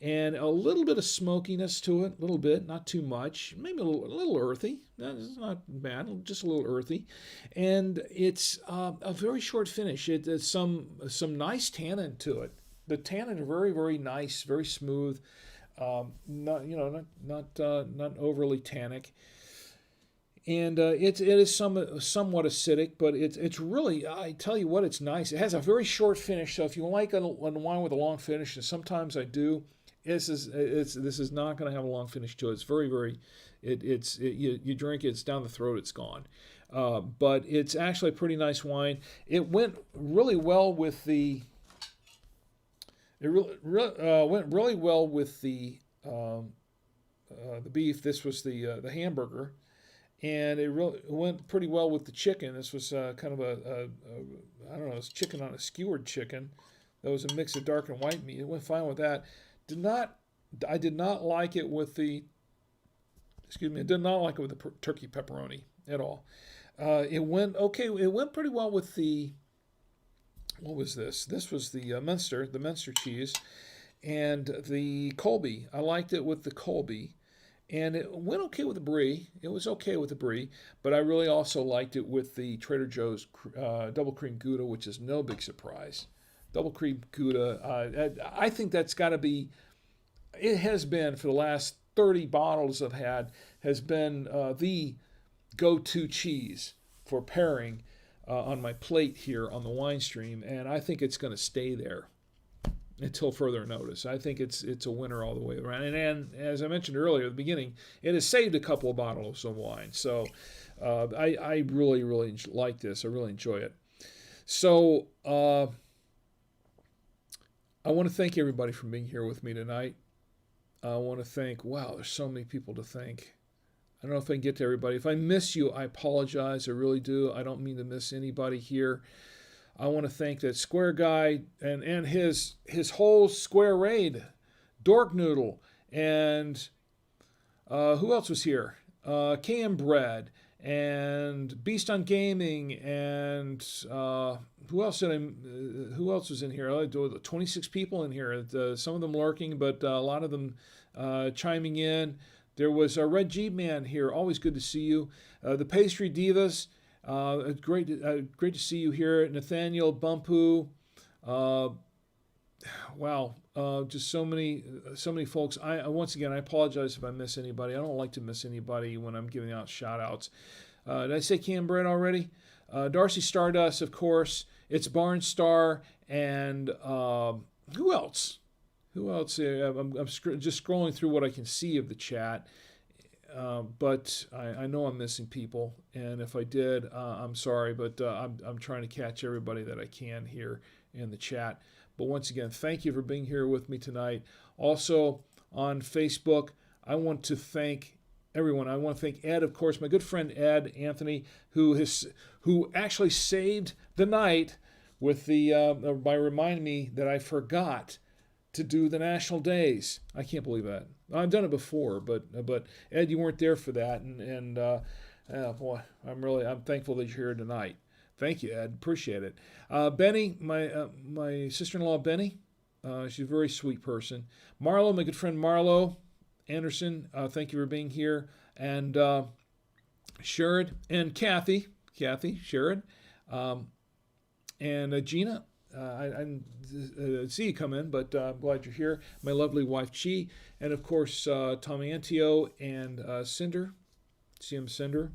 and a little bit of smokiness to it, a little bit, not too much, maybe a little earthy. It's not bad, just a little earthy, and it's a very short finish. It's some nice tannin to it. The tannin are very, very nice, very smooth, not overly tannic. And it is somewhat acidic, but it's really, I tell you what, it's nice. It has a very short finish, so if you like a wine with a long finish, and sometimes I do, this is not going to have a long finish to it. It's very, very, you drink it, it's down the throat, it's gone. But it's actually a pretty nice wine. It went really well with the. Went really well with the beef. This was the hamburger. And it really went pretty well with the chicken. This was kind of I don't know, it's chicken on a skewered chicken. That was a mix of dark and white meat. It went fine with that. I did not like it with the turkey pepperoni at all. It went okay. It went pretty well with the, what was this? This was the Munster cheese, and the Colby. I liked it with the Colby. And it went okay with the brie. It was okay with the brie, but I really also liked it with the Trader Joe's double cream Gouda, which is no big surprise. Double cream Gouda, I think that's got to be, it has been for the last 30 bottles I've had, has been the go-to cheese for pairing on my plate here on the wine stream, and I think it's going to stay there until further notice. I think it's a winner all the way around. And as I mentioned earlier at the beginning, it has saved a couple of bottles of wine. So I really, really like this. I really enjoy it. So I want to thank everybody for being here with me tonight. I want to thank, wow, there's so many people to thank. I don't know if I can get to everybody. If I miss you, I apologize. I really do. I don't mean to miss anybody here. I want to thank that Square guy and his whole Square raid, Dork Noodle, and who else was here? KM Bread and Beast on Gaming, and who else was in here? I do 26 people in here. Some of them lurking, but a lot of them chiming in. There was a Red Jeep Man here. Always good to see you. The Pastry Divas. Great to see you here, Nathaniel Bumpu. Wow, just so many folks. Once again, I apologize if I miss anybody. I don't like to miss anybody when I'm giving out shout outs. Did I say Cam Bread already? Darcy Stardust, of course. It's Barnstar, and who else? Who else? I'm just scrolling through what I can see of the chat. But I know I'm missing people, and if I did, I'm sorry, but I'm trying to catch everybody that I can here in the chat. But once again, thank you for being here with me tonight. Also on Facebook, I want to thank everyone. I want to thank Ed, of course, my good friend Ed Anthony, who actually saved the night with by reminding me that I forgot to do the national days. I can't believe that. I've done it before, but Ed, you weren't there for that, and boy, I'm thankful that you're here tonight. Thank you, Ed. Appreciate it. Benny, my sister-in-law Benny, she's a very sweet person. Marlo, my good friend Marlo Anderson, thank you for being here, and Sherrod and Kathy, Sherrod, and Gina. I see you come in, but I'm glad you're here. My lovely wife, Chi, and of course, Tom Antio and Cinder, CM Cinder,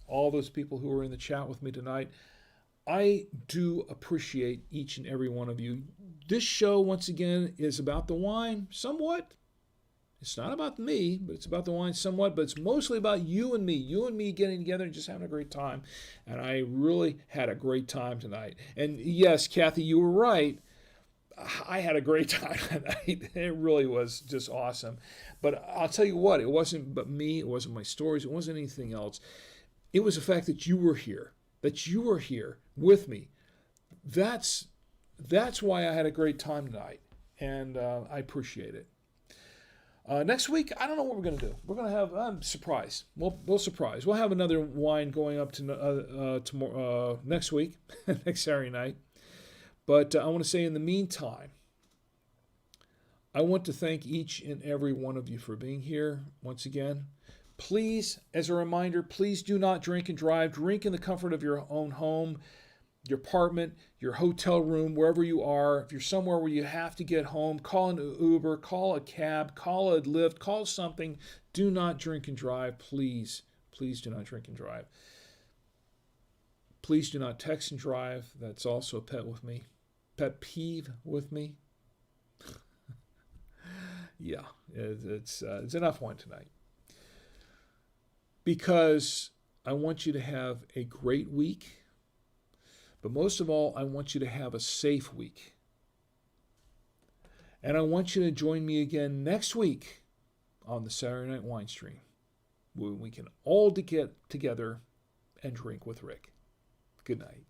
all those people who are in the chat with me tonight. I do appreciate each and every one of you. This show, once again, is about the wine, somewhat. It's not about me, but it's about the wine somewhat, but it's mostly about you and me getting together and just having a great time. And I really had a great time tonight. And yes, Kathy, you were right. I had a great time tonight. It really was just awesome. But I'll tell you what, it wasn't but me, it wasn't my stories, it wasn't anything else. It was the fact that you were here with me. That's why I had a great time tonight, and I appreciate it. Next week, I don't know what we're going to do. We're going to have surprise. We'll surprise. We'll have another wine going up to tomorrow, next week, next Saturday night. But I want to say in the meantime, I want to thank each and every one of you for being here once again. Please, as a reminder, please do not drink and drive. Drink in the comfort of your own home, your apartment, your hotel room, wherever you are. If you're somewhere where you have to get home, call an Uber, call a cab, call a Lyft, call something. Do not drink and drive, please. Please do not drink and drive. Please do not text and drive. That's also a pet peeve with me. Yeah, it's enough wine tonight. Because I want you to have a great week. But most of all, I want you to have a safe week. And I want you to join me again next week on the Saturday Night Wine Stream, where we can all get together and drink with Rick. Good night.